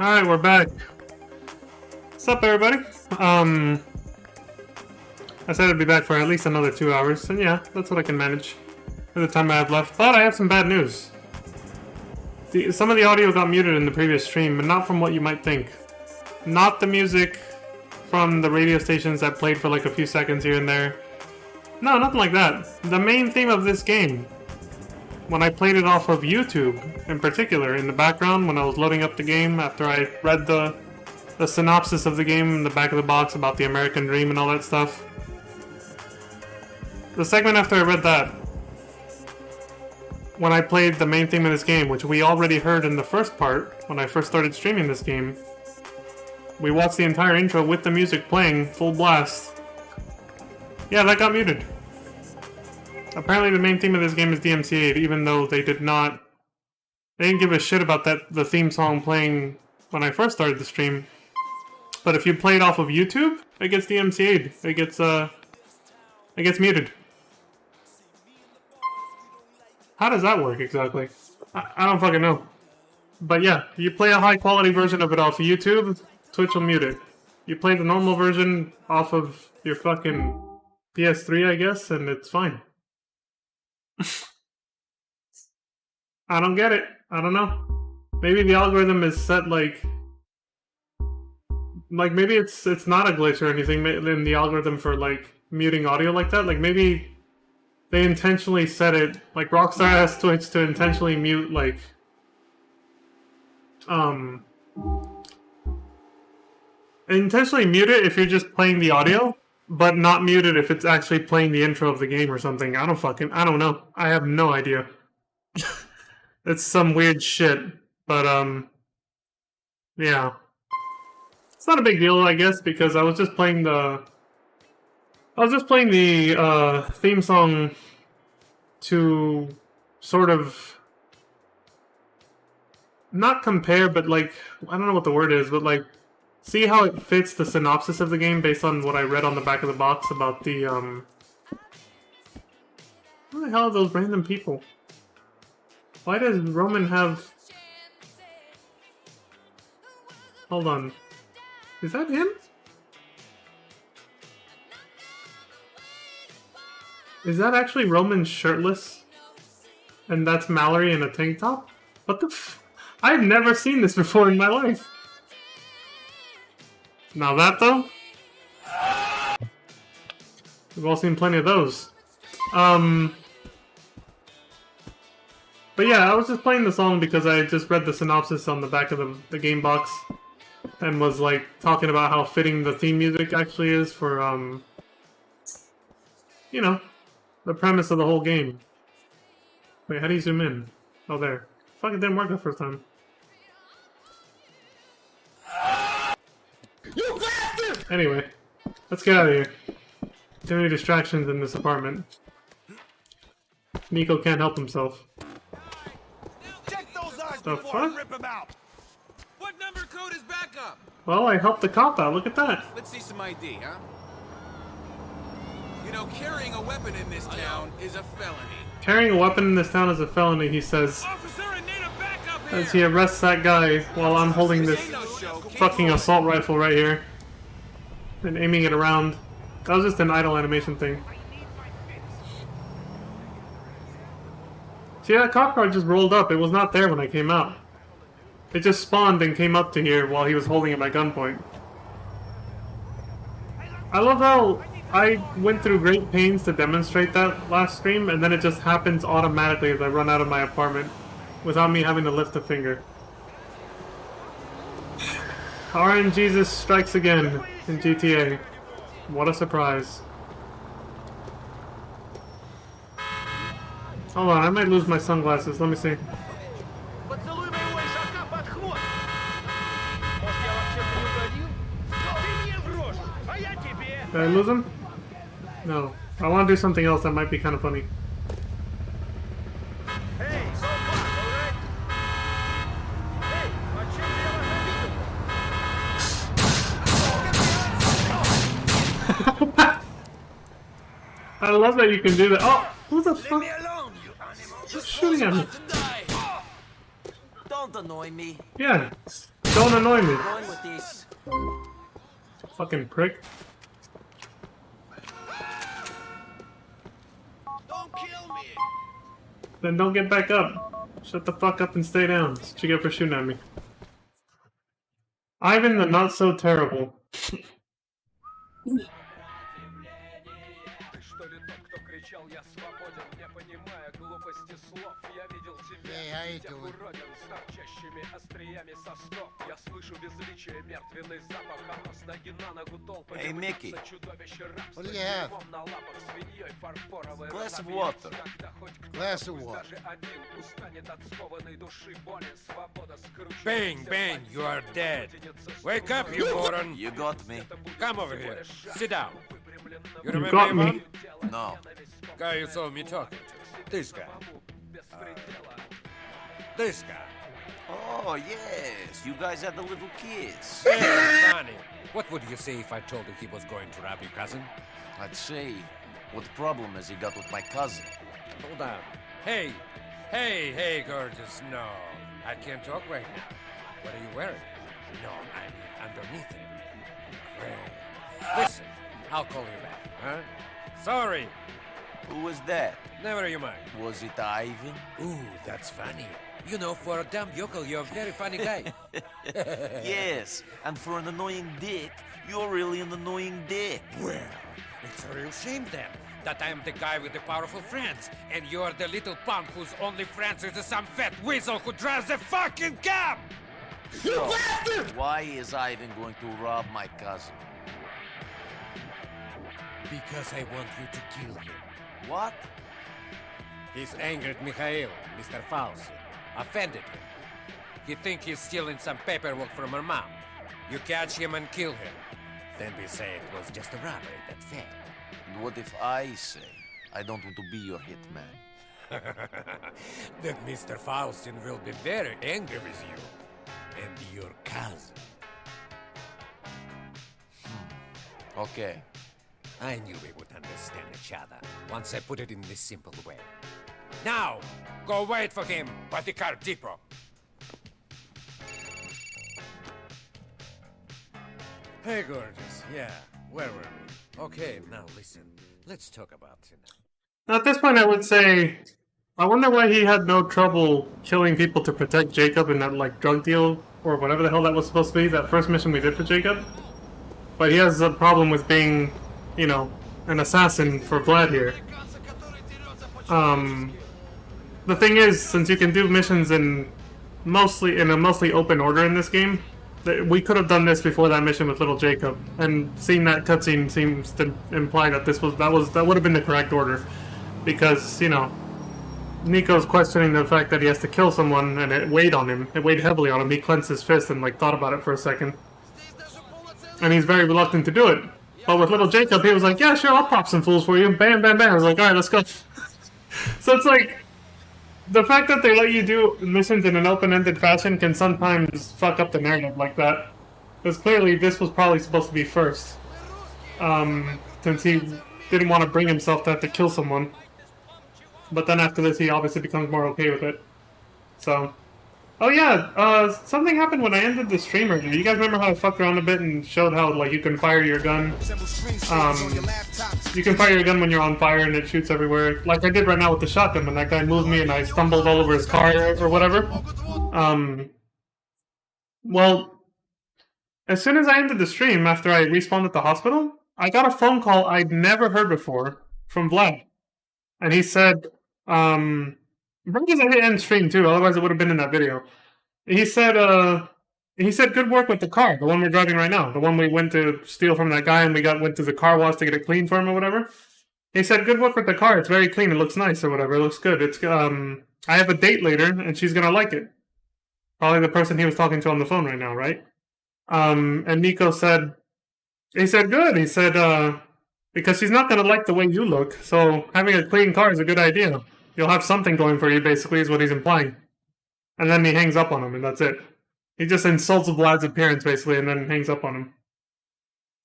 Alright, we're back. What's up, everybody? I said I'd be back for at least another 2 hours, and yeah, that's what I can manage for the time I have left. But I have some bad news. Some of the audio got muted in the previous stream, but not from what you might think. Not the music from the radio stations that played for like a few seconds here and there. No, nothing like that. The main theme of this game, when I played it off of YouTube, in particular, in the background, when I was loading up the game after I read the synopsis of the game in the back of the box about the American Dream and all that stuff. The segment after I read that, when I played the main theme of this game, which we already heard in the first part, when I first started streaming this game, we watched the entire intro with the music playing, full blast. Yeah, that got muted. Apparently the main theme of this game is DMCA'd, even though they didn't give a shit about the theme song playing when I first started the stream. But if you play it off of YouTube, it gets DMCA'd. It gets muted. How does that work exactly? I don't fucking know. But yeah, you play a high quality version of it off of YouTube, Twitch will mute it. You play the normal version off of your fucking PS3, I guess, and it's fine. I don't get it. I don't know. Maybe the algorithm is set like maybe it's not a glitch or anything in the algorithm for like muting audio like that. Like maybe they intentionally set it like Rockstar asked Twitch to intentionally mute like intentionally mute it if you're just playing the audio, but not mute it if it's actually playing the intro of the game or something. I don't know. I have no idea. It's some weird shit. But yeah. It's not a big deal, I guess, because I was just playing the theme song to sort of not compare, but like I don't know what the word is, but like see how it fits the synopsis of the game based on what I read on the back of the box about the Who the hell are those random people? Why does Roman have... Hold on. Is that him? Is that actually Roman shirtless? And that's Mallory in a tank top? What the f... I've never seen this before in my life. Now that though? We've all seen plenty of those. But yeah, I was just playing the song because I just read the synopsis on the back of the game box and was like talking about how fitting the theme music actually is for you know, the premise of the whole game. Wait, how do you zoom in? Oh, there. Fuck, it didn't work the first time. You bastard! Anyway, let's get out of here. Too many distractions in this apartment. Nico can't help himself. Check those eyes The before I fuck? rip them out. What number code is backup? Well, I helped the cop out. Look at that. Let's see some ID, huh? You know, carrying a weapon in this town is a felony. Carrying a weapon in this town is a felony, he says, Officer, I need a backup here! as he arrests that guy while I'm holding this Ain't no show. fucking assault rifle right here and aiming it around. That was just an idle animation thing. See, that cop car just rolled up. It was not there when I came out. It just spawned and came up to here while he was holding it by gunpoint. I love how I went through great pains to demonstrate that last stream, and then it just happens automatically as I run out of my apartment without me having to lift a finger. RNGesus strikes again in GTA. What a surprise. Hold on, I might lose my sunglasses. Let me see. Поцелуй моего ишака под хвост. Может, я вам чем-то не угодил? Ты мне в рожь, а я тебе. Did I lose them? No. I want to do something else that might be kind of funny. Эй, собак, alright? Эй, а чем же я вас обидел? I love that you can do that. Oh, who the Leave fuck? me alone, you animal! Who's shooting at me? About to die. Don't annoy me. Yeah. Don't annoy me. Going with this. Fucking prick. Don't kill me! Then don't get back up. Shut the fuck up and stay down. That's what you get for shooting at me. Ivan the not so terrible. Ты что ли тот, кто кричал «Я свободен», не понимая глупости слов? Я видел тебя, тех уродин с торчащими остриями сосков. Я слышу безличие, мертвенный запах, а с ноги на ногу толпами Hey, Mickey. чудовище рабства. What do you have? На лапах свиньей фарфоровой Glass of разобьется, water. когда хоть кто-то, Glass of пусть water. даже один, устанет от скованной души боли. Свобода скручивает Bang, все bang, пальцы, you are dead. вытянется Wake up, you moron. You got me. Come over here. Sit down. You You remember got Ivan? me. No. Guy you saw me talking to. This guy. This guy. Oh, yes. You guys had a little kiss. Hey, funny. What would you say if I told you he was going to rob your cousin? I'd say, what problem has he got with my cousin? Hold on. Hey. Hey, gorgeous. No, I can't talk right now. What are you wearing? No, I mean underneath it. Great. Listen, I'll call you back, huh? Sorry. Who was that? Never you mind. Was it Ivan? Ooh, that's funny. You know, for a dumb yokel, you're a very funny guy. Yes, and for an annoying dick, you're really an annoying dick. Well, it's a real shame then that I'm the guy with the powerful friends, and you're the little punk whose only friends is some fat weasel who drives the fucking cab! So, why is Ivan going to rob my cousin? Because I want you to kill him. What? He's angered Mikhail, Mr. Fauci. Offended him. He thinks he's stealing some paperwork from her mom. You catch him and kill him. Then we say it was just a robbery, that's it. And what if I say, I don't want to be your hitman? Then Mr. Faustin will be very angry with you. And your cousin. Okay. I knew we would understand each other once I put it in this simple way. Now, go wait for him by the car depot. Hey, gorgeous. Yeah, where were we? Okay, now listen. Let's talk about tonight. At this point, I would say, I wonder why he had no trouble killing people to protect Jacob in that like drug deal or whatever the hell that was supposed to be. That first mission we did for Jacob, but he has a problem with being, you know, an assassin for Vlad here. The thing is, since you can do missions in a mostly open order in this game, we could have done this before that mission with little Jacob, and seeing that cutscene seems to imply that that would have been the correct order, because you know, Nico's questioning the fact that he has to kill someone, and it weighed on him. It weighed heavily on him. He clenched his fist and like thought about it for a second, and he's very reluctant to do it. But with little Jacob, he was like, "Yeah, sure, I'll pop some fools for you." Bam, bam, bam. I was like, "All right, let's go." So it's like, the fact that they let you do missions in an open-ended fashion can sometimes fuck up the narrative like that. Because clearly this was probably supposed to be first. Since he didn't want to bring himself to have to kill someone. But then after this he obviously becomes more okay with it. So... Oh yeah, something happened when I ended the stream earlier. You guys remember how I fucked around a bit and showed how, like, you can fire your gun? You can fire your gun when you're on fire and it shoots everywhere. Like I did right now with the shotgun when that guy moved me and I stumbled all over his car or whatever. Well, as soon as I ended the stream, after I respawned at the hospital, I got a phone call I'd never heard before from Vlad. And he said, because I hit end stream too, otherwise it would have been in that video. He said, good work with the car, the one we're driving right now, the one we went to steal from that guy and went to the car wash to get it clean for him or whatever. He said, good work with the car, it's very clean, it looks nice or whatever, it looks good. It's, I have a date later and she's gonna like it. Probably the person he was talking to on the phone right now, right? And Nico said, good, he said, because she's not gonna like the way you look, so having a clean car is a good idea. You'll have something going for you, basically, is what he's implying. And then he hangs up on him, and that's it. He just insults Vlad's appearance, basically, and then hangs up on him.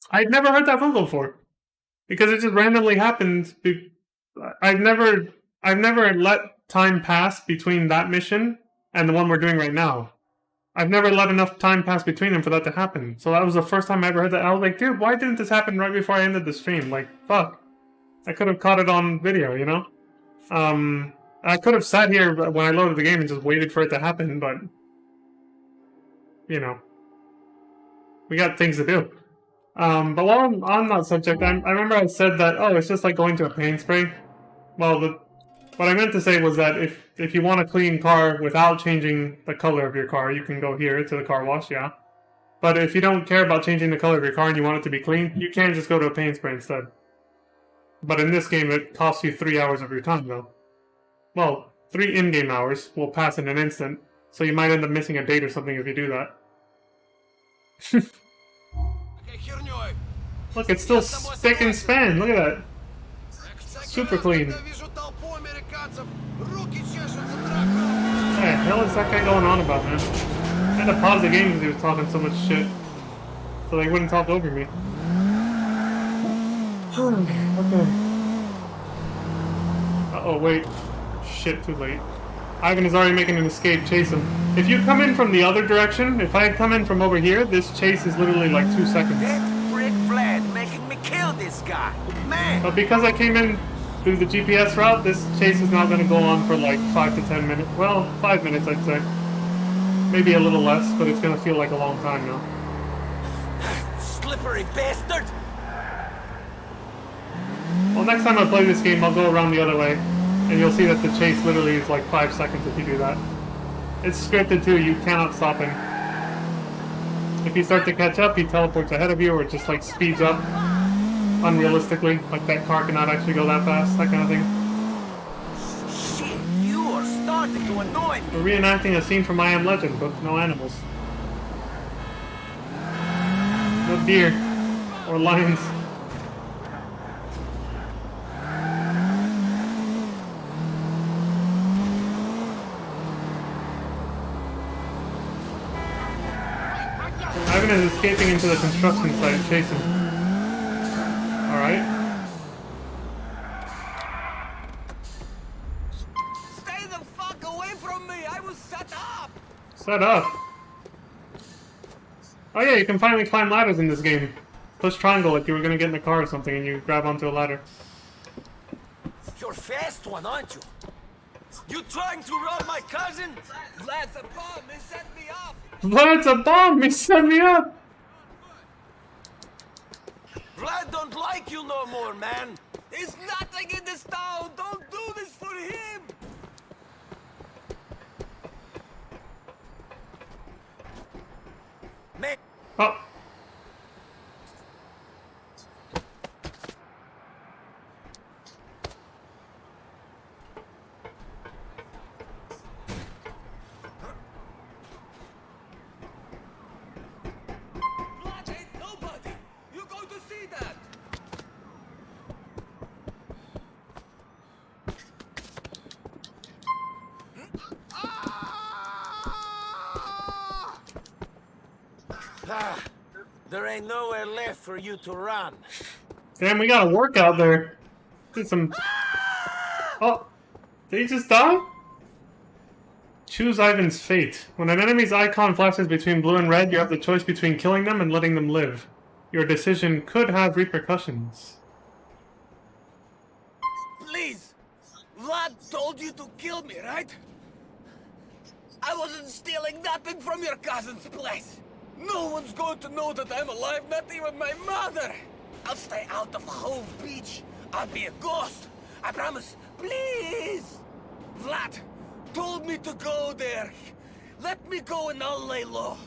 I'd never heard that phone call before. Because it just randomly happened. I've never let time pass between that mission and the one we're doing right now. I've never let enough time pass between them for that to happen. So that was the first time I ever heard that. I was like, dude, why didn't this happen right before I ended the stream? Like, fuck. I could have caught it on video, you know? I could have sat here when I loaded the game and just waited for it to happen, but... You know. We got things to do. But while I'm on that subject, I remember I said that, oh, it's just like going to a paint spray. Well, what I meant to say was that if you want a clean car without changing the color of your car, you can go here to the car wash, yeah. But if you don't care about changing the color of your car and you want it to be clean, you can just go to a paint spray instead. But in this game, it costs you 3 hours of your time, though. Well, 3 in-game hours will pass in an instant, so you might end up missing a date or something if you do that. Look, it's still spick and span. Look at that. Super clean. What the hell is that guy going on about, man? I had to pause the game because he was talking so much shit. So they wouldn't talk over me. Okay. Uh-oh, wait. Shit, too late. Ivan is already making an escape. Chase him. If you come in from the other direction, if I come in from over here, this chase is literally like 2 seconds. Rick Vlad making me kill this guy. Man! But because I came in through the GPS route, this chase is now going to go on for like 5 to 10 minutes. Well, 5 minutes, I'd say. Maybe a little less, but it's going to feel like a long time now. Slippery bastard! Well, next time I play this game, I'll go around the other way, and you'll see that the chase literally is like 5 seconds if you do that. It's scripted too, you cannot stop him. If you start to catch up, he teleports ahead of you, or just like speeds up unrealistically, like that car cannot actually go that fast, that kind of thing. Shit, you are starting to annoy me! We're reenacting a scene from I Am Legend, but no animals. No deer. Or lions. Ivan is escaping into the construction site. Chase him. Alright. Stay the fuck away from me! I was set up! Set up. Oh yeah, you can finally climb ladders in this game. Push triangle like you were gonna get in the car or something and you grab onto a ladder. You're a fast one, aren't you? You trying to rob my cousin? Vlad's a bomb! He set me up! Vlad's a bomb! He set me up! Vlad don't like you no more, man. There's nothing in this town! Don't do this for him! Man. Oh. Vlad ain't nobody! You're going to see that! Ah, there ain't nowhere left for you to run. Damn, we got a workout there. Did some... Oh. Did he just die? Choose Ivan's fate. When an enemy's icon flashes between blue and red, you have the choice between killing them and letting them live. Your decision could have repercussions. Please! Vlad told you to kill me, right? I wasn't stealing nothing from your cousin's place. No one's going to know that I'm alive, not even my mother. I'll stay out of Hove Beach. I'll be a ghost. I promise. Please! Vlad told me to go there. Let me go and I'll lay low.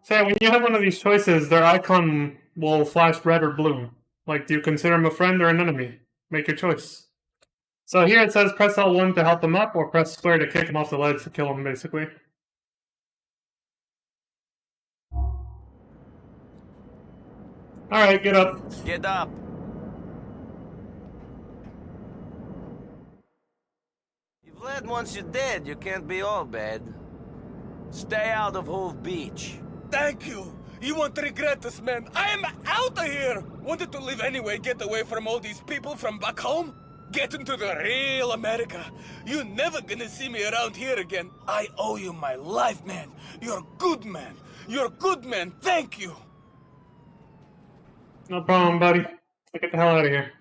So yeah, when you have one of these choices, their icon will flash red or blue. Like, do you consider him a friend or an enemy? Make your choice. So here it says press L1 to help him up, or press square to kick him off the ledge to kill him, basically. Alright, get up. Get up. If Vlad wants you dead, you can't be all bad. Stay out of Hove Beach. Thank you. You won't regret this, man. I am out of here. Wanted to leave anyway, get away from all these people from back home. Get into the real America. You're never gonna see me around here again. I owe you my life, man. You're a good man. You're a good man. Thank you. No problem, buddy. Let's get the hell out of here.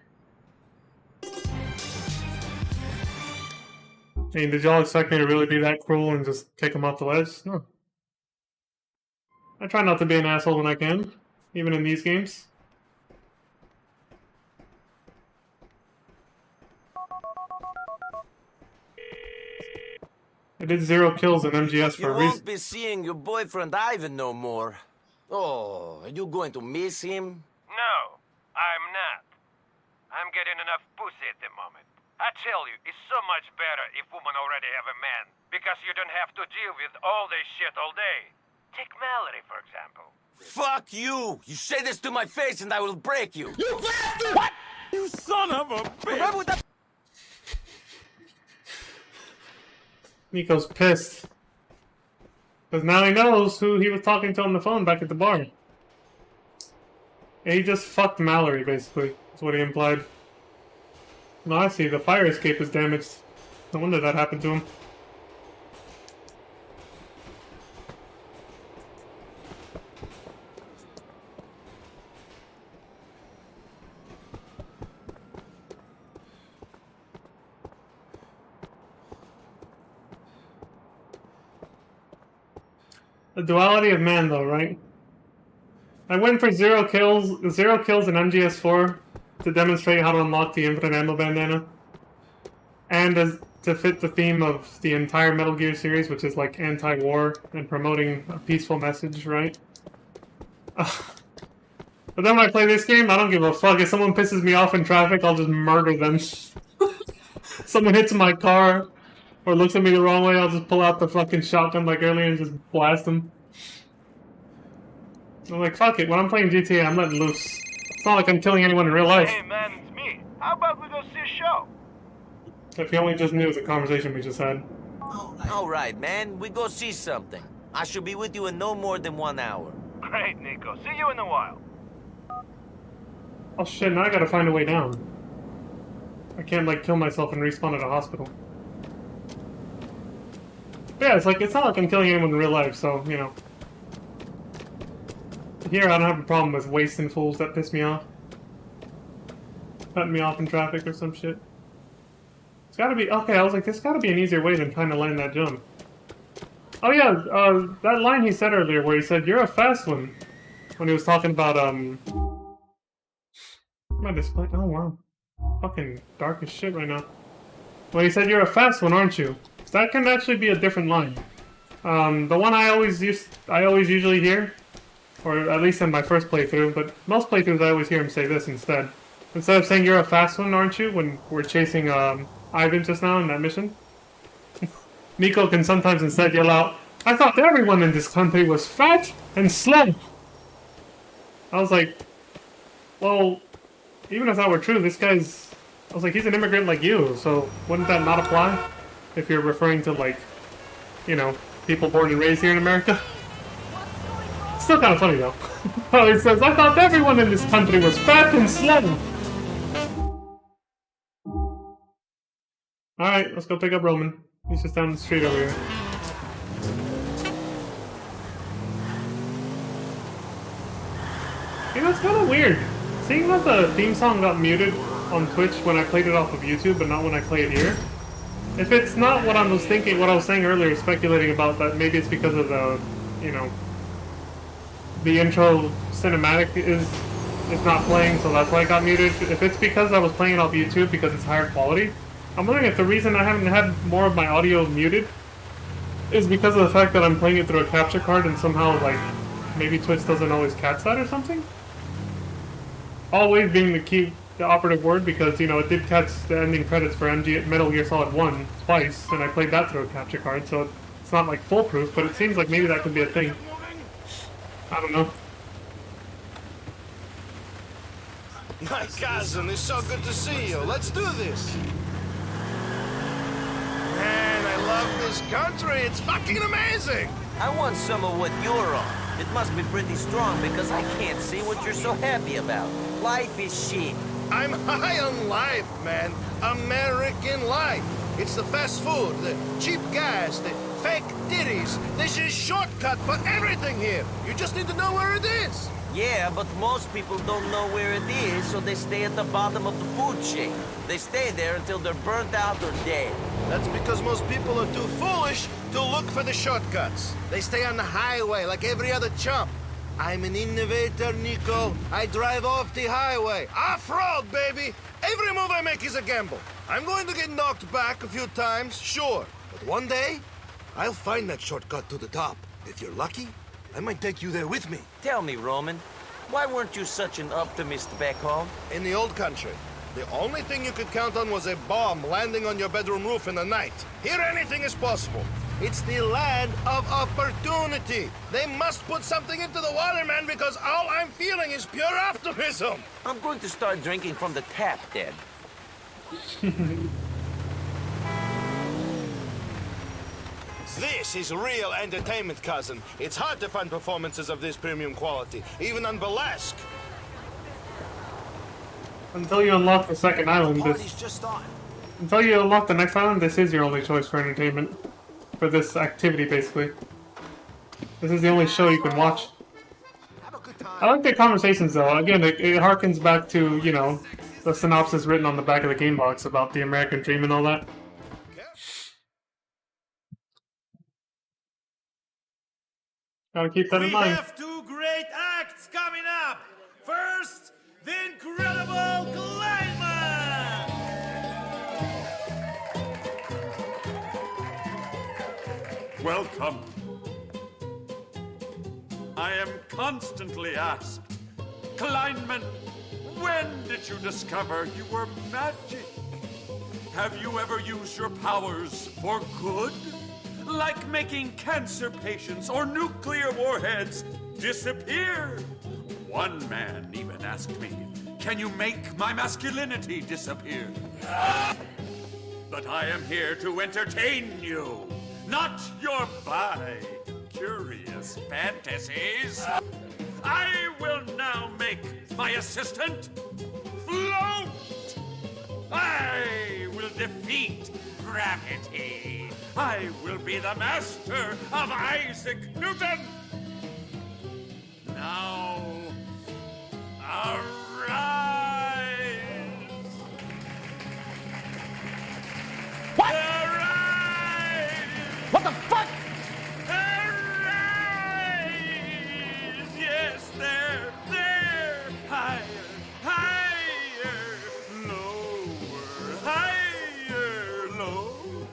Hey, did y'all expect me to really be that cruel and just take him off the ledge? No. I try not to be an asshole when I can, even in these games. I did 0 kills in MGS for You a reason. won't be seeing your boyfriend Ivan no more. Oh, are you going to miss him? No, I'm not. I'm getting enough pussy at the moment. I tell you, it's so much better if women already have a man, because you don't have to deal with all this shit all day. Take Mallory, for example. Fuck you! You say this to my face and I will break you! You bastard! What? You son of a bitch! Nico's pissed. Because now he knows who he was talking to on the phone back at the bar. And he just fucked Mallory, basically. That's what he implied. No, I see. The fire escape is damaged. No wonder that happened to him. The duality of man, though, right? I went for 0 kills in MGS4 to demonstrate how to unlock the infinite ammo bandana, and to fit the theme of the entire Metal Gear series, which is like anti-war and promoting a peaceful message, right? But then when I play this game, I don't give a fuck. If someone pisses me off in traffic, I'll just murder them. Someone hits my car or looks at me the wrong way, I'll just pull out the fucking shotgun like earlier and just blast them. I'm like, fuck it. When I'm playing GTA, I'm letting loose. It's not like I'm killing anyone in real life. Hey man, it's me. How about we go see a show? If you only just knew the conversation we just had. Alright, man. We go see something. I should be with you in no more than 1 hour. Great, Nico. See you in a while. Oh shit, now I gotta find a way down. I can't, like, kill myself and respawn at a hospital. Yeah, it's like, it's not like I'm killing anyone in real life, so, you know. Here, I don't have a problem with wasting fools that piss me off. Cutting me off in traffic or some shit. It's gotta be, okay, I was like, there's gotta be an easier way than trying to land that jump. Oh yeah, that line he said earlier where he said, "You're a fast one," when he was talking about, my display, oh wow. Fucking dark as shit right now. When he said, "You're a fast one, aren't you?" That can actually be a different line. The one I always usually hear, or at least in my first playthrough, but most playthroughs I always hear him say this instead. Instead of saying, "You're a fast one, aren't you?" when we're chasing Ivan just now in that mission, Nico can sometimes instead yell out, "I thought everyone in this country was fat and slow." I was like, well, even if that were true, this guy's... I was like, he's an immigrant like you, so wouldn't that not apply? If you're referring to, like, you know, people born and raised here in America? Still kind of funny, though. Oh, he says, "I thought everyone in this country was fat and slow." Alright, let's go pick up Roman. He's just down the street over here. You know, it's kind of weird. Seeing that the theme song got muted on Twitch when I played it off of YouTube, but not when I play it here. If it's not what I was thinking, what I was saying earlier, speculating about that, maybe it's because of the, you know, the intro cinematic is not playing, so that's why it got muted. If it's because I was playing it off YouTube because it's higher quality, I'm wondering if the reason I haven't had more of my audio muted is because of the fact that I'm playing it through a capture card and somehow, like, maybe Twitch doesn't always catch that or something? Always being the operative word, because, you know, it did catch the ending credits for Metal Gear Solid 1 twice, and I played that through a capture card, so it's not, like, foolproof, but it seems like maybe that could be a thing. I don't know. My cousin, it's so good to see you. Let's do this. Man, I love this country. It's fucking amazing. I want some of what you're on. It must be pretty strong because I can't see what you're so happy about. Life is shit. I'm high on life, man. American life. It's the fast food, the cheap gas, the fake titties. This is shortcut for everything here. You just need to know where it is. Yeah, but most people don't know where it is, so they stay at the bottom of the food chain. They stay there until they're burnt out or dead. That's because most people are too foolish to look for the shortcuts. They stay on the highway like every other chump. I'm an innovator, Nico. I drive off the highway. Off-road, baby! Every move I make is a gamble. I'm going to get knocked back a few times, sure. But one day, I'll find that shortcut to the top. If you're lucky, I might take you there with me. Tell me, Roman, why weren't you such an optimist back home? In the old country, the only thing you could count on was a bomb landing on your bedroom roof in the night. Here, anything is possible. It's the land of opportunity. They must put something into the water, man, because all I'm feeling is pure optimism. I'm going to start drinking from the tap, Dad. This is real entertainment, cousin. It's hard to find performances of this premium quality, even on burlesque. Until you unlock the second island, Party's just on. until you unlock the next island, this is your only choice for entertainment. For this activity, basically. This is the only show you can watch. Have a good time. I like the conversations, though. Again, it harkens back to, you know, the synopsis written on the back of the game box about the American dream and all that. Gotta keep that in mind. We have two great acts coming up. First, the incredible Kleinman. Welcome. I am constantly asked, Kleinman, when did you discover you were magic? Have you ever used your powers for good? Like making cancer patients or nuclear warheads disappear? One man even asked me, can you make my masculinity disappear? But I am here to entertain you, not your bi-curious fantasies. I will now make my assistant float. I will defeat gravity. I will be the master of Isaac Newton. Now, arise. What? Arise. What the fuck? Arise. Yes, there. Higher, higher, lower, higher, lower.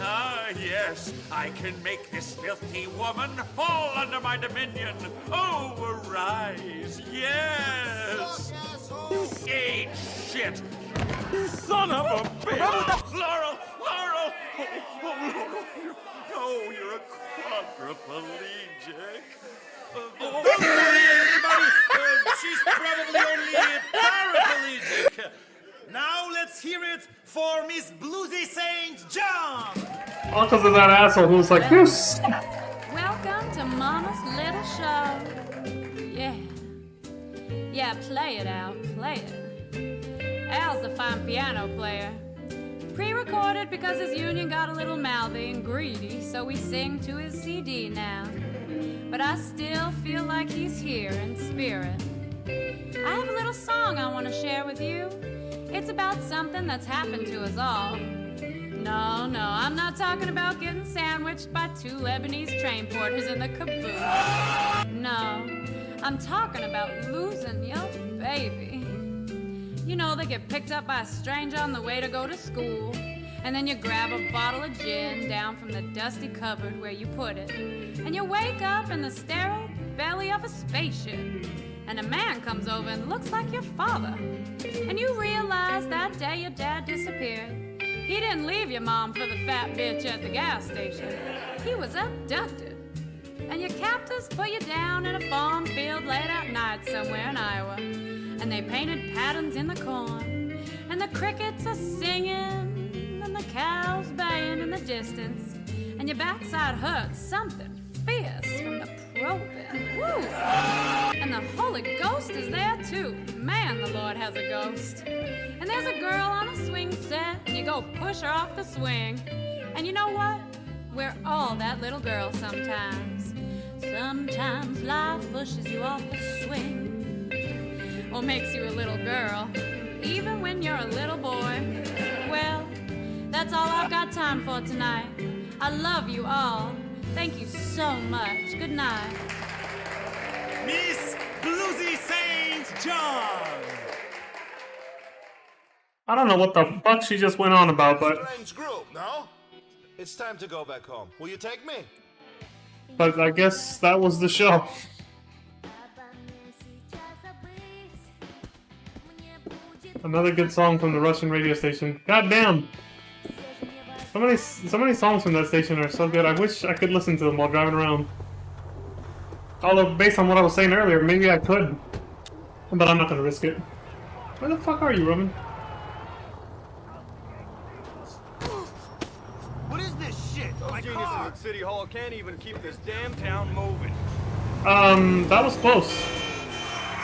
Ah, yes, I can make this filthy woman fall under my dominion. Oh, arise, yes. Eat shit. Son of a bitch. Laurel. Oh, you're a quadriplegic. Don't worry, everybody. She's probably only paraplegic. Now let's hear it for Miss Bluesy St. John. All because of that asshole who was like, this. Welcome to Mama's Little Show. Yeah, play it, Al, play it. Al's a fine piano player. Pre-recorded because his union got a little mouthy and greedy, so we sing to his CD now. But I still feel like he's here in spirit. I have a little song I want to share with you. It's about something that's happened to us all. No, I'm not talking about getting sandwiched by two Lebanese train porters in the caboose. No, I'm talking about losing your baby. You know, they get picked up by a stranger on the way to go to school, and then you grab a bottle of gin down from the dusty cupboard where you put it, and you wake up in the sterile belly of a spaceship, and a man comes over and looks like your father, and you realize that day your dad disappeared. He didn't leave your mom for the fat bitch at the gas station. He was abducted. And your captors put you down in a farm field late at night somewhere in Iowa. And they painted patterns in the corn. And the crickets are singing. And the cows baying in the distance. And your backside hurts something fierce from the probing. Woo! And And the Holy Ghost is there too. Man, the Lord has a ghost. And there's a girl on a swing set, and you go push her off the swing. And you know what? We're all that little girl sometimes. Sometimes life pushes you off the swing, or makes you a little girl, even when you're a little boy. Well, that's all I've got time for tonight. I love you all. Thank you so much. Good night. Miss Bluesy St. John! I don't know what the fuck she just went on about, but Strange group, no? It's time to go back home. Will you take me? I guess that was the show. Another good song from the Russian radio station. God damn! So many songs from that station are so good. I wish I could listen to them while driving around. Although, based on what I was saying earlier, maybe I could. But I'm not gonna risk it. Where the fuck are you, Roman? What is this shit? Those geniuses at City Hall can't even keep this damn town moving. That was close.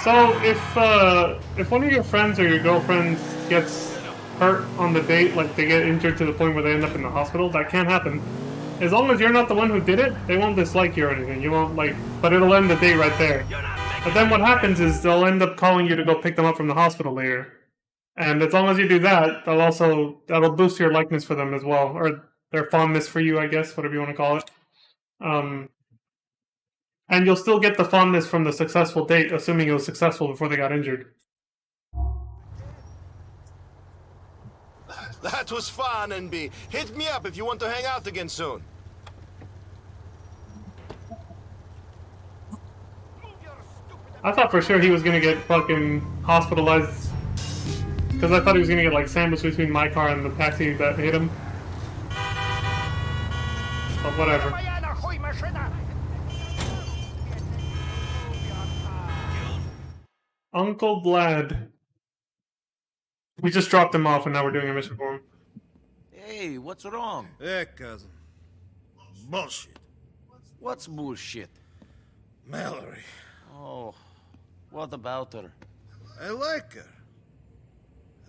So, if one of your friends or your girlfriends gets hurt on the date, like they get injured to the point where they end up in the hospital, that can't happen. As long as you're not the one who did it, they won't dislike you or anything. You won't, but it'll end the date right there. But then what happens is they'll end up calling you to go pick them up from the hospital later. And as long as you do that, that'll boost your likeness for them as well, or their fondness for you, I guess, whatever you want to call it. And you'll still get the fondness from the successful date, assuming it was successful before they got injured. That was fun, NB. Hit me up if you want to hang out again soon. I thought for sure he was gonna get fucking hospitalized, because I thought he was gonna get sandwiched between my car and the taxi that hit him. But whatever. Uncle Vlad. We just dropped him off and now we're doing a mission for him. Hey, what's wrong? Yeah, cousin. Bullshit. What's bullshit? Mallory. Oh, what about her? I like her.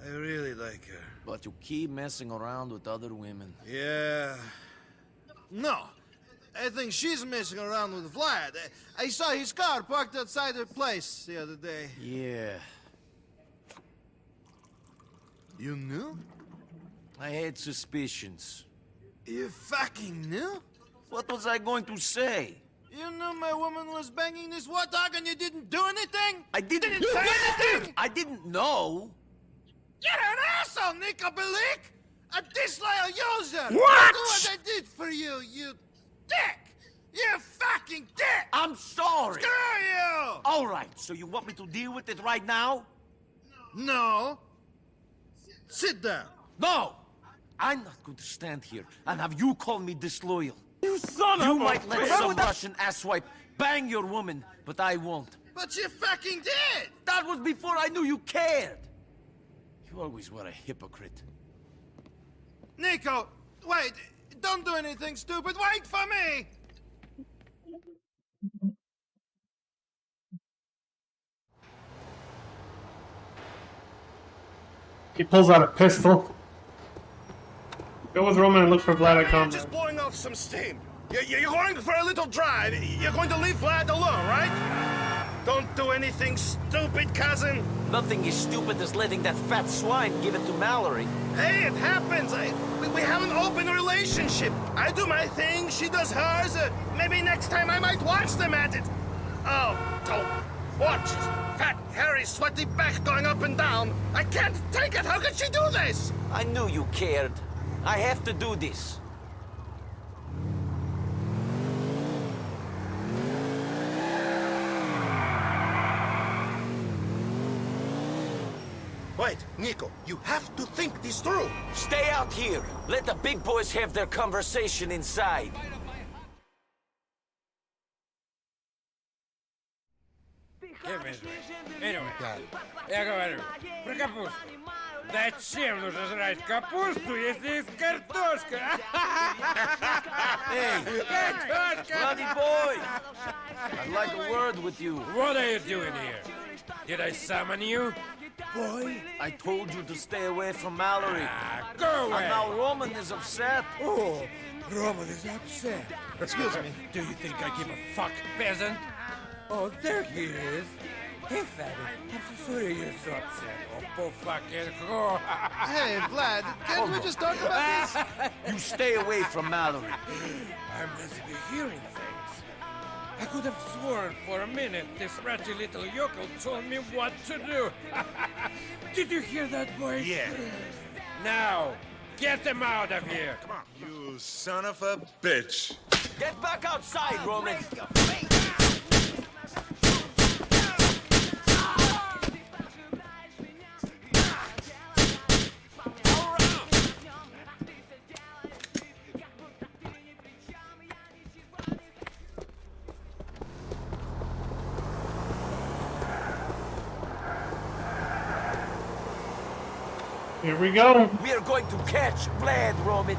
I really like her. But you keep messing around with other women. Yeah. No. I think she's messing around with Vlad. I saw his car parked outside her place the other day. Yeah. You knew? I had suspicions. You fucking knew? What was I going to say? You knew my woman was banging this warthog and you didn't do anything? I didn't say anything! I didn't know. You're an asshole, Nico Bellic! A disloyal user! What? Look what I did for you, you dick! You fucking dick! I'm sorry. Screw you! All right, so you want me to deal with it right now? No. Sit down. No! I'm not going to stand here and have you call me disloyal. You son of You a might let bitch! some Russian asswipe bang your woman, but I won't. But you fucking did! That was before I knew you cared. You always were a hypocrite. Nico, wait. Don't do anything stupid. Wait for me! He pulls out a pistol. Go with Roman and look for Vlad at combat. Just blowing off some steam. You're going for a little drive. You're going to leave Vlad alone, right? Don't do anything stupid, cousin. Nothing as stupid as letting that fat swine give it to Mallory. Hey, it happens. We have an open relationship. I do my thing, she does hers. Maybe next time I might watch them at it. Oh, don't watch his fat, hairy, sweaty back going up and down. I can't take it. How could she do this? I knew you cared. I have to do this. Wait, Nico, you have to think this through. Stay out here. Let the big boys have their conversation inside. Anyway, я говорю, про капусту. Зачем нужно жрать капусту, если есть картошка? Hey, Картошка! bloody boy! I'd like a word with you. What are you doing here? Did I summon you? Boy, I told you to stay away from Mallory. Ah, go away! And now Roman is upset. Oh, Roman is upset. Excuse me. Do you think I give a fuck, peasant? Oh, there he is. Hey, fatty, I'm so sorry you're so upset. Oh, poor fucking whore. Hey, Vlad, can't we just talk about this? You stay away from Mallory. I'm busy hearing things. I could have sworn for a minute this ratty little yokel told me what to do. Did you hear that, boys? Yeah. Now, get them out of here. Come on. You son of a bitch. Get back outside, Roman. Here we go. We are going to catch Vlad, Roman.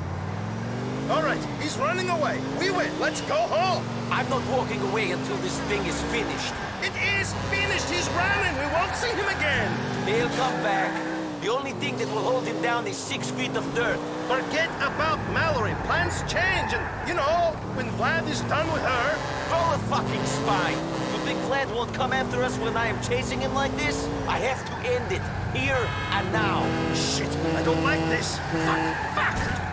All right, he's running away. We win. Let's go home. I'm not walking away until this thing is finished. It is finished. He's running. We won't see him again. He'll come back. The only thing that will hold him down is 6 feet of dirt. Forget about Mallory. Plans change, and you know, when Vlad is done with her. Grow a fucking spine. You think Vlad won't come after us when I am chasing him like this? I have to end it. Here and now. Shit, I don't like this. Fuck!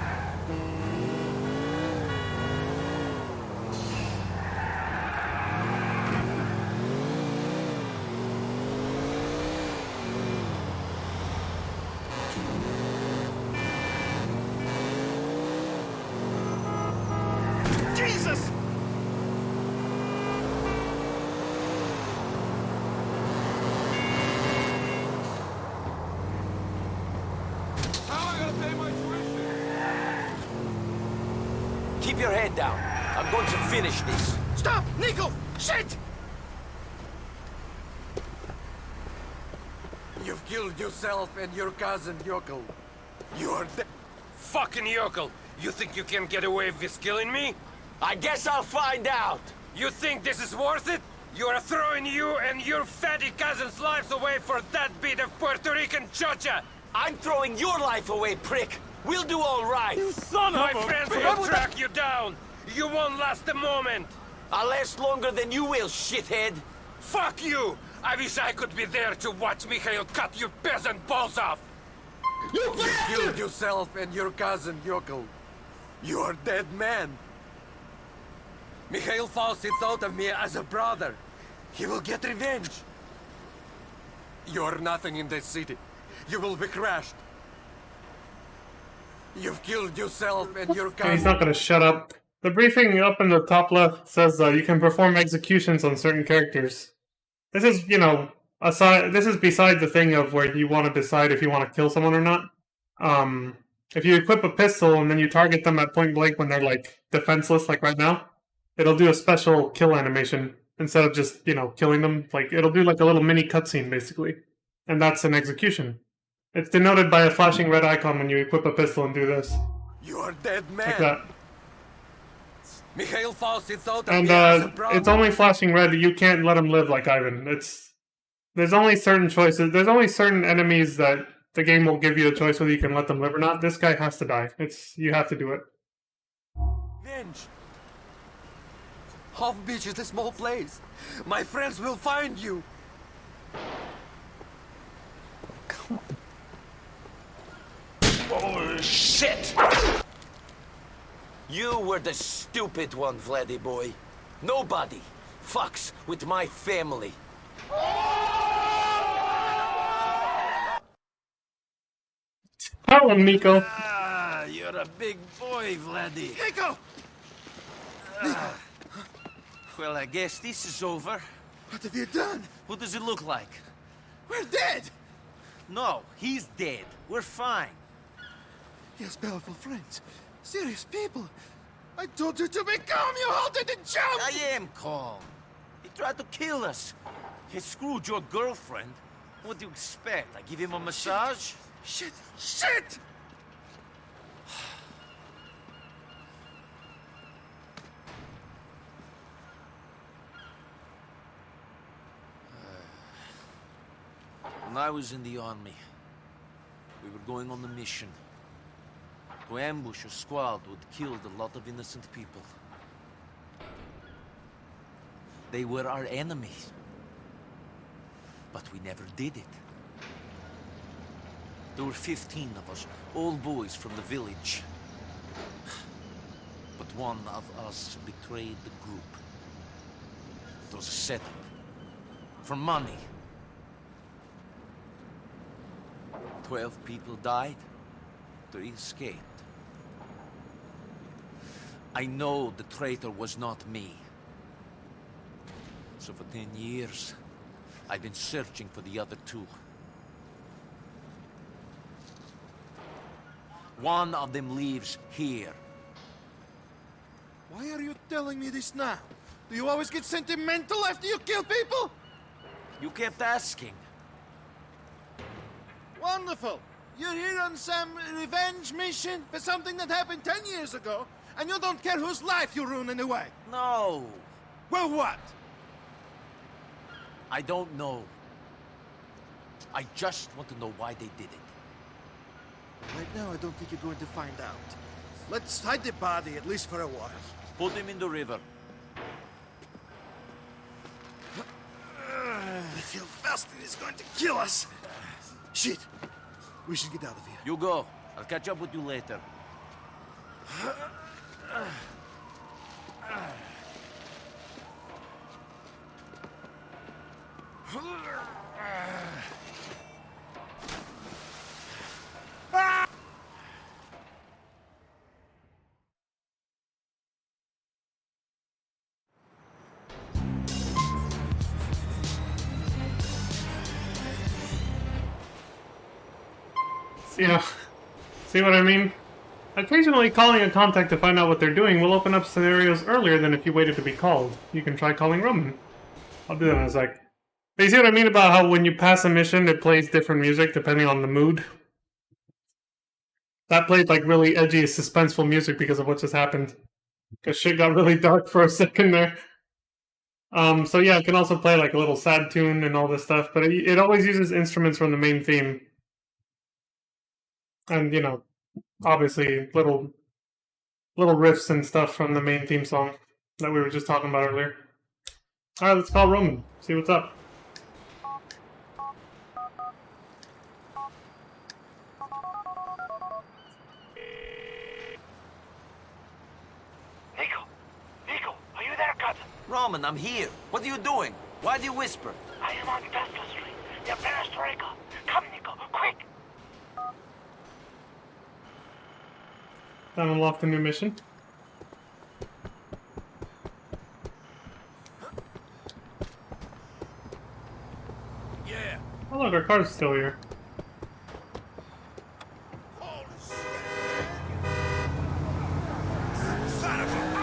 Jesus! Keep your head down. I'm going to finish this. Stop! Nico! Shit! You've killed yourself and your cousin, Yokel. You are dead. Fucking yokel! You think you can get away with killing me? I guess I'll find out. You think this is worth it? You are throwing you and your fatty cousin's lives away for that bit of Puerto Rican chocha! I'm throwing your life away, prick. We'll do all right. My friends will track you down! You won't last a moment! I'll last longer than you will, shithead. Fuck you! I wish I could be there to watch Mikhail cut your peasant balls off! You killed yourself and your cousin, Yokel. You are dead man. Mikhail Fausti thought of me as a brother. He will get revenge. You're nothing in this city. You will be crushed. You've killed yourself and your cousin. He's not gonna shut up. The briefing up in the top left says you can perform executions on certain characters. This is, you know, this is beside the thing of where you want to decide if you want to kill someone or not. If you equip a pistol and then you target them at point blank when they're like defenseless, like right now, it'll do a special kill animation instead of just, you know, killing them. Like it'll do like a little mini cutscene basically, and that's an execution. It's denoted by a flashing red icon when you equip a pistol and do this, You are dead man. like that. Mikhail Fausti thought of And me as a brother. it's only flashing red. You can't let him live like Ivan. There's only certain choices. There's only certain enemies that the game will give you a choice whether you can let them live or not. This guy has to die. You have to do it. Revenge. Half Beach is a small place. My friends will find you. Oh, shit! You were the stupid one, Vladdy boy. Nobody fucks with my family. Tell him, Nico. Ah, you're a big boy, Vladdy. Nico! Well, I guess this is over. What have you done? What does it look like? We're dead! No, he's dead. We're fine. He has powerful friends. Serious people. I told you to be calm, you halted and jumped! I am calm. He tried to kill us. He screwed your girlfriend. What do you expect? I give him a massage? Shit! Shit! When I was in the army, we were going on a mission to ambush a squad who had killed a lot of innocent people. They were our enemies, but we never did it. There were 15 of us, old boys from the village. But one of us betrayed the group. It was a setup. For money. 12 people died. 3 escaped. I know the traitor was not me. So for 10 years, I've been searching for the other 2. One of them lives here. Why are you telling me this now? Do you always get sentimental after you kill people? You kept asking. Wonderful. You're here on some revenge mission for something that happened 10 years ago, and you don't care whose life you ruin anyway. No. Well, what? I don't know. I just want to know why they did it. Right now, I don't think you're going to find out. Let's hide the body, at least for a while. Put him in the river. I feel Faustin is going to kill us. Shit. We should get out of here. You go. I'll catch up with you later. Yeah. See what I mean? Occasionally calling a contact to find out what they're doing will open up scenarios earlier than if you waited to be called. You can try calling Roman. I'll do that in a sec. But you see what I mean about how when you pass a mission, it plays different music depending on the mood? That played like really edgy, suspenseful music because of what just happened. Because shit got really dark for a second there. So yeah, it can also play like a little sad tune and all this stuff, but it always uses instruments from the main theme. And, you know, obviously little riffs and stuff from the main theme song that we were just talking about earlier. Alright, let's call Roman. See what's up. Nico, are you there, cousin? Roman, I'm here. What are you doing? Why do you whisper? I am on Vespa Street, near Perestroika. Come, Nico, quick! That unlocked a new mission. Yeah. Oh look, our car's still here. Son of a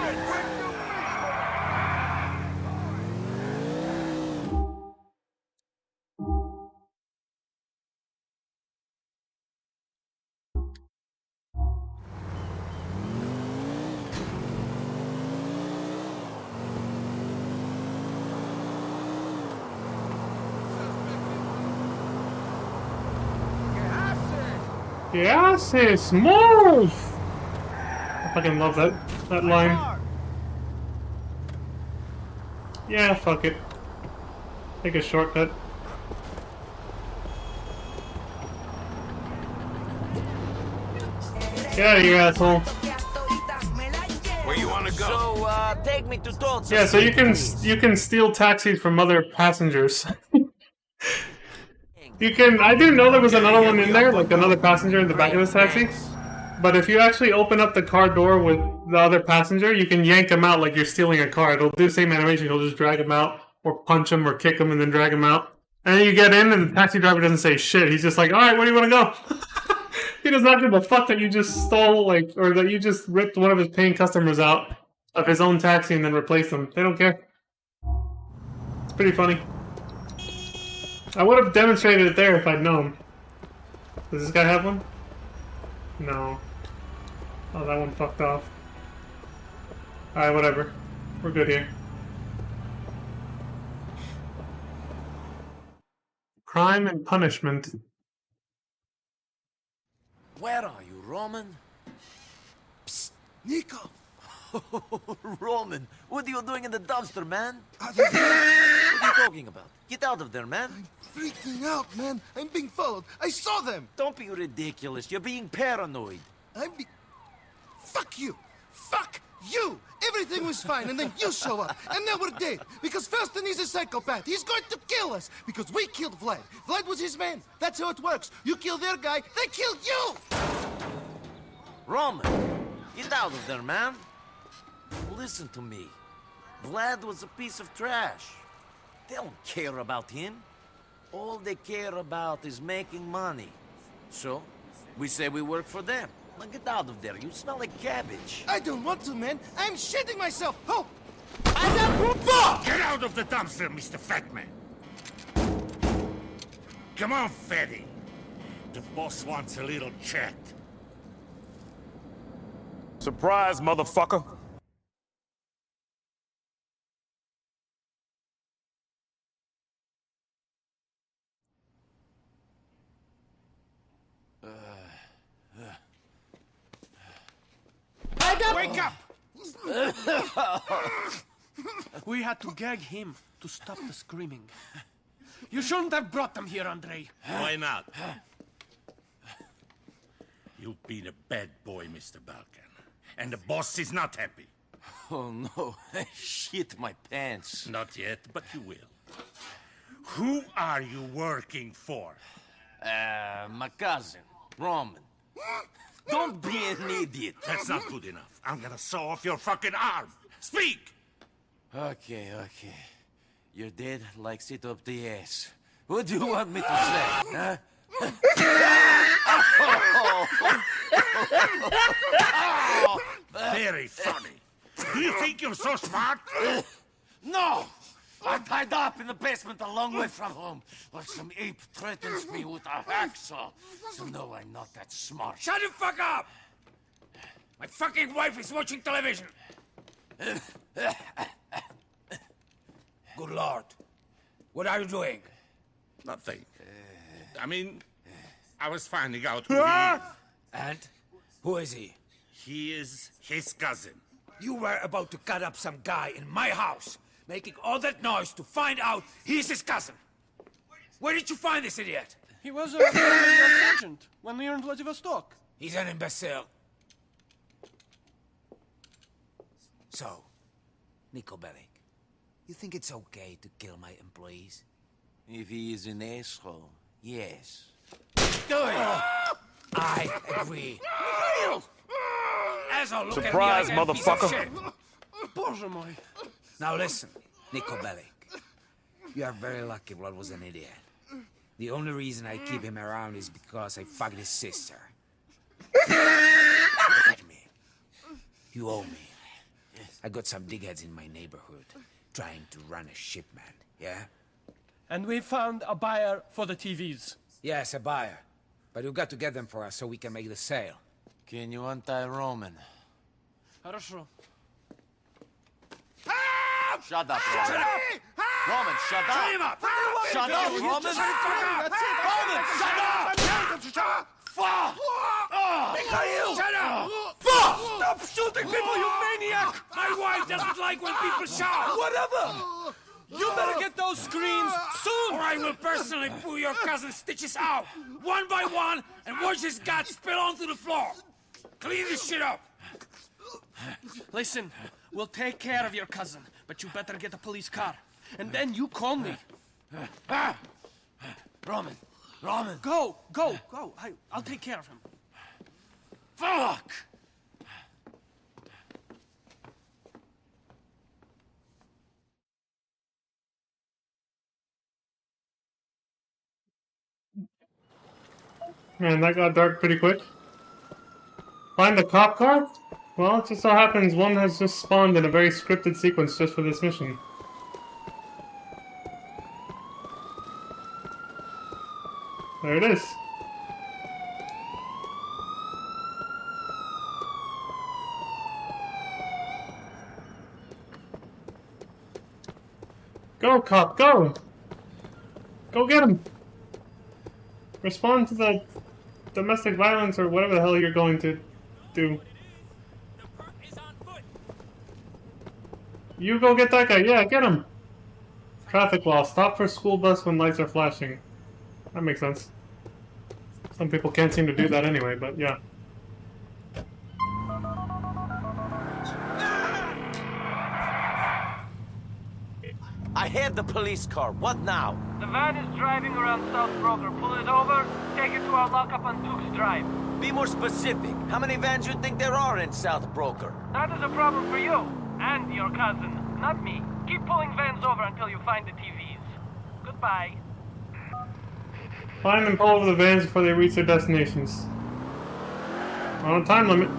Yes, it's move! I fucking love that line. Yeah, fuck it. Take a shortcut. Get out of here, asshole. Where you wanna go? So, take me to Tulsa. Yeah, so you can steal taxis from other passengers. You can. I didn't know there was another one in there, like another passenger in the back of this taxi. But if you actually open up the car door with the other passenger, you can yank him out like you're stealing a car. It'll do the same animation. You'll just drag him out, or punch him, or kick him, and then drag him out. And then you get in, and the taxi driver doesn't say shit. He's just like, "All right, where do you want to go?" He does not give a fuck that you just stole, like, or that you just ripped one of his paying customers out of his own taxi and then replaced them. They don't care. It's pretty funny. I would have demonstrated it there if I'd known. Does this guy have one? No. Oh, that one fucked off. Alright, whatever. We're good here. Crime and punishment. Where are you, Roman? Psst, Nico! Roman, what are you doing in the dumpster, man? What are you talking about? Get out of there, man. I'm freaking out, man. I'm being followed. I saw them. Don't be ridiculous. You're being paranoid. Fuck you! Fuck you! Everything was fine, and then you show up, and now we're dead. Because Felston is a psychopath. He's going to kill us because we killed Vlad. Vlad was his man. That's how it works. You kill their guy, they kill you! Roman, get out of there, man. Listen to me. Vlad was a piece of trash. They don't care about him. All they care about is making money. So, we say we work for them. Now get out of there. You smell like cabbage. I don't want to, man. I'm shitting myself. Oh! Get out of the dumpster, Mr. Fatman. Come on, Fatty. The boss wants a little chat. Surprise, motherfucker. Wake up! We had to gag him to stop the screaming. You shouldn't have brought them here, Andrei. Why not? You've been a bad boy, Mr. Balkan. And the boss is not happy. Oh no, I shit my pants. Not yet, but you will. Who are you working for? My cousin, Roman. Don't be an idiot. That's not good enough. I'm gonna saw off your fucking arm. Speak! Okay. Your dad likes it up the ass. What do you want me to say, huh? Very funny. Do you think you're so smart? No! I'm tied up in the basement a long way from home, but some ape threatens me with a hacksaw. So no, I'm not that smart. Shut the fuck up! My fucking wife is watching television. Good Lord. What are you doing? Nothing. I mean, I was finding out who he is. And? Who is he? He is his cousin. You were about to cut up some guy in my house, making all that noise to find out he's his cousin. Where did you find this idiot? He was a sergeant when we were in Vladivostok. He's an imbecile. So, Niko Bellic, you think it's okay to kill my employees? If he is an asshole, yes. Do it! I agree. Asshole, look Surprise, at me, motherfucker. Боже мой. Now listen, Niko Bellic. You are very lucky Vlad was an idiot. The only reason I keep him around is because I fucked his sister. Look at me. You owe me. I got some digheads in my neighborhood trying to run a shipment, yeah? And we found a buyer for the TVs. Yes, a buyer. But you got to get them for us so we can make the sale. Can you untie Roman? Хорошо. Shut up, Roman. Roman, shut up! Shut him up! Shut up, Roman! Roman, shut up! Fuck! Mikhail! Shut up! Fuck! Stop shooting people, you maniac! My wife doesn't like when people shout! Whatever! You better get those screens soon! Or I will personally pull your cousin's stitches out, one by one, and watch his guts spill onto the floor! Clean this shit up! Listen, we'll take care of your cousin, but you better get a police car. And then you call me. Roman! Go! I'll take care of him. Fuck! Man, that got dark pretty quick. Find the cop car? Well, it just so happens one has just spawned in a very scripted sequence just for this mission. There it is. Go, cop, go! Go get him! Respond to the domestic violence or whatever the hell you're going to do. You go get that guy. Yeah, get him. Traffic law. Stop for school bus when lights are flashing. That makes sense. Some people can't seem to do that anyway, but yeah. I have the police car. What now? The van is driving around South Broker. Pull it over, take it to our lockup on Duke's Drive. Be more specific. How many vans you think there are in South Broker? That is a problem for you and your cousin, not me. Keep pulling vans over until you find the TVs. Goodbye. Find and pull over the vans before they reach their destinations. On a time limit.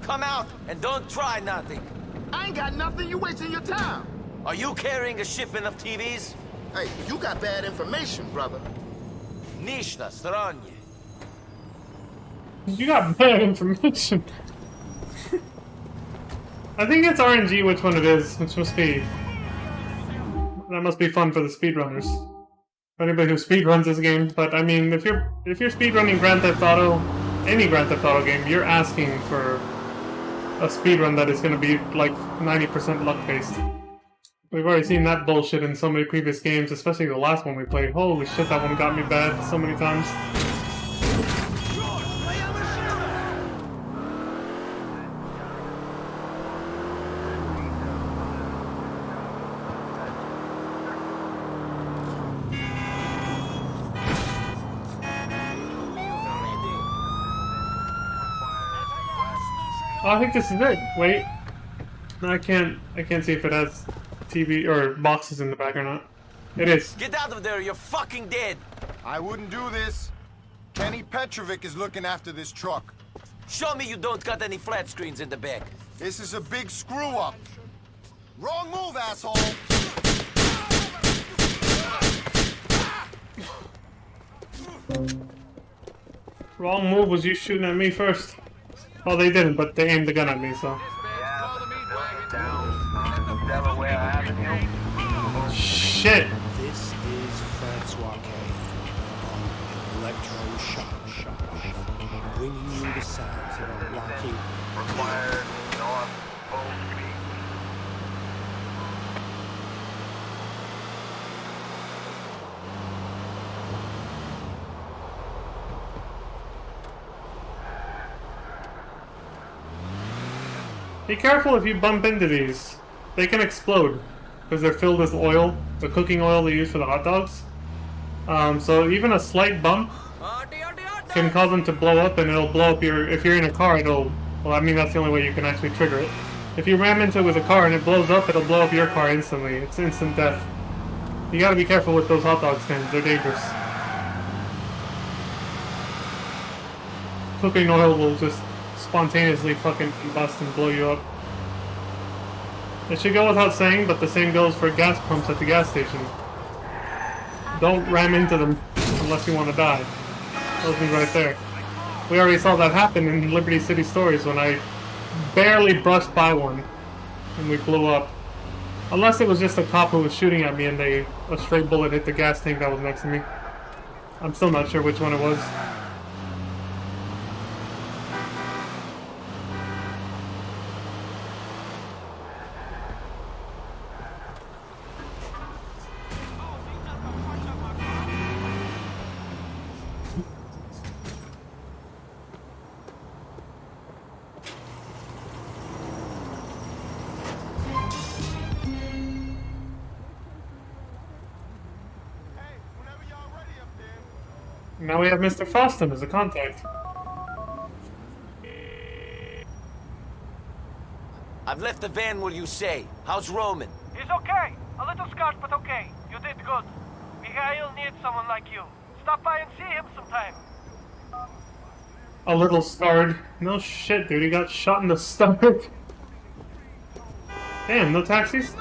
Come out and don't try nothing. I ain't got nothing. You wasting your time. Are you carrying a shipment of TVs? Hey, you got bad information, brother. Nishta, stranje. You got bad information. I think it's RNG which one it is, which must be... That must be fun for the speedrunners. For anybody who speedruns this game, but I mean, if you're speedrunning Grand Theft Auto, any Grand Theft Auto game, you're asking for a speedrun that is going to be like 90% luck-based. We've already seen that bullshit in so many previous games, especially the last one we played. Holy shit, that one got me bad so many times. Oh, I think this is it. Wait. No, I can't see if it has TV or boxes in the back or not. It is. Get out of there, you're fucking dead! I wouldn't do this. Kenny Petrovic is looking after this truck. Show me you don't got any flat screens in the back. This is a big screw-up. Wrong move, asshole! Wrong move was you shooting at me first. Well, they didn't, but they aimed the gun at me, so. Shit! This is Francois K. on Electro bringing you the sounds that are rocking. Required north full speed. Be careful if you bump into these. They can explode because they're filled with oil, the cooking oil they use for the hot dogs. So even a slight bump can cause them to blow up, and it'll blow up your... If you're in a car, it'll... Well, I mean, that's the only way you can actually trigger it. If you ram into it with a car and it blows up, it'll blow up your car instantly. It's instant death. You gotta be careful with those hot dog stands. They're dangerous. Cooking oil will just spontaneously fucking combust and blow you up. It should go without saying, but the same goes for gas pumps at the gas station. Don't ram into them unless you want to die. Those ones right there. We already saw that happen in Liberty City Stories when I barely brushed by one and we blew up. Unless it was just a cop who was shooting at me and a stray bullet hit the gas tank that was next to me. I'm still not sure which one it was. Now we have Mr. Foston as a contact. I've left the van where you say. How's Roman? He's okay. A little scarred, but okay. You did good. We Mikhail needs someone like you. Stop by and see him sometime. A little scarred. No shit, dude. He got shot in the stomach. Damn, no taxis?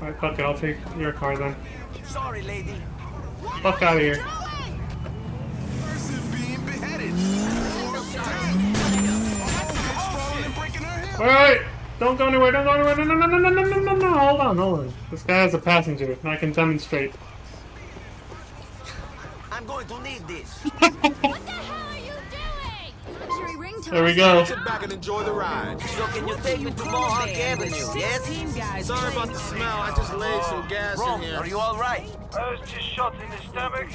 Alright, fuck it. I'll take your car then. Sorry, lady. Fuck out of here. Alright! Don't go anywhere, don't go anywhere, no, no, no, no, no, no, no, no, no, hold on, hold on. This guy has a passenger, and I can demonstrate. I'm going to need this. There we go. Sit back and enjoy the ride. So can you take me to Mohawk Avenue, yes? Sorry about the smell. I just laid some gas in here. Are you all right? I was just shot in the stomach,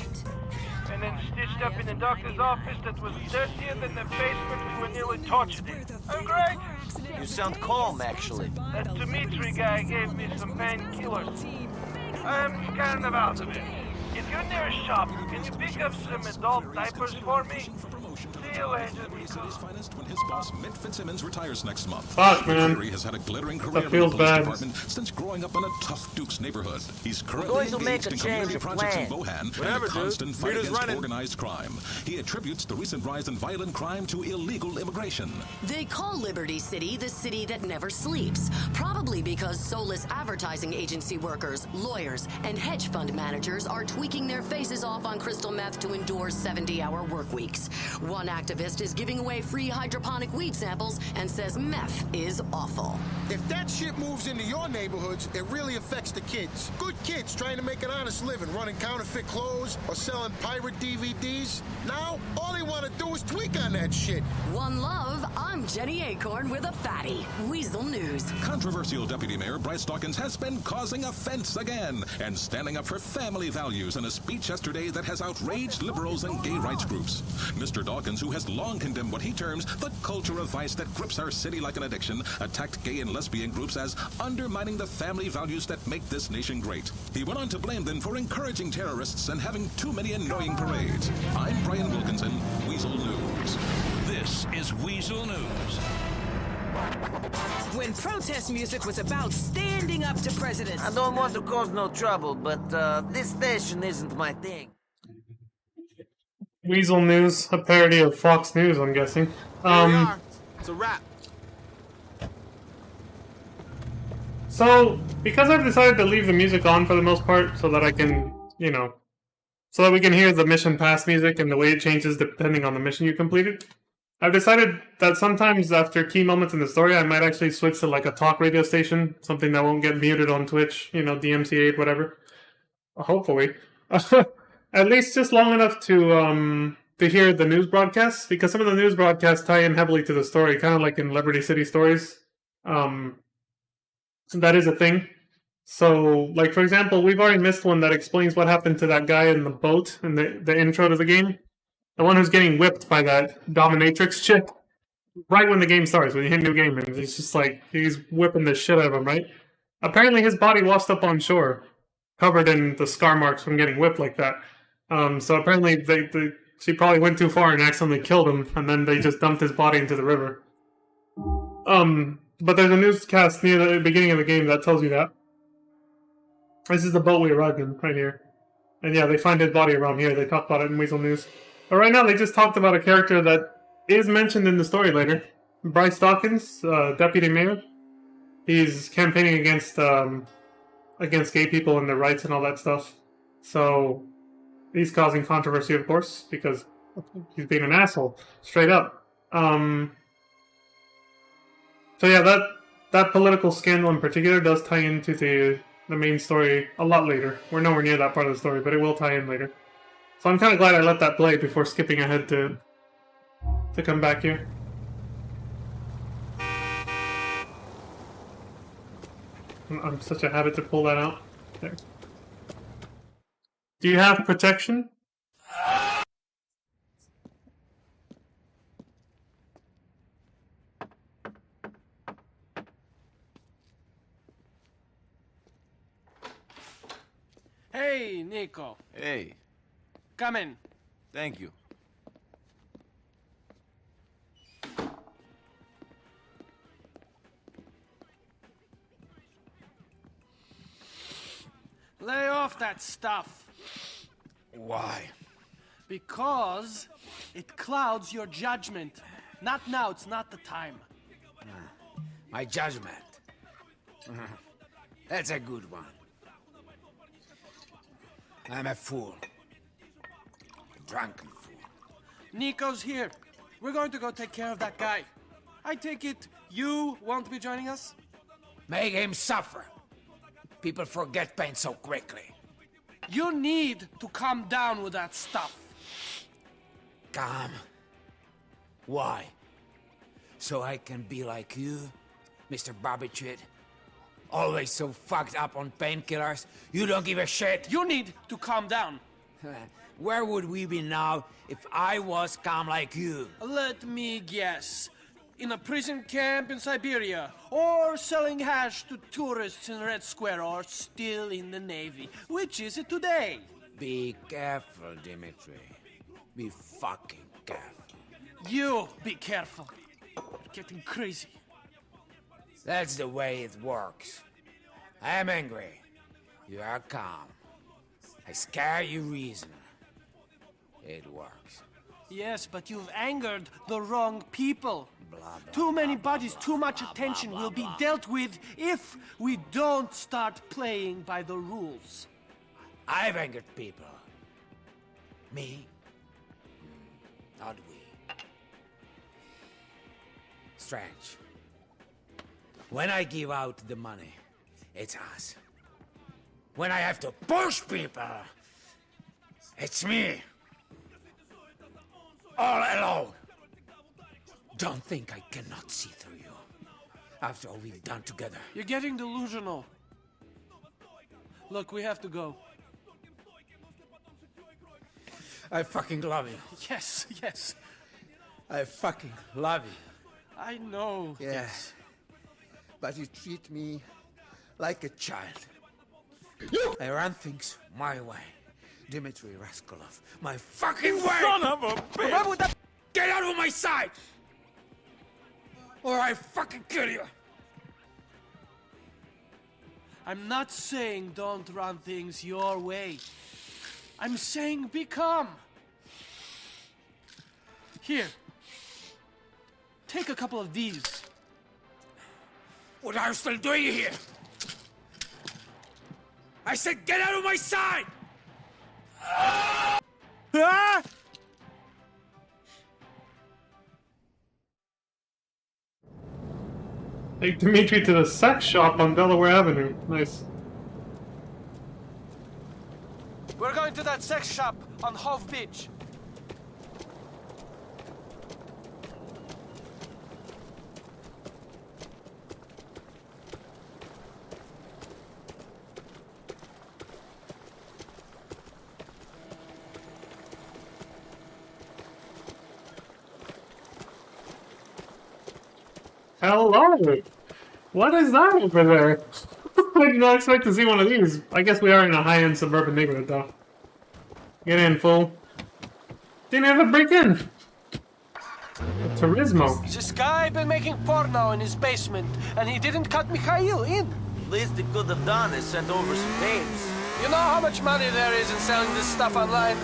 and then stitched up in the doctor's office that was dirtier than the basement we were nearly tortured in. I'm great. You sound calm, actually. That Dmitri guy gave me some painkillers. I'm kind of out of it. If you're near a shop, can you pick up some adult diapers for me? See you later, Nico. When his boss Mint Fitzsimmons retires next month. Fuck, man. Jerry has had a glittering That career in the feels police bad. department since growing up in a tough Duke's neighborhood. He's currently going to make engaged a in change community of projects in plan. Bohan Whatever, and a dude. constant fight Rita's against running. organized crime. He attributes the recent rise in violent crime to illegal immigration. They call Liberty City the city that never sleeps, probably because soulless advertising agency workers, lawyers, and hedge fund managers are tweaking their faces off on crystal meth to endure 70-hour work weeks. One activist is giving away free hydroponic weed samples and says meth is awful. If that shit moves into your neighborhoods, it really affects the kids. Good kids trying to make an honest living, running counterfeit clothes or selling pirate DVDs. Now, all they want to do is tweak on that shit. One love, I'm Jenny Acorn with a fatty. Weasel News. Controversial Deputy Mayor Bryce Dawkins has been causing offense again and standing up for family values in a speech yesterday that has outraged liberals and gay rights groups. Mr. Dawkins, who has long condemned what he terms the culture of vice that grips our city like an addiction, attacked gay and lesbian groups as undermining the family values that make this nation great. He went on to blame them for encouraging terrorists and having too many annoying parades. I'm Brian Wilkinson, Weasel News. This is Weasel News. When protest music was about standing up to presidents. I don't want to cause no trouble, but this station isn't my thing. Weasel News, a parody of Fox News, I'm guessing. It's a wrap. So, because I've decided to leave the music on for the most part, so that I can, you know, so that we can hear the mission pass music and the way it changes depending on the mission you completed, I've decided that sometimes after key moments in the story, I might actually switch to like a talk radio station, something that won't get muted on Twitch, you know, DMCA, whatever. Hopefully. At least just long enough to hear the news broadcasts, because some of the news broadcasts tie in heavily to the story, kind of like in Liberty City Stories. That is a thing. So, like, for example, we've already missed one that explains what happened to that guy in the boat in the intro to the game. The one who's getting whipped by that dominatrix chick. Right when the game starts, when you hit new game, and it's just like, he's whipping the shit out of him, right? Apparently his body washed up on shore, covered in the scar marks from getting whipped like that. So apparently she probably went too far and accidentally killed him, and then they just dumped his body into the river. But there's a newscast near the beginning of the game that tells you that. This is the boat we arrived in, right here. And yeah, they find his body around here. They talk about it in Weasel News. But right now, they just talked about a character that is mentioned in the story later. Bryce Dawkins, deputy mayor. He's campaigning against gay people and their rights and all that stuff. So he's causing controversy, of course, because he's being an asshole, straight up. So yeah, that political scandal in particular does tie into the main story a lot later. We're nowhere near that part of the story, but it will tie in later. So I'm kind of glad I let that play before skipping ahead to come back here. I'm such a habit to pull that out. There. Do you have protection? Hey, Nico. Hey, Come in. thank you. Lay off that stuff. Why? Because it clouds your judgment. Not now, it's not the time. My judgment. That's a good one. I'm a fool. A drunken fool. Nico's here. We're going to go take care of that guy. I take it you won't be joining us? Make him suffer. People forget pain so quickly. You need to calm down with that stuff. Calm? Why? So I can be like you, Mr. Barbitrid? Always so fucked up on painkillers, you don't give a shit? You need to calm down. Where would we be now if I was calm like you? Let me guess. In a prison camp in Siberia, or selling hash to tourists in Red Square, or still in the Navy. Which is it today? Be careful, Dimitri. Be fucking careful. You be careful. You're getting crazy. That's the way it works. I am angry. You are calm. I scare you reason. It works. Yes, but you've angered the wrong people. Too many bodies, too much attention will be dealt with if we don't start playing by the rules. I've angered people. Me? Not we. Strange. When I give out the money, it's us. When I have to push people, it's me. All alone. Don't think I cannot see through you. After all we've done together. You're getting delusional. Look, we have to go. I fucking love you. Yes, yes. I fucking love you. I know. Yeah. Yes. But you treat me like a child. I run things my way. Dmitri Raskolov, my fucking way! Son of a bitch! Get out of my sight! Or I fucking kill you! I'm not saying don't run things your way. I'm saying be calm. Here. Take a couple of these. What are you still doing here? I said get out of my sight! Ah! Take Dimitri to the sex shop on Delaware Avenue. Nice. We're going to that sex shop on Hove Beach. Hello! What is that over there? I did not expect to see one of these. I guess we are in a high-end suburban neighborhood, though. Get in, fool. Didn't have a break-in. Turismo. This guy been making porno in his basement, and he didn't cut Mikhail in. Least he could have done is sent over some babes. You know how much money there is in selling this stuff online?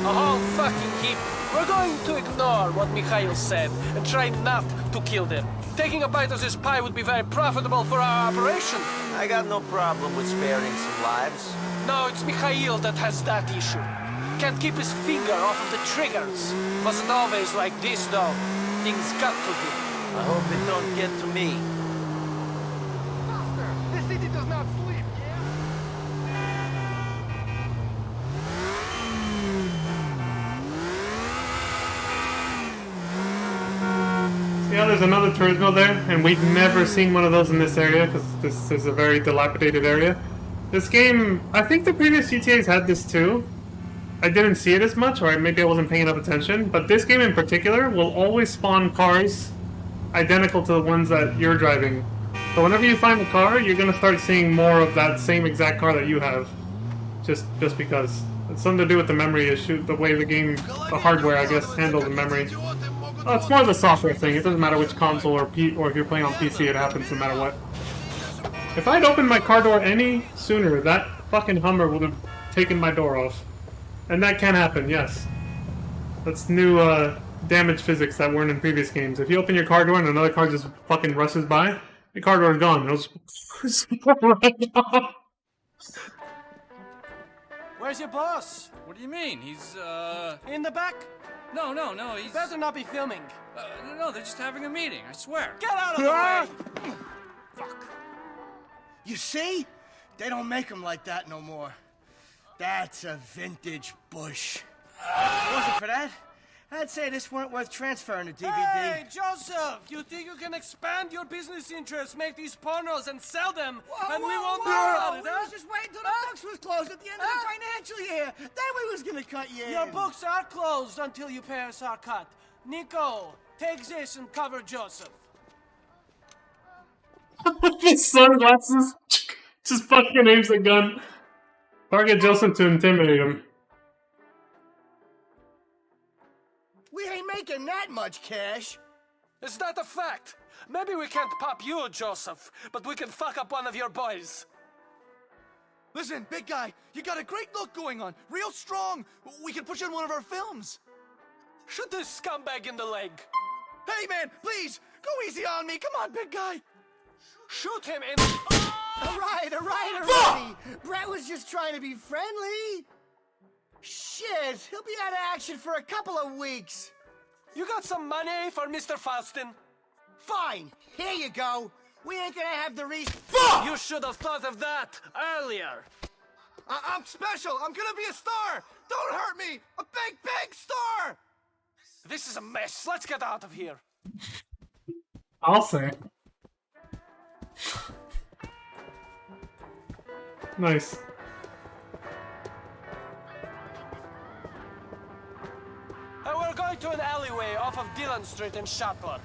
A whole fucking heap. We're going to ignore what Mikhail said and try not to kill them. Taking a bite of this pie would be very profitable for our operation. I got no problem with sparing some lives. No, it's Mikhail that has that issue. Can't keep his finger off of the triggers. Wasn't always like this, though. Things got to him. I hope it don't get to me. Master, the city does not sleep, Yeah, there's another Turismo there, and we've never seen one of those in this area, because this is a very dilapidated area. This game, I think the previous GTAs had this too. I didn't see it as much, or maybe I wasn't paying enough attention, but this game in particular will always spawn cars identical to the ones that you're driving. So whenever you find a car, you're going to start seeing more of that same exact car that you have. Just because. It's something to do with the memory issue, the way the game, the hardware, I guess, handles the memory. Oh, it's more of a software thing. It doesn't matter which console or if you're playing on PC, it happens no matter what. If I'd opened my car door any sooner, that fucking Hummer would have taken my door off. And that can happen, yes. That's new, damage physics that weren't in previous games. If you open your car door and another car just fucking rushes by, your car door is gone. It'll just right off. Where's your boss? What do you mean? He's, In the back? No, he's... Better not be filming. No, they're just having a meeting, I swear. Get out of the way! Fuck. You see? They don't make them like that no more. That's a vintage Bush. If it wasn't for that, I'd say this weren't worth transferring to DVD. Hey, Joseph! You think you can expand your business interests, make these pornos, and sell them, and we won't know about it, We huh? was just waiting till the books was closed at the end of the financial year. Then we was gonna cut you Your in. books are closed until you pay us our cut. Nico, take this and cover Joseph. His sunglasses. Just fucking aims a gun. Target Joseph to intimidate him. We ain't making that much cash. Is that a fact? Maybe we can't pop you, Joseph, but we can fuck up one of your boys. Listen, big guy, you got a great look going on. Real strong. We can put you in one of our films. Shoot this scumbag in the leg. Hey, man, please, go easy on me. Come on, big guy. Shoot him in... All right, already. Brett was just trying to be friendly. Shit, he'll be out of action for a couple of weeks. You got some money for Mr. Faustin? Fine, here you go. We ain't gonna have the You should have thought of that earlier. I'm special. I'm gonna be a star. Don't hurt me. A big, big star. This is a mess. Let's get out of here. I'll say. Nice. We're going to an alleyway off of Dillon Street in Shotler.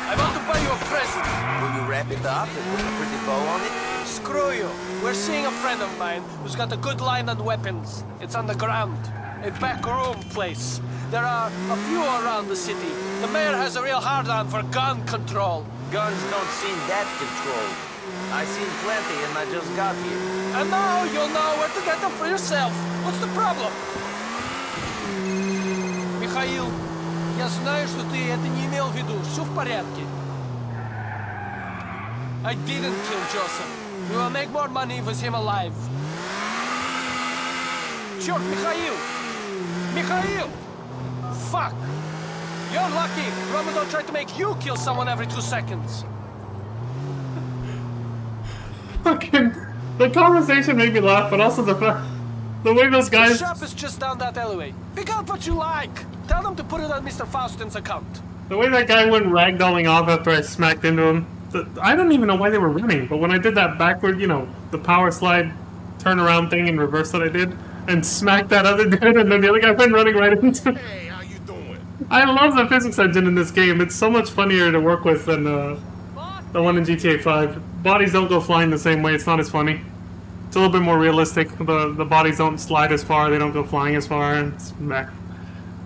I want to buy you a present. Will you wrap it up and put a pretty bow on it? Screw you. We're seeing a friend of mine who's got a good line on weapons. It's on the ground. A back room place. There are a few around the city. The mayor has a real hard-on for gun control. Guns don't seem that controlled. I seen plenty and I just got here. And now you'll know where to get them for yourself. What's the problem? Михаил, я знаю, что ты это не имел в виду. Все в порядке. I didn't kill Joseph. We will make more money with him alive. Черт, Михаил! Mikhail! Fuck! You're lucky Ramadan tried to make you kill someone every 2 seconds. Fucking... The conversation made me laugh, but also the way those guys... The shop is just down that alleyway. Pick out what you like. Tell them to put it on Mr. Faustin's account. The way that guy went ragdolling off after I smacked into him... I don't even know why they were running, but when I did that backward, you know, the power slide turnaround thing in reverse that I did, and smacked that other dude, and then the other guy went running right into... Hey, how you doing? I love the physics engine in this game. It's so much funnier to work with than the one in GTA 5. Bodies don't go flying the same way. It's not as funny. It's a little bit more realistic. The bodies don't slide as far. They don't go flying as far. It's meh.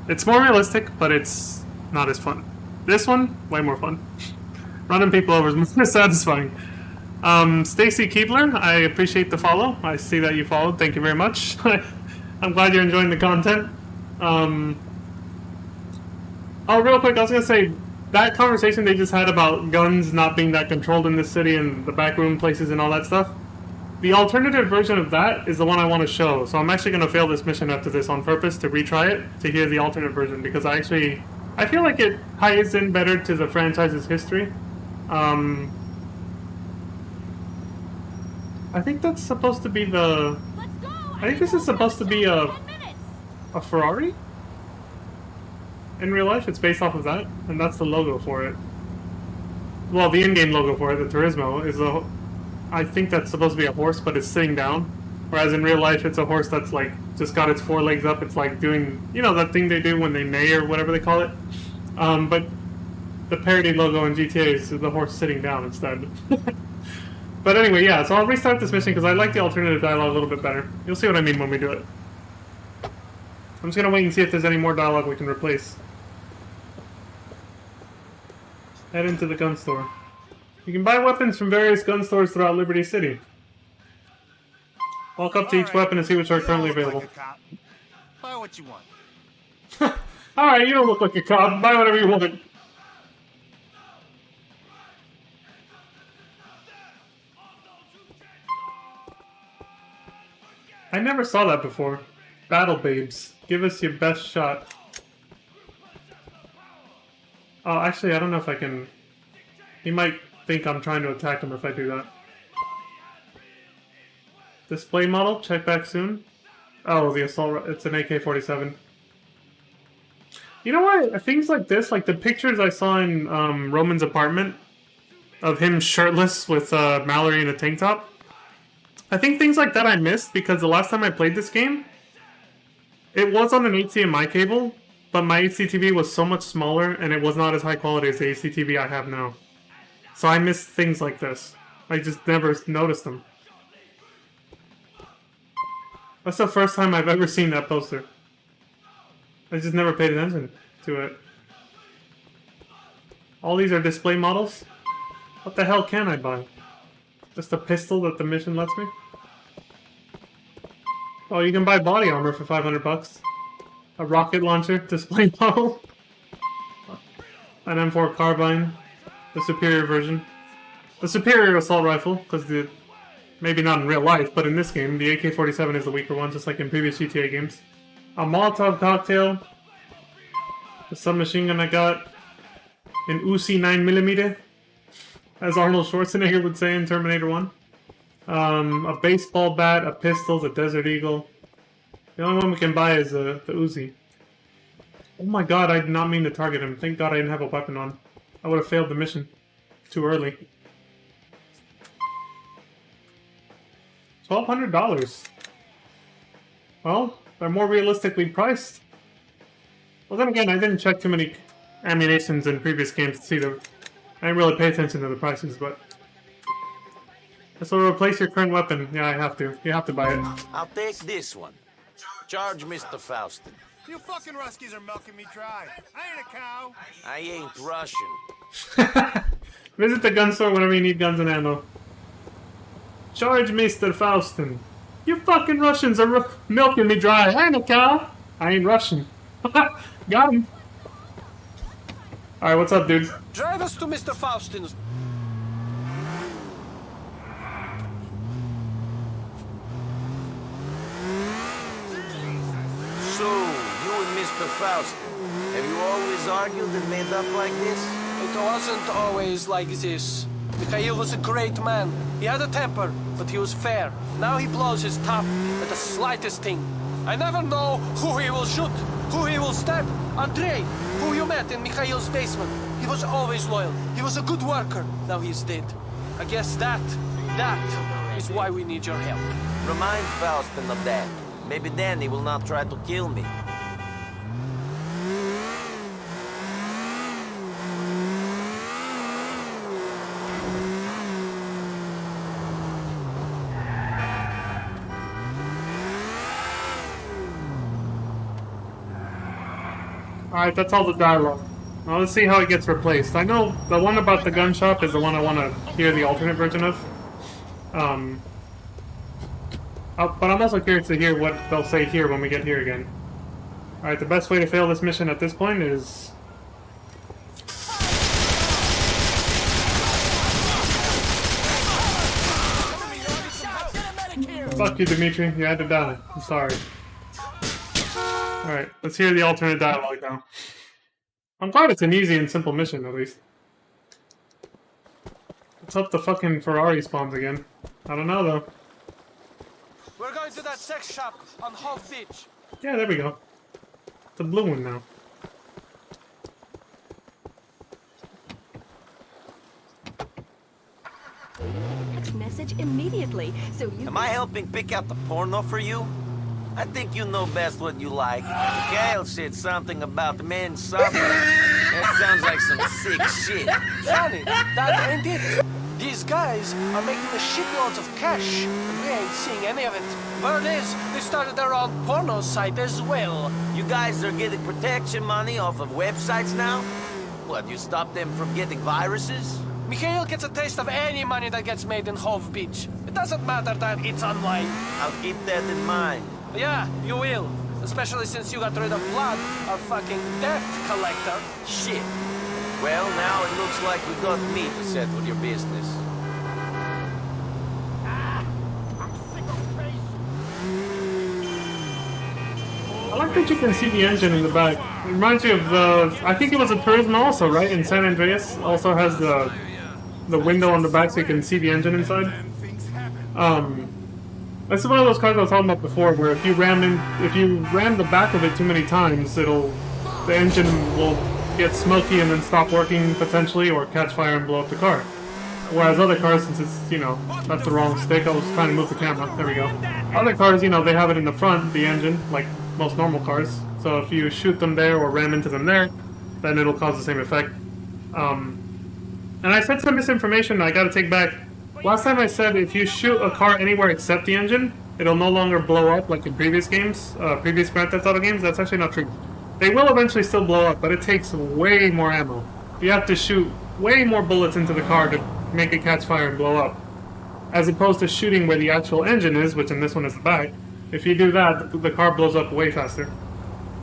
It's more realistic, but it's not as fun. This one, way more fun. Running people over is more satisfying. Stacy Keebler, I appreciate the follow. I see that you followed. Thank you very much. I'm glad you're enjoying the content. Oh, real quick, I was gonna say, that conversation they just had about guns not being that controlled in this city and the backroom places and all that stuff, the alternative version of that is the one I want to show. So I'm actually gonna fail this mission after this on purpose to retry it, to hear the alternate version, because I feel like it ties in better to the franchise's history. I think that's supposed to be the... I think this is supposed to be a Ferrari? In real life, it's based off of that, and that's the logo for it. Well, the in-game logo for it, the Turismo, is a... I think that's supposed to be a horse, but it's sitting down. Whereas in real life, it's a horse that's like, just got its 4 legs up. It's like doing, you know, that thing they do when they neigh or whatever they call it. But the parody logo in GTA is the horse sitting down instead. But anyway, yeah, so I'll restart this mission because I like the alternative dialogue a little bit better. You'll see what I mean when we do it. I'm just gonna wait and see if there's any more dialogue we can replace. Head into the gun store. You can buy weapons from various gun stores throughout Liberty City. Walk up to each weapon and see which are currently available. Buy what you want. Alright, you don't look like a cop. Buy whatever you want. I never saw that before. Battle babes. Give us your best shot. Oh, actually, I don't know if I can... He might think I'm trying to attack him if I do that. Display model, check back soon. Oh, the assault... It's an AK-47. You know what? Things like this, like the pictures I saw in Roman's apartment of him shirtless with Mallory in a tank top. I think things like that I missed because the last time I played this game, it was on an HDMI cable, but my HDTV was so much smaller and it was not as high quality as the HDTV I have now. So I missed things like this. I just never noticed them. That's the first time I've ever seen that poster. I just never paid attention to it. All these are display models? What the hell can I buy? Just a pistol that the mission lets me? Oh, you can buy body armor for 500 bucks. A rocket launcher display model. An M4 carbine. The superior version. The superior assault rifle, because the... Maybe not in real life, but in this game, the AK-47 is the weaker one, just like in previous GTA games. A Molotov cocktail. The submachine gun I got. An Uzi 9mm. As Arnold Schwarzenegger would say in Terminator 1. A baseball bat, a pistol, the Desert Eagle. The only one we can buy is the Uzi. Oh my god, I did not mean to target him. Thank god I didn't have a weapon on. I would have failed the mission. Too early. $1,200. Well, they're more realistically priced. Well, then again, I didn't check too many ammunitions in previous games to see them. I didn't really pay attention to the prices, but... This will replace your current weapon. Yeah, I have to. You have to buy it. I'll take this one. Charge Mr. Faustin. You fucking Ruskies are milking me dry. I ain't a cow. I ain't Russian. Visit the gun store whenever you need guns and ammo. Charge Mr. Faustin. You fucking Russians are milking me dry. I ain't a cow. I ain't Russian. Got him. Alright, what's up, dude? Drive us to Mr. Faustin's. So, you and Mr. Faustin, have you always argued and made up like this? It wasn't always like this. Mikhail was a great man. He had a temper, but he was fair. Now he blows his top at the slightest thing. I never know who he will shoot, who he will stab. Andrei, who you met in Mikhail's basement. He was always loyal. He was a good worker. Now he's dead. I guess that is why we need your help. Remind Faustin of that. Maybe then he will not try to kill me. Alright, that's all the dialogue. Now let's see how it gets replaced. I know the one about the gun shop is the one I want to hear the alternate version of. But I'm also curious to hear what they'll say here when we get here again. Alright, the best way to fail this mission at this point is... Fuck you, Dimitri. You had to die. I'm sorry. Alright, let's hear the alternate dialogue now. I'm glad it's an easy and simple mission, at least. Let's hope the fucking Ferrari spawns again. I don't know, though. We're going to that sex shop on Hove Beach. Yeah, there we go. The blue one now. Text message immediately, so you... Am I helping pick out the porno for you? I think you know best what you like. Mikhail said something about men suffering. That sounds like some sick shit. Johnny, that ain't it. These guys are making the shitloads of cash, and we ain't seeing any of it. Word is, they started their own porno site as well. You guys are getting protection money off of websites now? What, you stop them from getting viruses? Mikhail gets a taste of any money that gets made in Hove Beach. It doesn't matter that it's online. I'll keep that in mind. Yeah, you will. Especially since you got rid of Vlad, our fucking debt collector. Shit. Well, now it looks like we got me to settle your business. I like that you can see the engine in the back. It reminds me of the... I think it was a Turismo also, right? In San Andreas. Also has the window on the back so you can see the engine inside. This is one of those cars I was talking about before, where if you ram the back of it too many times, the engine will get smoky and then stop working potentially, or catch fire and blow up the car. Whereas other cars, since it's, you know, that's the wrong stick, I was trying to move the camera, there we go. Other cars, you know, they have it in the front, the engine, like most normal cars. So if you shoot them there or ram into them there, then it'll cause the same effect. And I said some misinformation I gotta take back. Last time I said if you shoot a car anywhere except the engine, it'll no longer blow up like in previous games, previous Grand Theft Auto games. That's actually not true. They will eventually still blow up, but it takes way more ammo. You have to shoot way more bullets into the car to make it catch fire and blow up. As opposed to shooting where the actual engine is, which in this one is the back. If you do that, the car blows up way faster.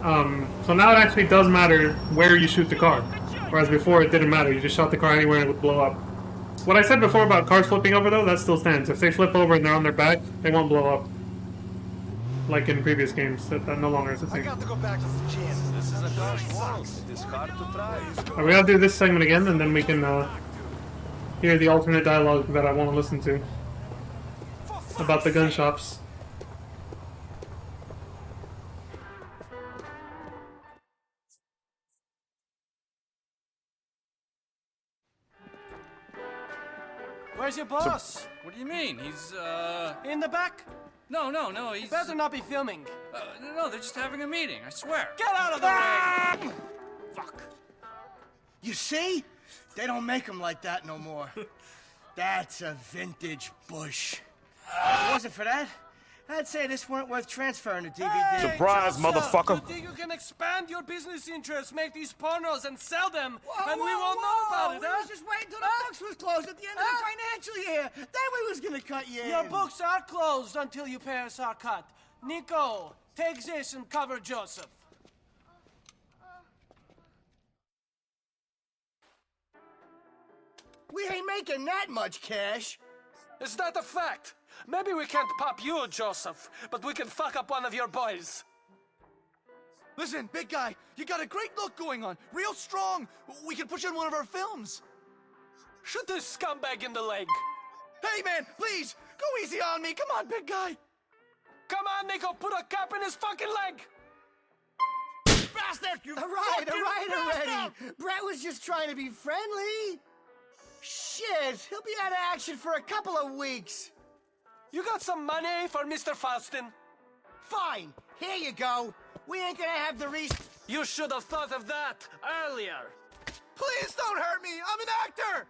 So now it actually does matter where you shoot the car. Whereas before it didn't matter, you just shot the car anywhere and it would blow up. What I said before about cars flipping over though, that still stands. If they flip over and they're on their back, they won't blow up. Like in previous games, that no longer is a thing. I got to go back to the chance. This is a dark world. It's hard to try. We gotta do this segment again, and then we can hear the alternate dialogue that I want to listen to about the gun shops. Where's your boss? What do you mean? He's, In the back? No, he's... Better not be filming. No, they're just having a meeting, I swear. Get out of the ring! Fuck. You see? They don't make them like that no more. That's a vintage Bush. If it wasn't for that, I'd say this weren't worth transferring to DVD. Surprise, motherfucker. You think you can expand your business interests, make these pornos, and sell them, and we won't know about it, We huh? was just waiting till the books was closed at the end of the financial year. Then we was gonna cut you Your in. books are closed until you pay us our cut. Nico, take this and cover Joseph. We ain't making that much cash. Is that a fact? Maybe we can't pop you, Joseph, but we can fuck up one of your boys. Listen, big guy, you got a great look going on. Real strong. We can put you in one of our films. Shoot this scumbag in the leg. Hey, man, please, go easy on me. Come on, big guy. Come on, Nico, put a cap in his fucking leg. Bastard! All right already. Brett was just trying to be friendly. Shit, he'll be out of action for a couple of weeks. You got some money for Mr. Faustin? Fine, here you go. We ain't gonna have the You should have thought of that earlier. Please don't hurt me. I'm an actor.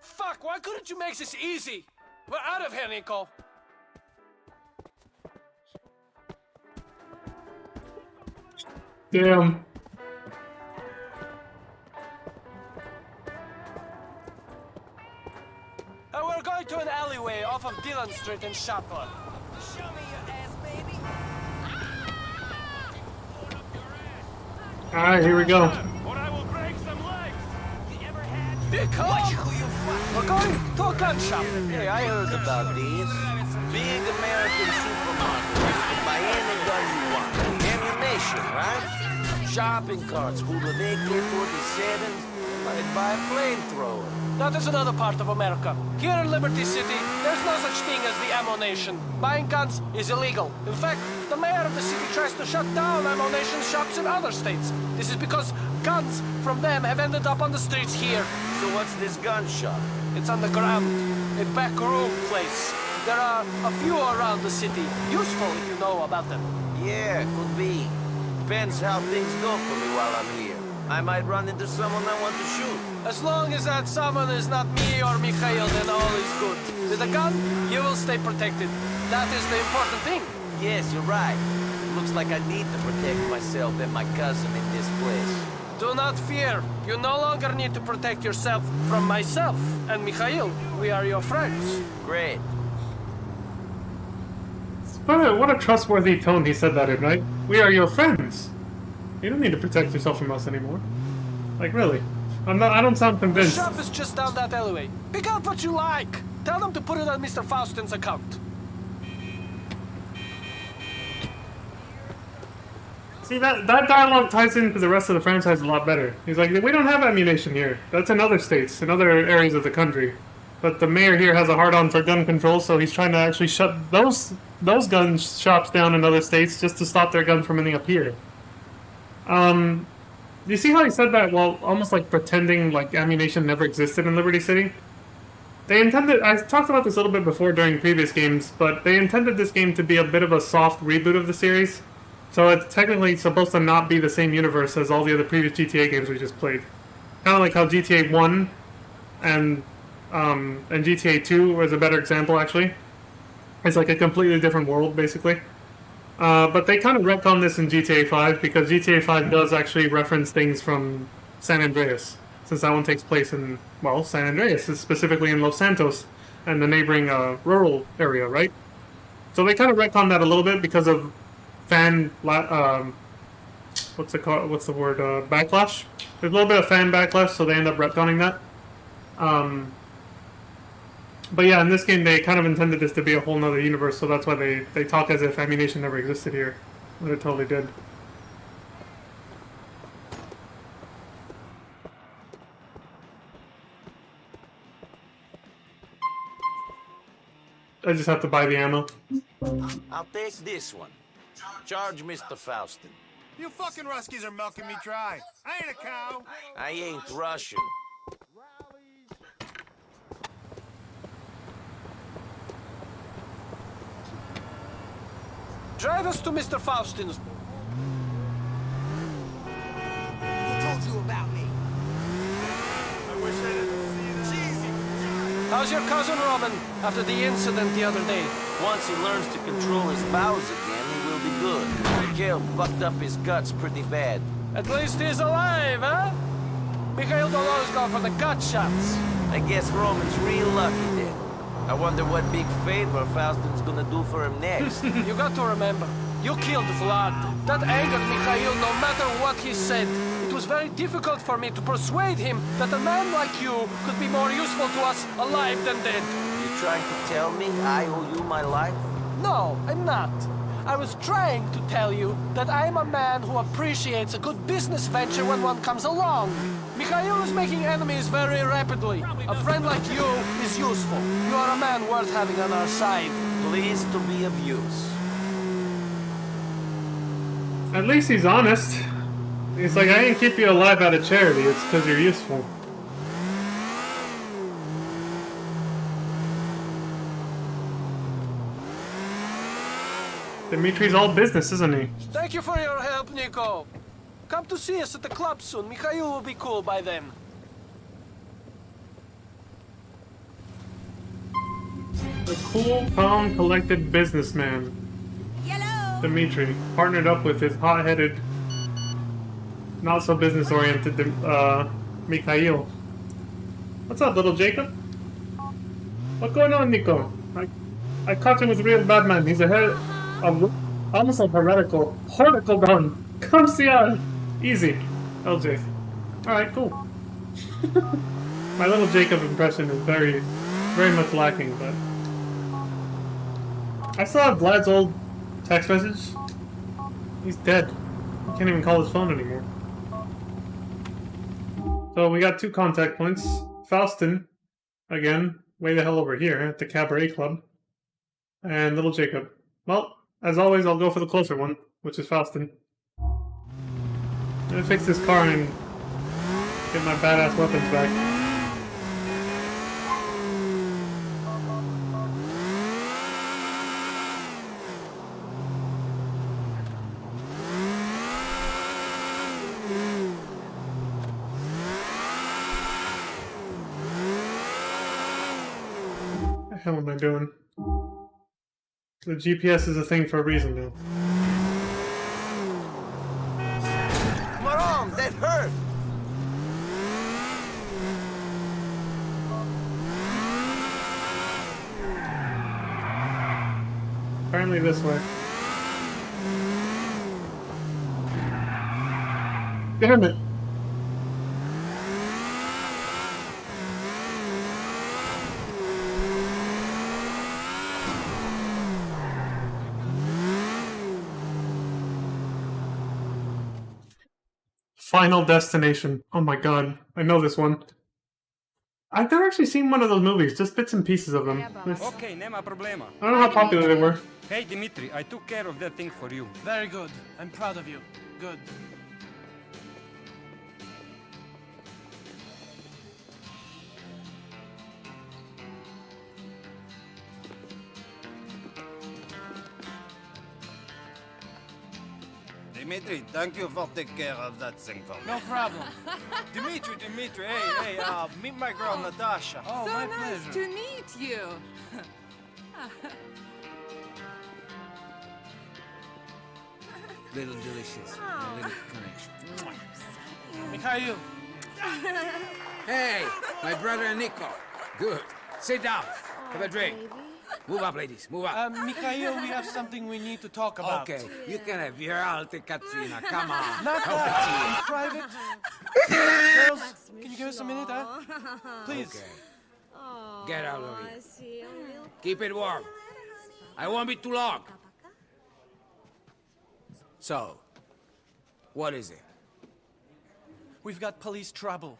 Fuck, why couldn't you make this easy? We're out of here, Nico. Damn. We're going to an alleyway off of Dillon Street in Shotburn. Show me your ass, baby. Alright, here we go. Or I will break some legs. Nico! We're going to a gun shop. Hey, I heard about these. Big American supermarket. You can buy any gun you want. Ammunition, right? Shopping carts full of AK-47s. Might buy a flamethrower. That is another part of America. Here in Liberty City, there's no such thing as the ammo nation. Buying guns is illegal. In fact, the mayor of the city tries to shut down ammo nation shops in other states. This is because guns from them have ended up on the streets here. So what's this gun shop? It's underground. A back room place. There are a few around the city. Useful if you know about them. Yeah, could be. Depends how things go for me while I'm here. I might run into someone I want to shoot. As long as that someone is not me or Mikhail, then all is good. With a gun, you will stay protected. That is the important thing. Yes, you're right. Looks like I need to protect myself and my cousin in this place. Do not fear. You no longer need to protect yourself from myself. And Mikhail, we are your friends. Great. What a trustworthy tone he said that in, right? We are your friends. You don't need to protect yourself from us anymore. Like, really. I don't sound The convinced. shop is just down that alleyway. Pick out what you like. Tell them to put it on Mr. Faustin's account. See, that dialogue ties into the rest of the franchise a lot better. He's like, we don't have ammunition here. That's in other states, in other areas of the country. But the mayor here has a hard-on for gun control, so he's trying to actually shut those gun shops down in other states just to stop their guns from ending up here. You see how he said that while almost like pretending like ammunition never existed in Liberty City? They intended, I talked about this a little bit before during previous games, but they intended this game to be a bit of a soft reboot of the series. So it's technically supposed to not be the same universe as all the other previous GTA games we just played. Kind of like how GTA 1 and GTA 2 was a better example, actually. It's like a completely different world, basically. But they kind of retconned this in GTA 5 because GTA 5 does actually reference things from San Andreas, since that one takes place in, well, San Andreas, is specifically in Los Santos and the neighboring rural area, right? So they kind of retconned that a little bit because of fan, what's the word, backlash? There's a little bit of fan backlash, so they end up retconning that. But yeah, in this game they kind of intended this to be a whole nother universe, so that's why they talk as if ammunition never existed here. But it totally did. I just have to buy the ammo. I'll take this one. Charge Mr. Faustin. You fucking Ruskies are milking me dry. I ain't a cow. I ain't Russian. Drive us to Mr. Faustin's. Who told you about me? I wish I didn't see this. Easy. How's your cousin Roman after the incident the other day? Once he learns to control his bowels again, he will be good. Mikhail fucked up his guts pretty bad. At least he's alive, huh? Mikhail don't always go for the gut shots. I guess Roman's real lucky then. I wonder what big favor Faustin's gonna do for him next. You got to remember, you killed Vlad. That angered Mikhail no matter what he said. It was very difficult for me to persuade him that a man like you could be more useful to us alive than dead. You trying to tell me I owe you my life? No, I'm not. I was trying to tell you that I'm a man who appreciates a good business venture when one comes along. Mikhail is making enemies very rapidly. A friend like you is useful. You are a man worth having on our side. Pleased to be of use. At least he's honest. He's like, I didn't keep you alive out of charity, it's because you're useful. Dimitri's all business, isn't he? Thank you for your help, Nico. Come to see us at the club soon. Mikhail will be cool by then. A cool, calm, collected businessman. Hello. Dimitri partnered up with his hot-headed, not so business-oriented Mikhail. What's up, little Jacob? What's going on, Nico? I caught him with a real bad man. He's almost a heretical gun. Come see us. Easy, LJ. Alright, cool. My little Jacob impression is very, very much lacking, but I still have Vlad's old text message. He's dead. He can't even call his phone anymore. So we got 2 contact points. Faustin, again, way the hell over here at the Cabaret Club. And little Jacob. Well, as always, I'll go for the closer one, which is Faustin. I'm gonna fix this car and get my badass weapons back. the hell am I doing? The GPS is a thing for a reason now. Maron, that hurt! Apparently this way. Damn it! Final Destination. Oh my god, I know this one. I've never actually seen one of those movies, just bits and pieces of them. Okay, nema problema. I don't know how popular they were. Hey, Dimitri, I took care of that thing for you. Very good. I'm proud of you. Good. Dimitri, thank you for taking care of that thing for me. No problem. Dimitri, hey, meet my girl Natasha. Oh, so my nice pleasure. to meet you. Little delicious. A little connection. Mikhail. Hey, my brother Nico. Good. Sit down. Have a drink. Move up, ladies. Move up. Mikhail, we have something we need to talk about. Okay, you can have your alte Katrina. Come on. Not Help that. In private. Girls, can you give us a minute, huh? Please. Okay. Get out of here. Keep it warm. I won't be too long. So, what is it? We've got police trouble.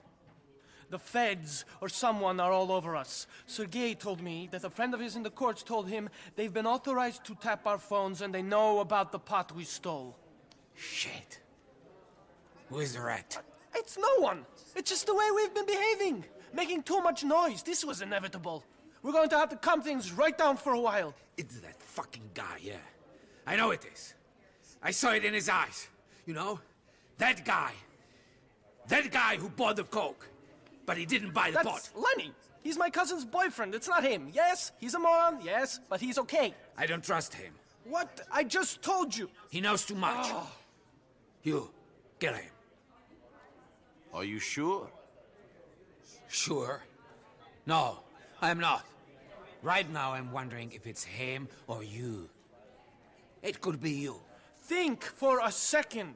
The feds or someone are all over us. Sergei told me that a friend of his in the courts told him they've been authorized to tap our phones and they know about the pot we stole. Shit. Who is the rat? It's no one. It's just the way we've been behaving. Making too much noise. This was inevitable. We're going to have to calm things right down for a while. It's that fucking guy, yeah. I know it is. I saw it in his eyes. You know? That guy. That guy who bought the coke. But he didn't buy the pot. That's Lenny. He's my cousin's boyfriend. It's not him. Yes, he's a moron. Yes, but he's okay. I don't trust him. What? I just told you. He knows too much. Oh. You, kill him. Are you sure? Sure? No, I'm not. Right now I'm wondering if it's him or you. It could be you. Think for a second.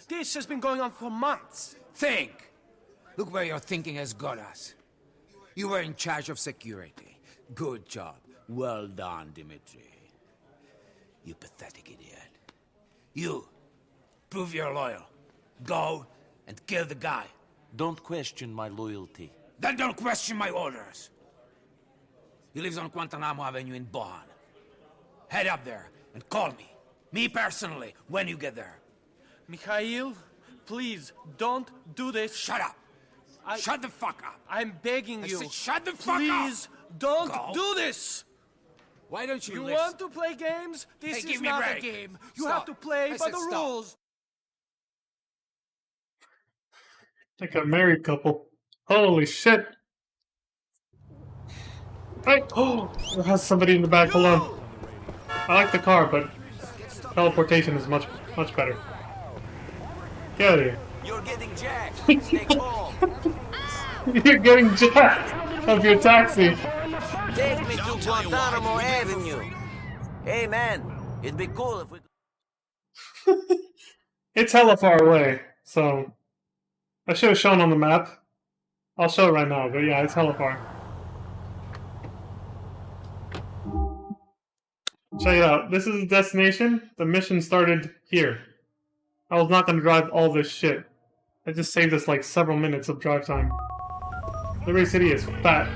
This has been going on for months. Think! Look where your thinking has got us. You were in charge of security. Good job. Well done, Dimitri. You pathetic idiot. You, prove you're loyal. Go and kill the guy. Don't question my loyalty. Then don't question my orders. He lives on Guantanamo Avenue in Bohan. Head up there and call me. Me personally, when you get there. Mikhail, please, don't do this. Shut up. Shut the fuck up. I'm begging you. I said shut the fuck up. Please, don't Go. do this. Why don't you You listen? want to play games? This Hey, is give me a not a break. game. You Stop. have to play I by said the stop. rules. Like a married couple. Holy shit. Hey! Oh! There has somebody in the back. Hold on. I like the car, but teleportation is much better. Get out of here. You're getting jacked. Stay calm. You're getting jacked of your taxi. Take me to Guantanamo Avenue. Hey, man. It'd be cool if we... It's hella far away, so I should have shown on the map. I'll show it right now, but yeah, it's hella far. Check it out. This is the destination. The mission started here. I was not going to drive all this shit. I just saved us like several minutes of drive time. Liberty City is fat.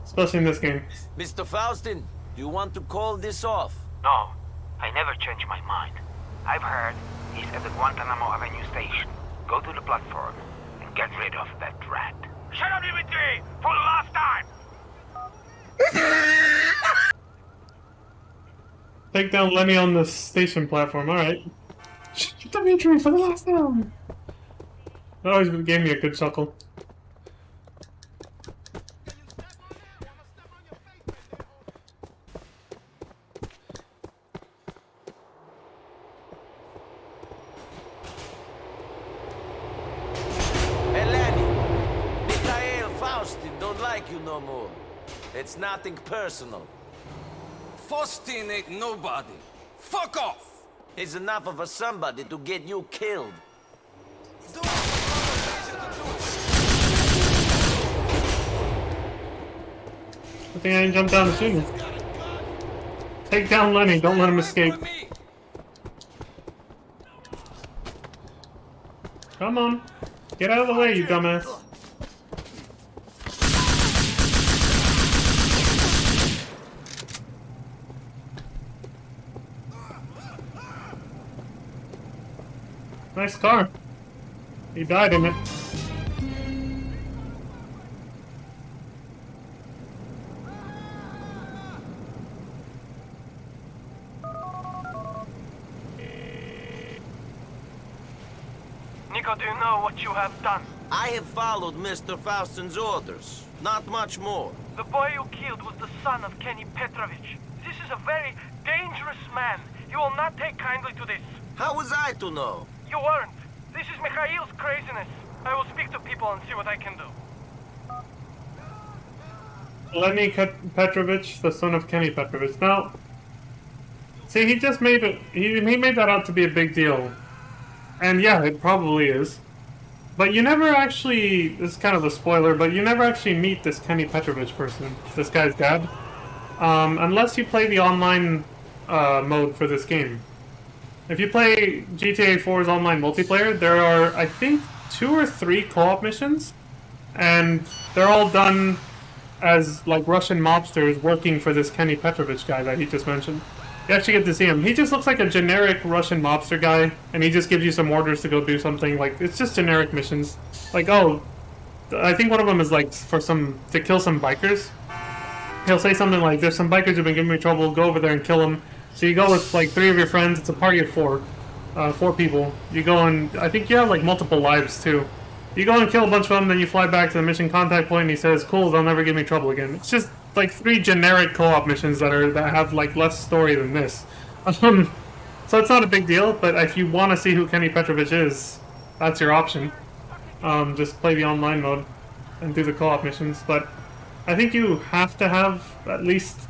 Especially in this game. Mr. Faustin, do you want to call this off? No, I never change my mind. I've heard he's at the Guantanamo Avenue station. Go to the platform and get rid of that rat. Shut up, Dimitri! For the last time! Take down Lenny on the station platform, alright. Dimitri for the last time! That always gave me a good chuckle. like you no more. It's nothing personal. Faustin ain't nobody. Fuck off! He's enough of a somebody to get you killed. I think I didn't jump down to shoot him. Take down Lenny, don't let him escape. Come on. Get out of the way, you dumbass. Nice car. He died in it. Nico, do you know what you have done? I have followed Mr. Faustin's orders. Not much more. The boy you killed was the son of Kenny Petrovich. This is a very dangerous man. You will not take kindly to this. How was I to know? You weren't. This is Mikhail's craziness. I will speak to people and see what I can do. Lenny Petrovich, the son of Kenny Petrovich. Now, see, he just made it. He made that out to be a big deal, and yeah, it probably is. But you never actually. This is kind of a spoiler, but you never actually meet this Kenny Petrovich person, this guy's dad, unless you play the online mode for this game. If you play GTA 4's online multiplayer, there are, I think, 2 or 3 co-op missions, and they're all done as, like, Russian mobsters working for this Kenny Petrovich guy that he just mentioned. You actually get to see him. He just looks like a generic Russian mobster guy, and he just gives you some orders to go do something. Like, it's just generic missions. Like, oh, I think one of them is, like, to kill some bikers. He'll say something like, there's some bikers who've been giving me trouble, go over there and kill them. So you go with, like, 3 of your friends. It's a party of 4. 4 people. You go and, I think you have, like, multiple lives, too. You go and kill a bunch of them, then you fly back to the mission contact point, and he says, cool, they'll never give me trouble again. It's just, like, 3 generic co-op missions that have, like, less story than this. So it's not a big deal, but if you want to see who Kenny Petrovich is, that's your option. Just play the online mode and do the co-op missions, but I think you have to have at least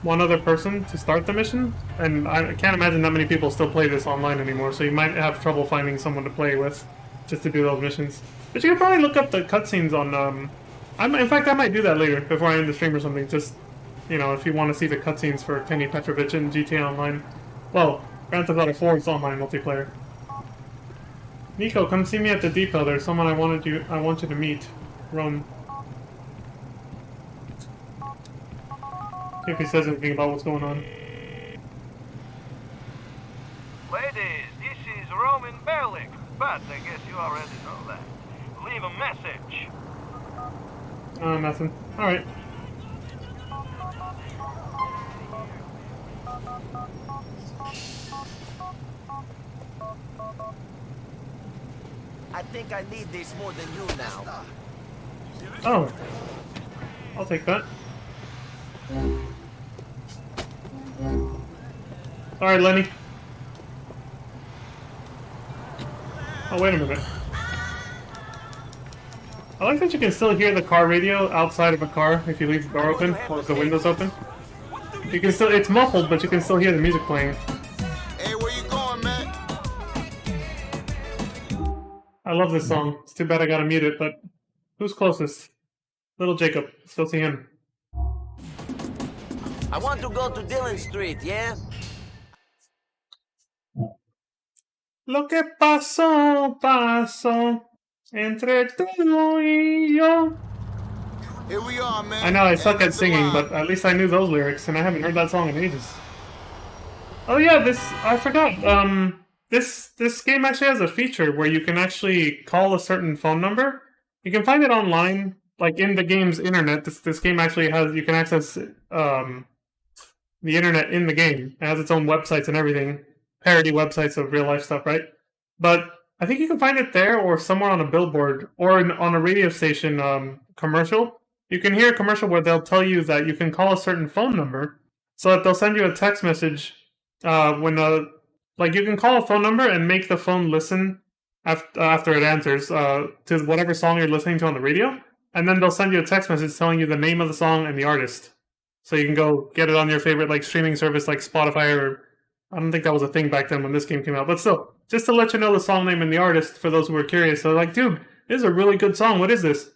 one other person to start the mission, and I can't imagine that many people still play this online anymore, so you might have trouble finding someone to play with just to do those missions. But you can probably look up the cutscenes on, in fact, I might do that later, before I end the stream or something, just, you know, if you want to see the cutscenes for Kenny Petrovich in GTA Online. Well, Grand Theft Auto 4's online multiplayer. Nico, come see me at the depot, there's someone I want you to meet. Rome. If he says anything about what's going on. Ladies, this is Roman Berlik, but I guess you already know that. Leave a message. Nothing. Alright. I think I need this more than you now. Oh. I'll take that. Alright, Lenny. Oh, wait a minute. I like that you can still hear the car radio outside of a car if you leave the door open or if the window's open. You can still, it's muffled, but you can still hear the music playing. Hey, where you going, man? I love this song. It's too bad I gotta mute it, but who's closest? Little Jacob. Let's go see him. I want to go to Dillon Street, yeah? Lo que pasó, pasó entre tú y yo. Here we are, man. I know I suck at singing, but at least I knew those lyrics, and I haven't heard that song in ages. Oh yeah, I forgot. This game actually has a feature where you can actually call a certain phone number. You can find it online, like in the game's internet. This game actually has, you can access the internet in the game. It has its own websites and everything. Parody websites of real life stuff, right? But I think you can find it there or somewhere on a billboard or on a radio station commercial. You can hear a commercial where they'll tell you that you can call a certain phone number so that they'll send you a text message like you can call a phone number and make the phone listen after it answers to whatever song you're listening to on the radio. and then they'll send you a text message telling you the name of the song and the artist. So you can go get it on your favorite like streaming service like Spotify or... I don't think that was a thing back then when this game came out. But still, just to let you know the song name and the artist for those who are curious. So like, dude, this is a really good song. What is this?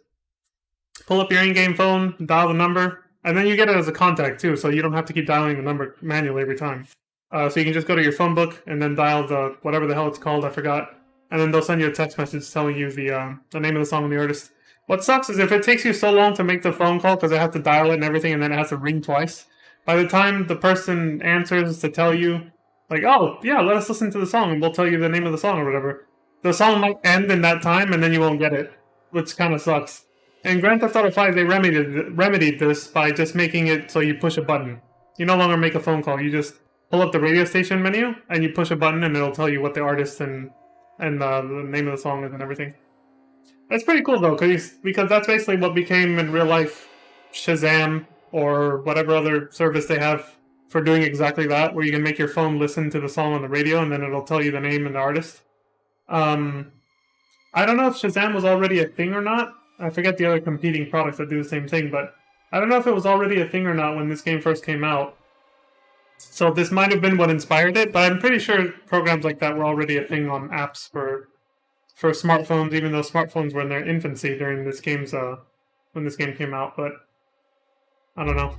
Pull up your in-game phone, dial the number, and then you get it as a contact too, so you don't have to keep dialing the number manually every time. So you can just go to your phone book and then dial the whatever the hell it's called, I forgot. And then they'll send you a text message telling you the name of the song and the artist. What sucks is if it takes you so long to make the phone call because they have to dial it and everything and then it has to ring twice, by the time the person answers to tell you, like, oh, yeah, let us listen to the song and we'll tell you the name of the song or whatever, the song might end in that time and then you won't get it, which kind of sucks. In Grand Theft Auto 5, they remedied this by just making it so you push a button. You no longer make a phone call, you just pull up the radio station menu and you push a button and it'll tell you what the artist and the name of the song is and everything. That's pretty cool though, because that's basically what became in real life Shazam or whatever other service they have for doing exactly that, where you can make your phone listen to the song on the radio and then it'll tell you the name and the artist. I don't know if Shazam was already a thing or not. I forget the other competing products that do the same thing, but I don't know if it was already a thing or not when this game first came out. So this might have been what inspired it, but I'm pretty sure programs like that were already a thing on apps for smartphones, even though smartphones were in their infancy during this game's when this game came out, but I don't know.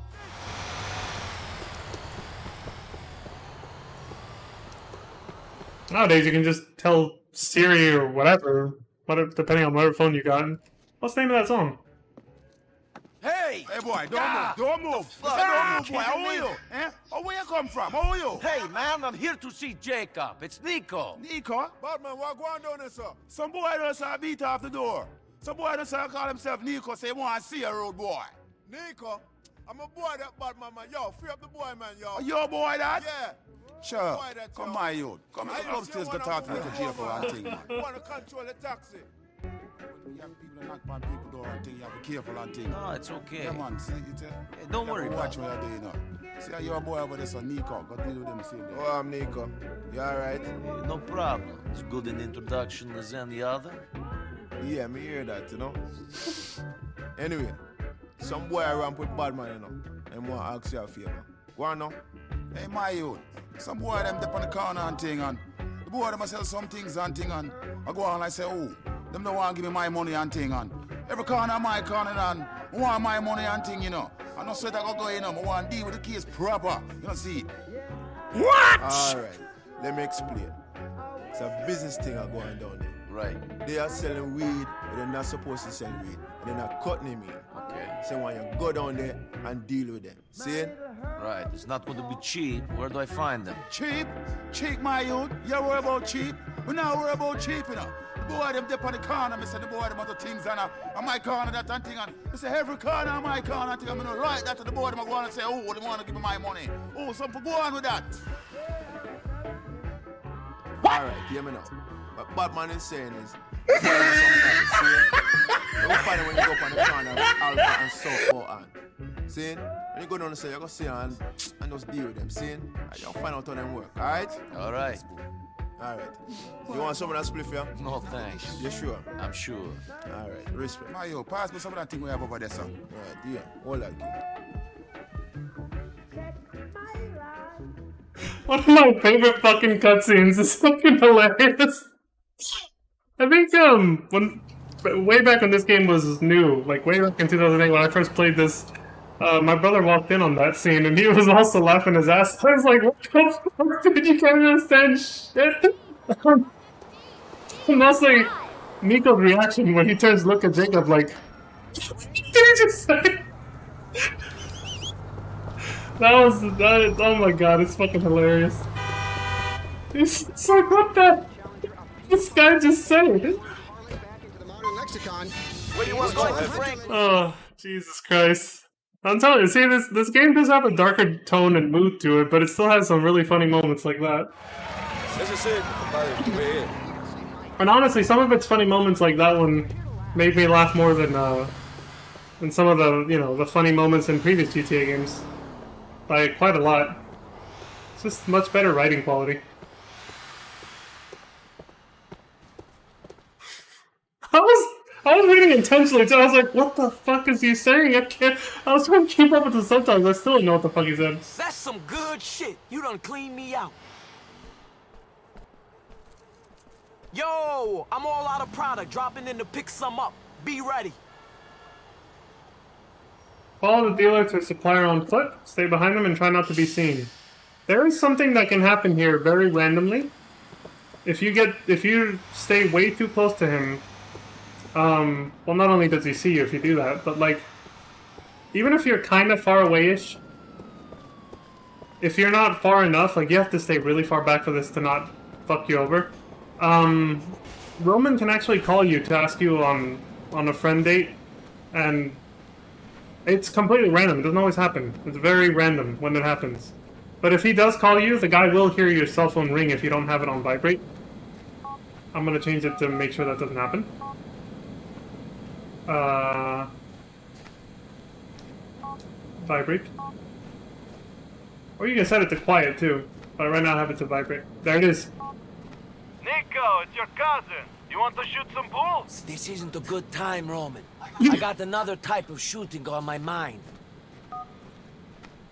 Nowadays, you can just tell Siri or whatever, depending on whatever phone you got. What's the name of that song? Hey! Hey, boy, don't move. Don't move, boy. How are you? Eh? Oh, where you come from? How are you? Hey, man, I'm here to see Jacob. It's Nico. Nico? Batman, what going down there, sir? Some boy just beat off the door. Some boy just call himself Nico, say he want to see a road boy. Nico? I'm a boy that Batman, man. Yo, free up the boy, man, yo. Are you a boy that? Yeah. Sure. Come my youth. Come upstairs, go talk to Little Jacob and thing, man. You want to control the taxi? You have people that knock on people's door and thing, you have to be careful and thing. No, it's okay. Yeah, man, see, hey, don't worry watch what you're doing now. See how you're a boy over there, so Nico, go deal with them same day. Oh, I'm Nico. You alright? Hey, no problem. As good an introduction as any other. Yeah, me hear that, you know. Anyway, some boy around with Batman, you know, and want to ask you a favor. Go on now. Hey, my youth. Some boy them dip on the corner and thing, and the boy them sell some things and thing, and I go on and I say, oh, them don't want to give me my money and thing, and every corner my corner, and I want my money and thing, you know. I don't say that I go, you know, I want to deal with the case proper, you know, see. What? Alright, let me explain. It's a business thing I'm going down there. Right. They are selling weed, but they're not supposed to sell weed. They're not cutting him in. Okay. So when you go down there and deal with them. See? Right. It's not going to be cheap. Where do I find them? Cheap? Cheap, my youth. You worry about cheap? We not worry about cheap, you know. The boy them dip on the corner, I say the boy them other things and on my corner that and thing and I say every corner on my corner and thing I'm gonna write that to the boy them I go on and say, oh, they wanna give me my money. Oh, something go on with that. Alright, hear me now. What Batman is saying is, you find it when you go up on the corner of Alpha and South and see? When you go down and say, you're gonna see and just deal with them, see? You'll find out how them work, alright? Alright. Alright. You want some of that spliff here? No, thanks. You sure? I'm sure. Alright, respect. Mario, pass me some of that thing we have over there, sir. Alright, yeah. Hold that kid. One of my favorite fucking cutscenes is fucking hilarious. I think, when way back when this game was new, like way back in 2008 when I first played this, my brother walked in on that scene and he was also laughing his ass off. I was like, what the fuck, dude? You can't understand shit. And mostly Nico's reaction when he turns to look at Jacob like, what did he just say? That, oh my god, it's fucking hilarious. It's like, what the? This guy just said it. Where do you want to go, Frank? Oh, Jesus Christ. I'm telling you, see, this game does have a darker tone and mood to it, but it still has some really funny moments like that. And honestly, some of its funny moments like that one made me laugh more than some of the, you know, the funny moments in previous GTA games. By quite a lot. It's just much better writing quality. I was reading intentionally, so I was like, what the fuck is he saying? I was trying to keep up with the subtitles. I still don't know what the fuck he said. That's some good shit. You done cleaned me out. Yo, I'm all out of product. Dropping in to pick some up. Be ready. Follow the dealer to a supplier on foot, stay behind them, and try not to be seen. There is something that can happen here very randomly. If you stay way too close to him, well, not only does he see you if you do that, but like, even if you're kind of far away-ish, if you're not far enough, like you have to stay really far back for this to not fuck you over. Roman can actually call you to ask you on a friend date, and it's completely random. It doesn't always happen. It's very random when it happens. But if he does call you, the guy will hear your cell phone ring if you don't have it on vibrate. I'm gonna change it to make sure that doesn't happen. Vibrate. Or you can set it to quiet too. But right now I have it to vibrate. There it is. Nico, it's your cousin. You want to shoot some pool? This isn't a good time, Roman. I got another type of shooting on my mind.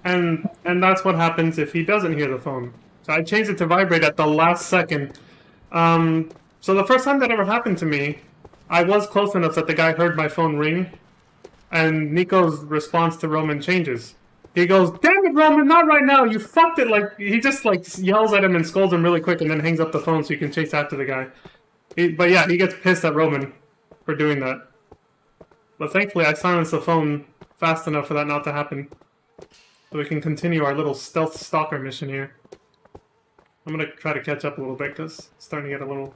And that's what happens if he doesn't hear the phone. So I changed it to vibrate at the last second. So the first time that ever happened to me, I was close enough that the guy heard my phone ring, and Nico's response to Roman changes. He goes, "Damn it, Roman, not right now, you fucked it," like, he just, like, yells at him and scolds him really quick and then hangs up the phone so you can chase after the guy. But yeah, he gets pissed at Roman for doing that. But thankfully, I silenced the phone fast enough for that not to happen. So we can continue our little stealth stalker mission here. I'm gonna try to catch up a little bit because it's starting to get a little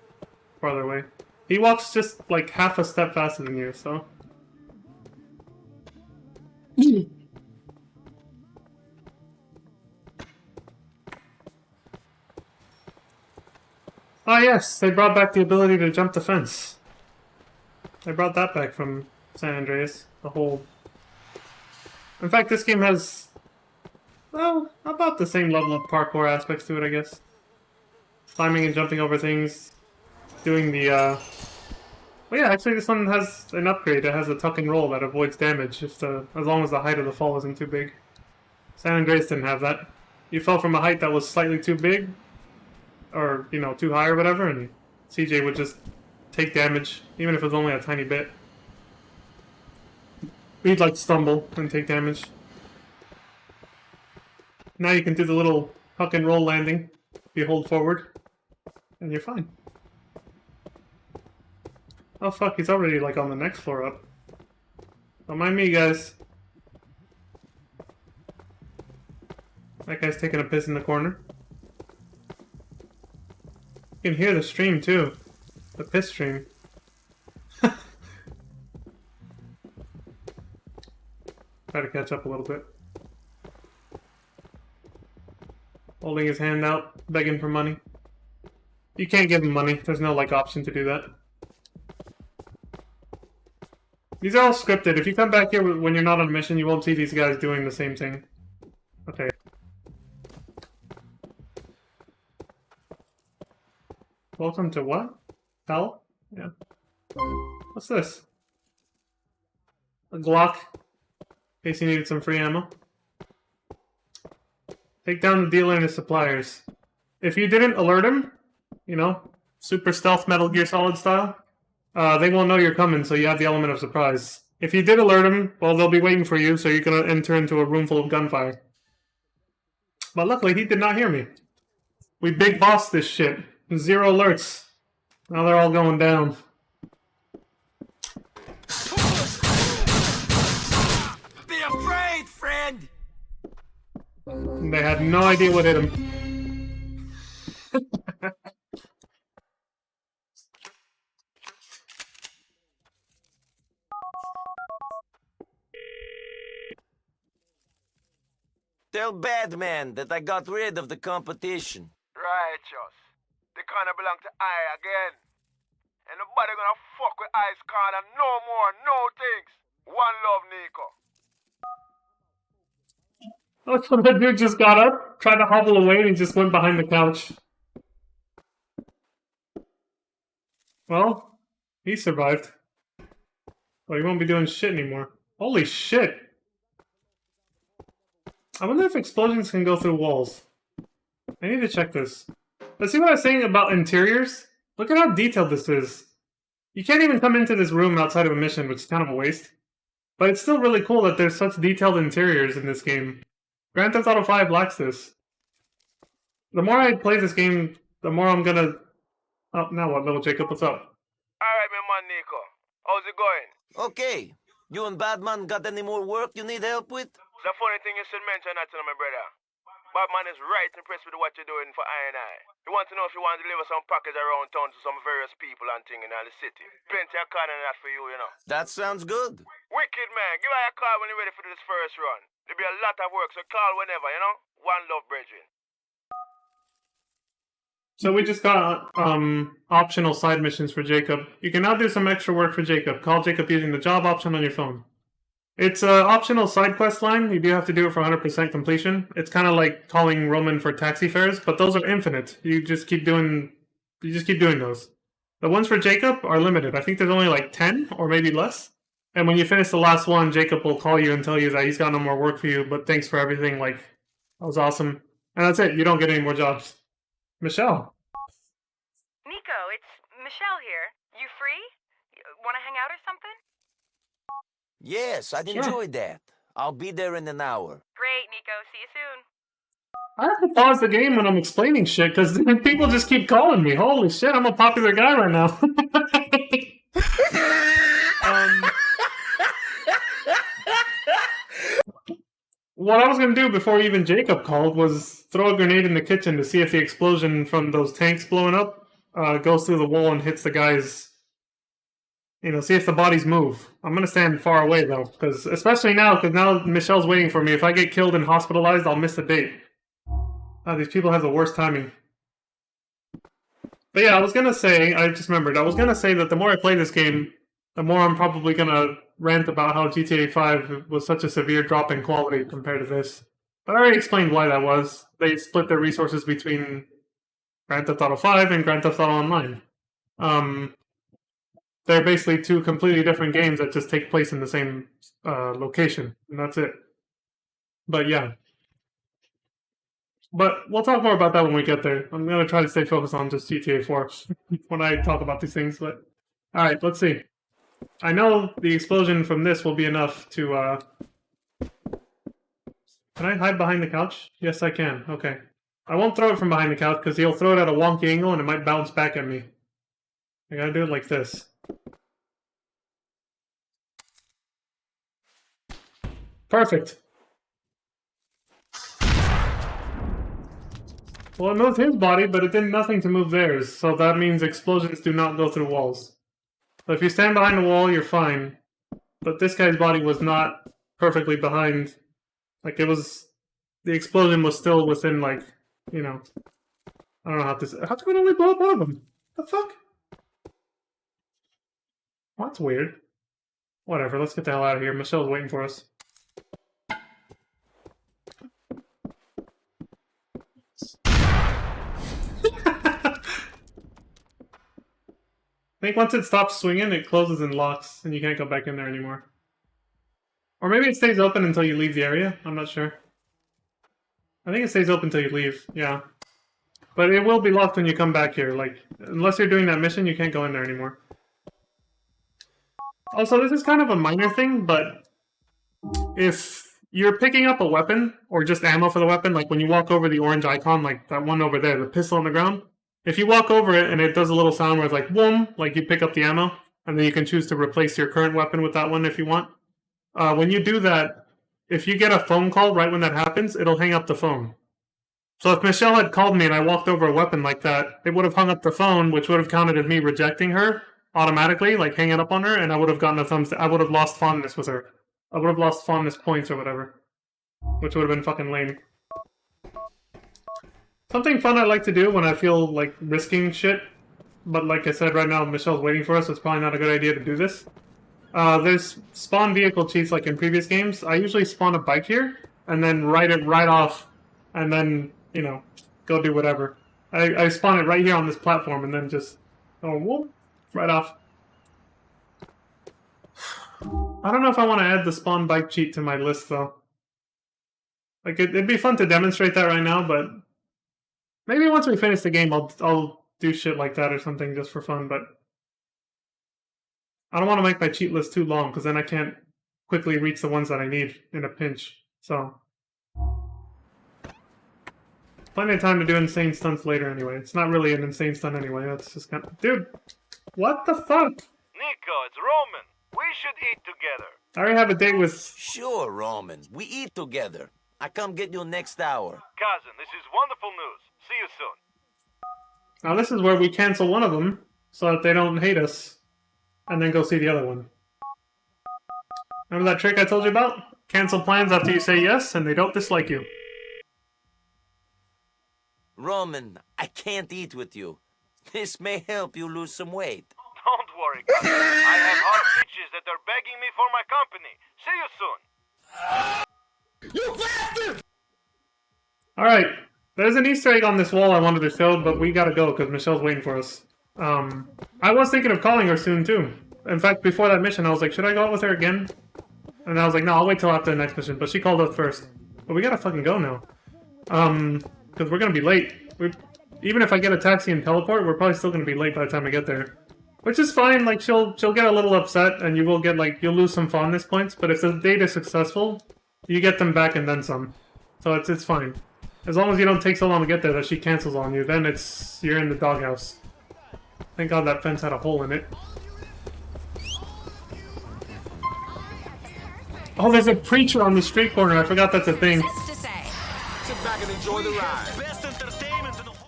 farther away. He walks just like half a step faster than you, so... Ah yes, they brought back the ability to jump the fence. They brought that back from San Andreas. The whole... In fact, this game has... well, about the same level of parkour aspects to it, I guess. Climbing and jumping over things. Doing the, well, yeah, actually this one has an upgrade. It has a tuck and roll that avoids damage as long as the height of the fall isn't too big. San Andreas didn't have that. You fell from a height that was slightly too big, or, you know, too high or whatever, and CJ would just take damage, even if it was only a tiny bit. He'd, like, stumble and take damage. Now you can do the little tuck and roll landing. You hold forward, and you're fine. Oh fuck, he's already like on the next floor up. Don't mind me, guys. That guy's taking a piss in the corner. You can hear the stream too. The piss stream. Try to catch up a little bit. Holding his hand out, begging for money. You can't give him money. There's no like option to do that. These are all scripted. If you come back here when you're not on a mission, you won't see these guys doing the same thing. Okay. Welcome to what? Hell? Yeah. What's this? A Glock. In case you needed some free ammo. Take down the dealer and his suppliers. If you didn't alert him, you know, super stealth Metal Gear Solid style, they won't know you're coming, so you have the element of surprise. If you did alert them, well, they'll be waiting for you, so you're gonna enter into a room full of gunfire. But luckily, he did not hear me. We big bossed this shit. 0 alerts. Now they're all going down. Be afraid, friend! They had no idea what hit him. Tell Batman that I got rid of the competition. Righteous. They kinda belong to I again. And nobody gonna fuck with Ice Corner no more, no things. One love, Nico. Oh, so that dude just got up, tried to hobble away, and he just went behind the couch. Well, he survived. Well, you won't be doing shit anymore. Holy shit! I wonder if explosions can go through walls. I need to check this. But see what I was saying about interiors? Look at how detailed this is. You can't even come into this room outside of a mission, which is kind of a waste. But it's still really cool that there's such detailed interiors in this game. Grand Theft Auto 5 lacks this. The more I play this game, the more I'm gonna... Oh, now what, little Jacob? What's up? Alright, my man Nico. How's it going? Okay. You and Batman got any more work you need help with? It's a funny thing you should mention that to my brother. Batman is right impressed with what you're doing for I&I. He wants to know if you want to deliver some package around town to some various people and things in the city. Plenty of kind of that for you, you know. That sounds good. Wicked, man. Give her a call when you're ready for this first run. There'll be a lot of work, so call whenever, you know? One love, brethren. So we just got optional side missions for Jacob. You can now do some extra work for Jacob. Call Jacob using the job option on your phone. It's an optional side quest line. You do have to do it for 100% completion. It's kind of like calling Roman for taxi fares, but those are infinite. You just keep doing those. The ones for Jacob are limited. I think there's only like 10 or maybe less. And when you finish the last one, Jacob will call you and tell you that he's got no more work for you, but thanks for everything. Like, that was awesome. And that's it. You don't get any more jobs. Michelle. Nico, it's Michelle here. You free? Want to hang out or something? Yes, I'd enjoy that. I'll be there in an hour. Great, Nico. See you soon. I have to pause the game when I'm explaining shit, because people just keep calling me. Holy shit, I'm a popular guy right now. What I was going to do before even Jacob called was throw a grenade in the kitchen to see if the explosion from those tanks blowing up goes through the wall and hits the guys. You know, see if the bodies move. I'm going to stand far away, though, because especially now, because now Michelle's waiting for me. If I get killed and hospitalized, I'll miss the date. These people have the worst timing. But yeah, I was going to say, I just remembered, I was going to say that the more I play this game, the more I'm probably going to rant about how GTA 5 was such a severe drop in quality compared to this. But I already explained why that was. They split their resources between Grand Theft Auto 5 and Grand Theft Auto Online. They're basically two completely different games that just take place in the same location, and that's it. But yeah. But we'll talk more about that when we get there. I'm going to try to stay focused on just GTA 4 when I talk about these things. But alright, let's see. I know the explosion from this will be enough to... Can I hide behind the couch? Yes, I can. Okay. I won't throw it from behind the couch because he'll throw it at a wonky angle and it might bounce back at me. I gotta do it like this. Perfect. Well, it moved his body, but it did nothing to move theirs, so that means explosions do not go through walls. So if you stand behind the wall, you're fine. But this guy's body was not perfectly behind. Like, it was... The explosion was still within, like, you know... I don't know how this... How come it only blow up one of them? The fuck? Well, that's weird. Whatever, let's get the hell out of here. Michelle's waiting for us. I think once it stops swinging, it closes and locks, and you can't go back in there anymore. Or maybe it stays open until you leave the area. I'm not sure. I think it stays open until you leave, yeah. But it will be locked when you come back here. Like, unless you're doing that mission, you can't go in there anymore. Also, this is kind of a minor thing, but if you're picking up a weapon, or just ammo for the weapon, like when you walk over the orange icon, like that one over there, the pistol on the ground, if you walk over it and it does a little sound where it's like, boom, like you pick up the ammo, and then you can choose to replace your current weapon with that one if you want. When you do that, if you get a phone call right when that happens, it'll hang up the phone. So if Michelle had called me and I walked over a weapon like that, it would have hung up the phone, which would have counted as me rejecting her automatically, like hanging up on her, and I would have gotten a thumbs down. I would have lost fondness with her. I would have lost fondness points or whatever. Which would have been fucking lame. Something fun I like to do when I feel like risking shit, but like I said, right now Michelle's waiting for us, so it's probably not a good idea to do this. There's spawn vehicle cheats like in previous games. I usually spawn a bike here, and then ride it right off, and then, you know, go do whatever. I spawn it right here on this platform, and then just, oh, whoop, right off. I don't know if I want to add the spawn bike cheat to my list though. Like it'd be fun to demonstrate that right now, but maybe once we finish the game, I'll do shit like that or something just for fun. But I don't want to make my cheat list too long because then I can't quickly reach the ones that I need in a pinch. So plenty of time to do insane stunts later anyway. It's not really an insane stunt anyway. That's just kind of... Dude, what the fuck? Nico, it's Roman. We should eat together. I already have a date with... Sure, Roman. We eat together. I come get you next hour. Cousin, this is wonderful news. See you soon. Now this is where we cancel one of them so that they don't hate us and then go see the other one. Remember that trick I told you about? Cancel plans after you say yes and they don't dislike you. Roman, I can't eat with you. This may help you lose some weight. Don't worry, cousin. I have hot bitches that are begging me for my company. See you soon. You bastard! Alright, there's an Easter egg on this wall I wanted to show, but we gotta go because Michelle's waiting for us. I was thinking of calling her soon too. In fact, before that mission, I was like, should I go out with her again? And I was like, no, I'll wait till after the next mission, but she called us first. But we gotta fucking go now. Because we're gonna be late. Even if I get a taxi and teleport, we're probably still gonna be late by the time I get there. Which is fine, like, she'll get a little upset, and you will get, like, you'll lose some fondness points, but if the date is successful, you get them back and then some. So it's fine. As long as you don't take so long to get there that she cancels on you, then you're in the doghouse. Thank God that fence had a hole in it. Oh, there's a preacher on the street corner, I forgot that's a thing. Sit back and enjoy the ride.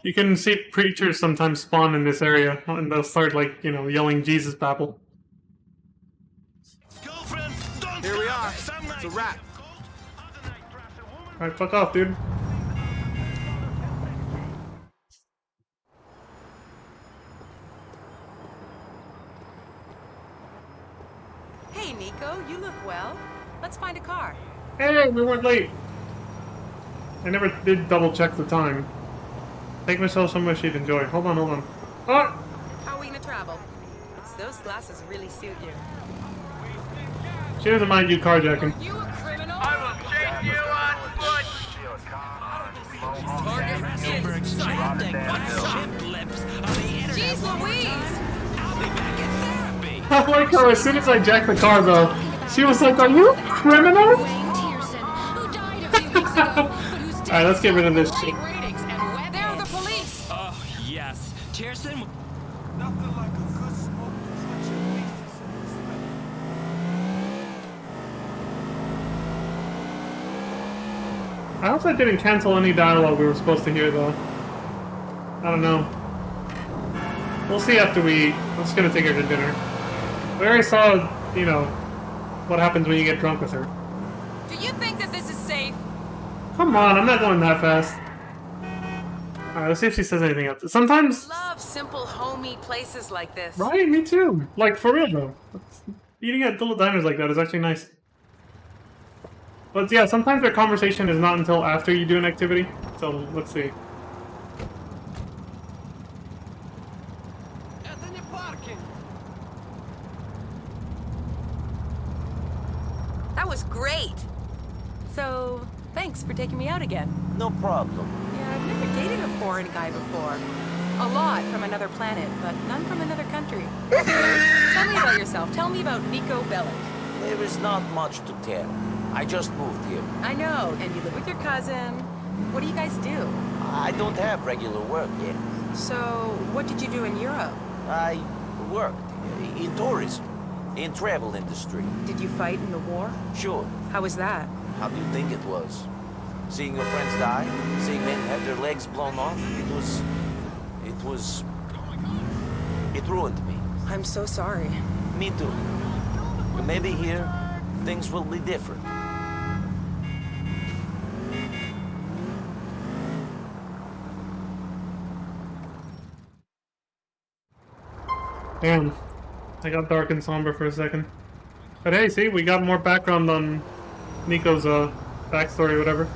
You can see preachers sometimes spawn in this area, and they'll start, like, you know, yelling Jesus babble. Here we are. It's a wrap. Alright, fuck off, dude. Hey, Nico, you look well. Let's find a car. Hey, we weren't late. I never did double check the time. Take Michelle somewhere she'd enjoy. Hold on. Oh! How are we gonna travel? Those glasses really suit you. She doesn't mind you carjacking. Are you a criminal? I will chase you on foot. Jeez Louise! I like how as soon as I jacked the car, though, she was like, "Are you a criminal?" Alright, let's get rid of this shit. They're the police! Oh, yes. Tierson. Nothing like a good smoke to touch your I hope that didn't cancel any dialogue we were supposed to hear, though. I don't know. We'll see after we... I'm just gonna take her to dinner. We already saw, you know, what happens when you get drunk with her. Do you think that this is safe? Come on, I'm not going that fast. Alright, let's see if she says anything else. Sometimes... Love simple, homey places like this. Right, me too. Like, for real, though. Eating at little diners like that is actually nice. But yeah, sometimes their conversation is not until after you do an activity. So, let's see. That was great. So, thanks for taking me out again. No problem. Yeah, I've never dated a foreign guy before. A lot from another planet, but none from another country. Tell me about yourself. Tell me about Nico Bellic. There is not much to tell. I just moved here. I know, and you live with your cousin. What do you guys do? I don't have regular work yet. So, what did you do in Europe? I worked in tourism, in travel industry. Did you fight in the war? Sure. How was that? How do you think it was? Seeing your friends die? Seeing men have their legs blown off? It ruined me. I'm so sorry. Me too. But maybe here, things will be different. Damn. I got dark and somber for a second. But hey, see, we got more background on Nico's backstory or whatever.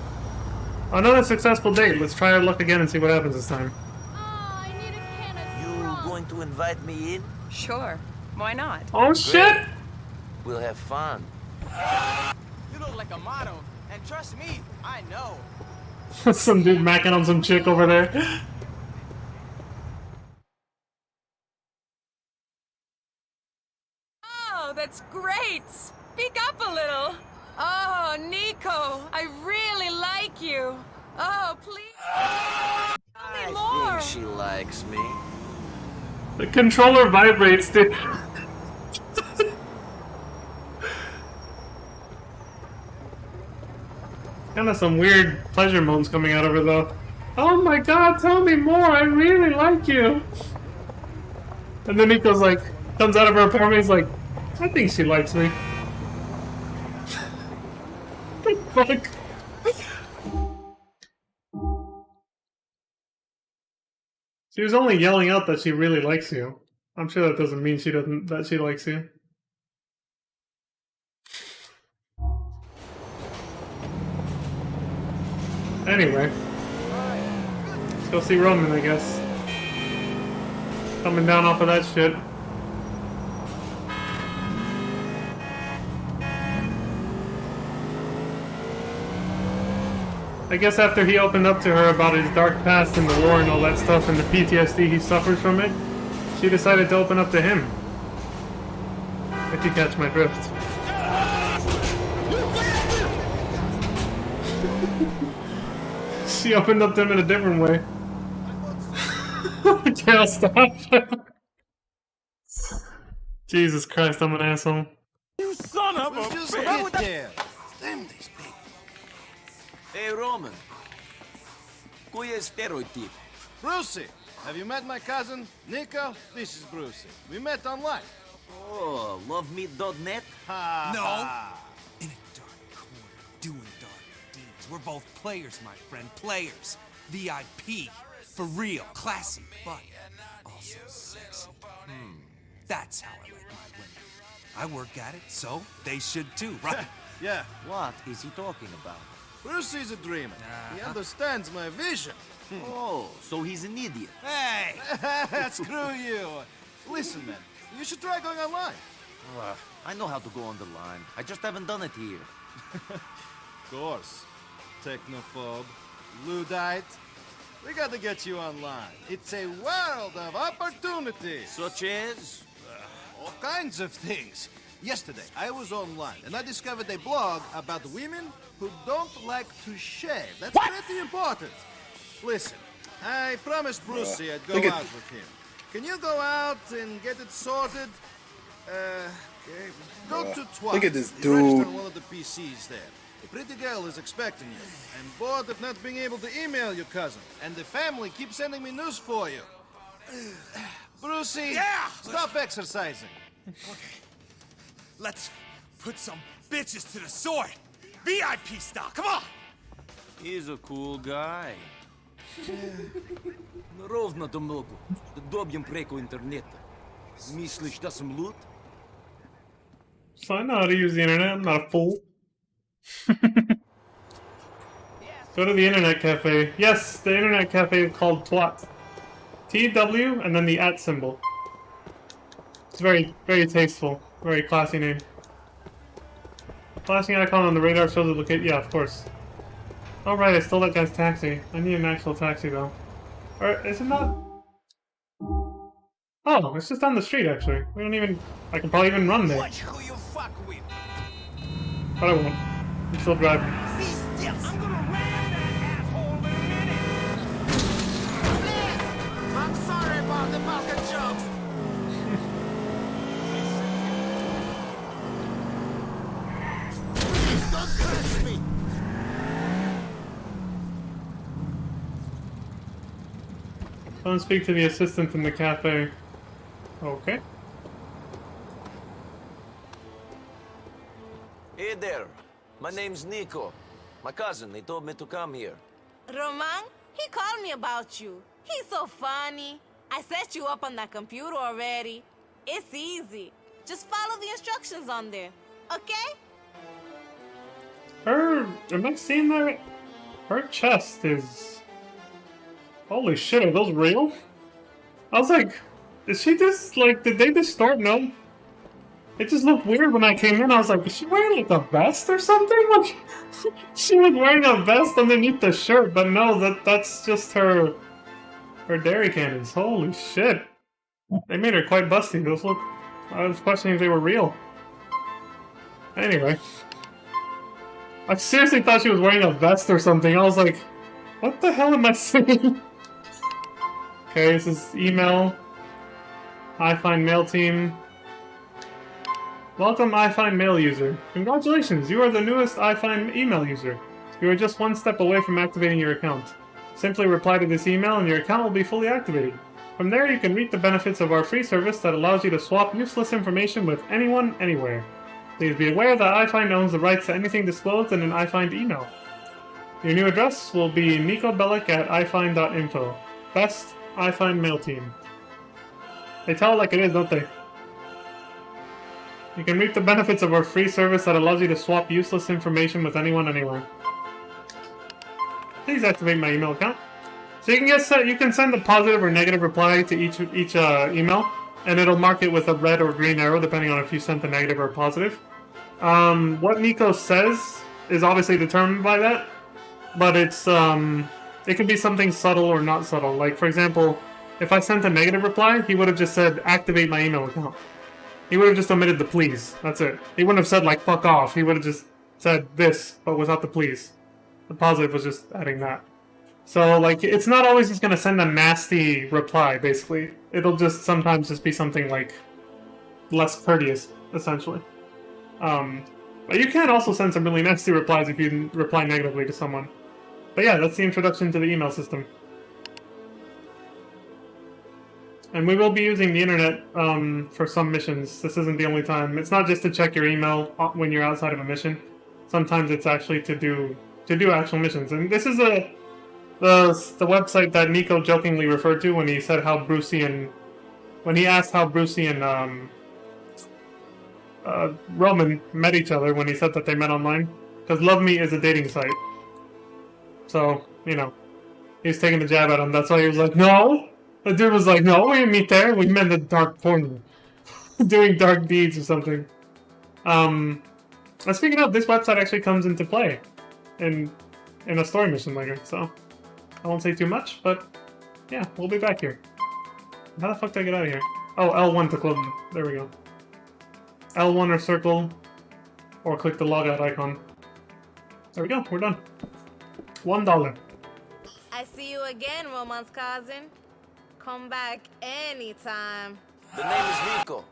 Another successful date. Let's try our luck again and see what happens this time. You going to invite me in? Sure. Why not? Oh shit! We'll have fun. You look like a model, and trust me, I know. Some dude macking on some chick over there. Oh, that's great! Speak up a little. Oh, Nico, I really like you. Oh, please. Tell me more. I think she likes me. The controller vibrates, dude. Kinda some weird pleasure moans coming out of her though. Oh my god, tell me more, I really like you. And then Nico's like, comes out of her apartment, he's like, I think she likes me. What the fuck? She was only yelling out that she really likes you. I'm sure that doesn't mean that she likes you. Anyway, let's go see Roman, I guess. Coming down off of that shit. I guess after he opened up to her about his dark past in the war and all that stuff and the PTSD he suffers from it, she decided to open up to him. If you catch my drift. She opened up to him in a different way. I can't stop. Jesus Christ, I'm an asshole. You son of a Just bitch! get there. Damn these people. Hey, Roman. Кой е стереотип? Brucey, have you met my cousin, Nico? This is Brucey. We met online. Oh, lovemeat.net? No. In a dark corner, doing dark deeds. We're both players, my friend. Players. VIP. For real. Classy, but also sexy. That's how I like my women. I work at it, so they should too, right? Yeah. What is he talking about? Brucey's a dreamer. He understands my vision. Oh, so he's an idiot. Hey! Screw you. Listen, man, you should try going online. I know how to go on the line. I just haven't done it here. Of course. Technophobe, Luddite. We gotta get you online. It's a world of opportunity. Such as? All kinds of things. Yesterday, I was online and I discovered a blog about women who don't like to shave. That's pretty important. Listen, I promised Brucey I'd go out with him. Can you go out and get it sorted? Okay. Go to Twat. Look at this You register dude. on one of the PCs there. A pretty girl is expecting you. I'm bored of not being able to email your cousin. And the family keeps sending me news for you. Brucey, stop exercising. Okay. Let's put some bitches to the sword. VIP style, come on! He's a cool guy. Ровно до много. Добьем преко интернета. Мислиш да съм луд? So I know how to use the internet, I'm not a fool. Go to the internet cafe. Yes, the internet cafe is called Twat. TW and then the @ symbol. It's very, very tasteful. Very classy name. Flashing icon on the radar shows the location. Yeah, of course. Oh right, I stole that guy's taxi. I need an actual taxi though. Or is it not? Oh, it's just down the street actually. We don't even. I can probably even run there. Watch who you fuck with. But I won't. I'm still driving. See still, I'm gonna ram that asshole in a minute. I'm sorry about the pocket jokes. Don't curse me. Go and speak to the assistant in the cafe. Okay. Hey there. My name's Nico. My cousin, he told me to come here. Roman, he called me about you. He's so funny. I set you up on that computer already. It's easy. Just follow the instructions on there, okay? Am I seeing that right? Her chest is... Holy shit, are those real? I was like, is she just, like, did they distort? No. It just looked weird when I came in. I was like, is she wearing like a vest or something? Like, she was wearing a vest underneath the shirt, but no, that's just her dairy cannons. Holy shit. They made her quite busty. Those look, I was questioning if they were real. Anyway. I seriously thought she was wearing a vest or something. I was like, what the hell am I saying? Okay, this is email. iFind Mail Team. Welcome, iFind Mail user. Congratulations, you are the newest iFind email user. You are just one step away from activating your account. Simply reply to this email and your account will be fully activated. From there, you can reap the benefits of our free service that allows you to swap useless information with anyone, anywhere. Please be aware that iFind owns the rights to anything disclosed in an iFind email. Your new address will be nicobellic@ifind.info. Best iFind Mail Team. They tell it like it is, don't they? You can reap the benefits of our free service that allows you to swap useless information with anyone, anywhere. Please activate my email account. So you can send a positive or negative reply to each email, and it'll mark it with a red or green arrow depending on if you sent the negative or positive. What Nico says is obviously determined by that, but it's it can be something subtle or not subtle. Like, for example, if I sent a negative reply, he would have just said, activate my email account. He would have just omitted the please. That's it. He wouldn't have said, like, fuck off. He would have just said this, but without the please. The positive was just adding that. So, like, it's not always just going to send a nasty reply, basically. It'll just sometimes just be something, like, less courteous, essentially. But you can also send some really nasty replies if you reply negatively to someone. But yeah, that's the introduction to the email system. And we will be using the internet for some missions. This isn't the only time. It's not just to check your email when you're outside of a mission. Sometimes it's actually to do actual missions. And this is the website that Nico jokingly referred to when he said how Brucey and when he asked how Brucey and Roman met each other when he said that they met online. Because LoveMe is a dating site. So, you know, he was taking a jab at him. That's why he was like, no! The dude was like, no, we didn't meet there. We met in the dark corner. Doing dark deeds or something. And speaking of, this website actually comes into play in a story mission later, so I won't say too much, but yeah, we'll be back here. How the fuck did I get out of here? Oh, L1 to close them. There we go. L1 or circle, or click the logout icon. There we go, we're done. $1. I see you again, Roman's cousin. Come back anytime. The name is Nico.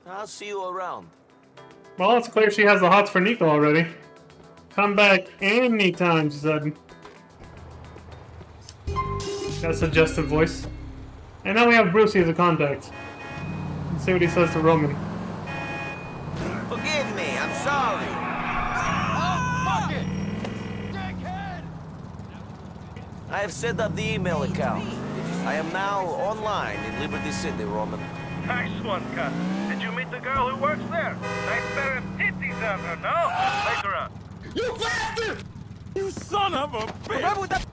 I'll see you around. Well, it's clear she has the hots for Nico already. Come back anytime, she said. Got a suggestive voice. And now we have Brucey as a contact. Let's see what he says to Roman. Forgive me, I'm sorry. Oh, fuck it! I have set up the email account. I am now online in Liberty City, Roman. Nice one, Cut. Did you meet the girl who works there? Nice pair of titties on her, no? Later on. You bastard! You son of a bitch!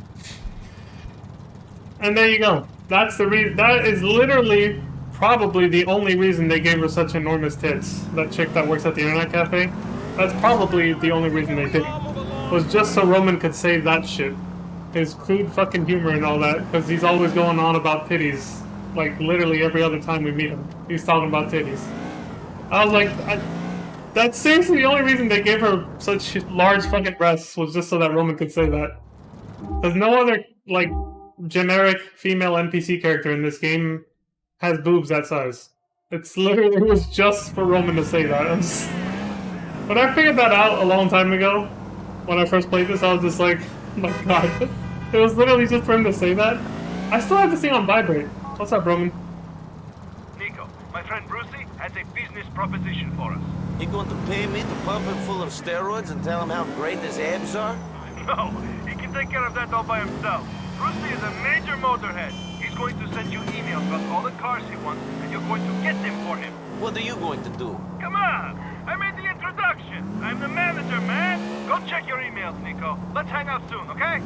And there you go. That's the reason. That is literally, probably the only reason they gave her such enormous tits. That chick that works at the internet cafe. That's probably the only reason they did it. Was just so Roman could say that shit. His crude fucking humor and all that, because he's always going on about titties. Like, literally every other time we meet him, he's talking about titties. I was like, that's seriously the only reason they gave her such large fucking breasts, was just so that Roman could say that. Because no other, like, generic female NPC character in this game has boobs that size. It was just for Roman to say that. When I figured that out a long time ago, when I first played this, I was just like, oh my god. It was literally just for him to say that. I still have this thing on vibrate. What's up, Roman? Nico, my friend Brucey has a business proposition for us. You going to pay me to pump him full of steroids and tell him how great his abs are? No, he can take care of that all by himself. Brucey is a major motorhead. He's going to send you emails about all the cars he wants, and you're going to get them for him. What are you going to do? Come on! I made the introduction. I'm the manager, man. Go check your emails, Nico. Let's hang out soon, okay?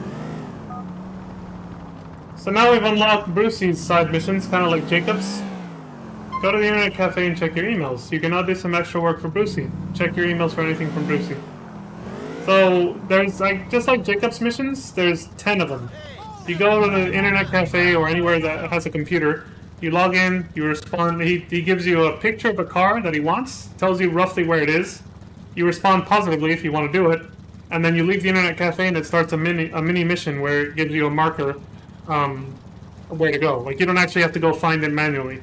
So now we've unlocked Brucey's side missions, kind of like Jacob's. Go to the internet cafe and check your emails. You can now do some extra work for Brucey. Check your emails for anything from Brucey. So there's just like Jacob's missions, there's 10 of them. You go to the internet cafe or anywhere that has a computer, you log in, you respond, he gives you a picture of a car that he wants, tells you roughly where it is. You respond positively if you want to do it, and then you leave the internet cafe and it starts a mini mission where it gives you a marker where to go. Like, you don't actually have to go find it manually.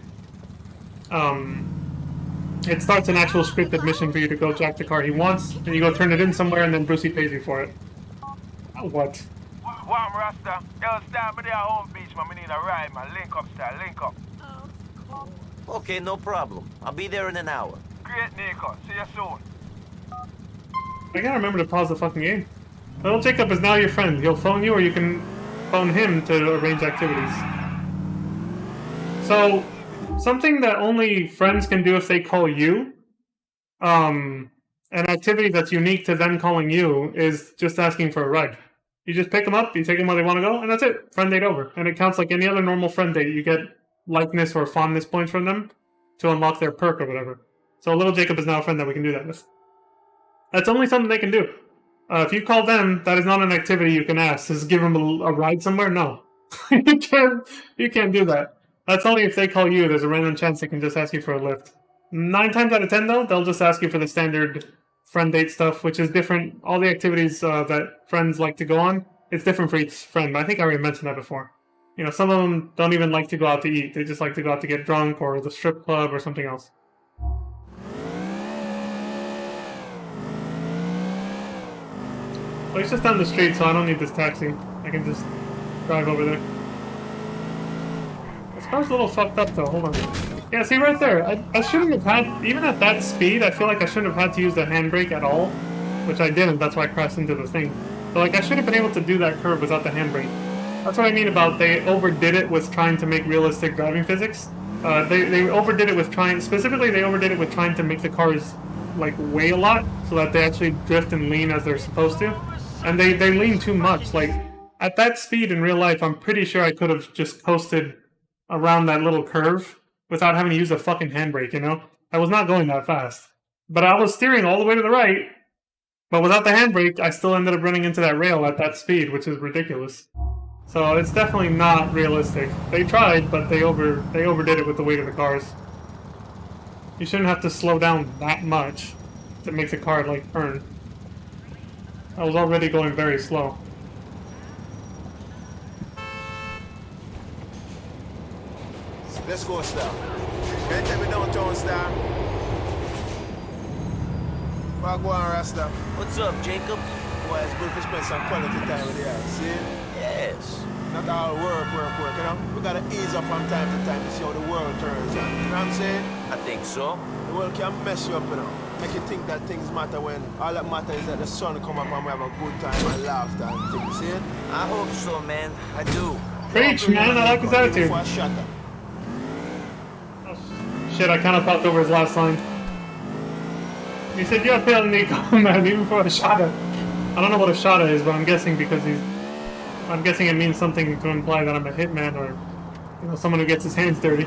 It starts an actual scripted mission for you to go jack the car he wants, and you go turn it in somewhere, and then Brucey pays you for it. What? Warm Rasta. Yo, start me there at home beach, man. We need a ride, man. Link up, style. Link up. Okay, no problem. I'll be there in an hour. Great, Nico. See you soon. I gotta remember to pause the fucking game. Little Jacob is now your friend. He'll phone you, or you can phone him to arrange activities. So, something that only friends can do if they call you, an activity that's unique to them calling you, is just asking for a ride. You just pick them up, you take them where they want to go, and that's it. Friend date over. And it counts like any other normal friend date. You get likeness or fondness points from them to unlock their perk or whatever. So Little Jacob is now a friend that we can do that with. That's only something they can do. If you call them, that is not an activity you can ask. Just give them a ride somewhere? No. You can't do that. That's only if they call you. There's a random chance they can just ask you for a lift. 9 times out of 10, though, they'll just ask you for the standard friend date stuff, which is different. All the activities that friends like to go on, it's different for each friend. I think I already mentioned that before. You know, some of them don't even like to go out to eat. They just like to go out to get drunk or the strip club or something else. Well, he's just down the street, so I don't need this taxi. I can just drive over there. This car's a little fucked up, though. Hold on. Yeah, see right there. I shouldn't have had, even at that speed, I feel like I shouldn't have had to use the handbrake at all. Which I didn't, that's why I crashed into the thing. But like, I should have been able to do that curve without the handbrake. That's what I mean about they overdid it with trying to make realistic driving physics. They overdid it with trying, specifically they overdid it with trying to make the cars like weigh a lot so that they actually drift and lean as they're supposed to. And they lean too much. Like, at that speed in real life, I'm pretty sure I could have just coasted around that little curve without having to use a fucking handbrake, you know? I was not going that fast. But I was steering all the way to the right, but without the handbrake, I still ended up running into that rail at that speed, which is ridiculous. So it's definitely not realistic. They tried, but they overdid it with the weight of the cars. You shouldn't have to slow down that much to make the car, like, turn. I was already going very slow. Let's go, Star. Can you take me downtown, Star? Well, go on, Rasta. What's up, Jacob? Boy, it's good to spend some quality time with you, see? Yes. Not all work, you know? We gotta ease up from time to time to see how the world turns out. You know what I'm saying? I think so. The world can mess you up, you know? Make you think that things matter when all that matters is that the sun come up and we have a good time and laughter and things, see? I hope so, man. I do. Preach, man. I like his attitude. Oh, shit, I kind of popped over his last line. He said, "You're pale, Nico," man, even for a Shada. I don't know what a Shada is, but I'm guessing because I'm guessing it means something to imply that I'm a hitman or, you know, someone who gets his hands dirty.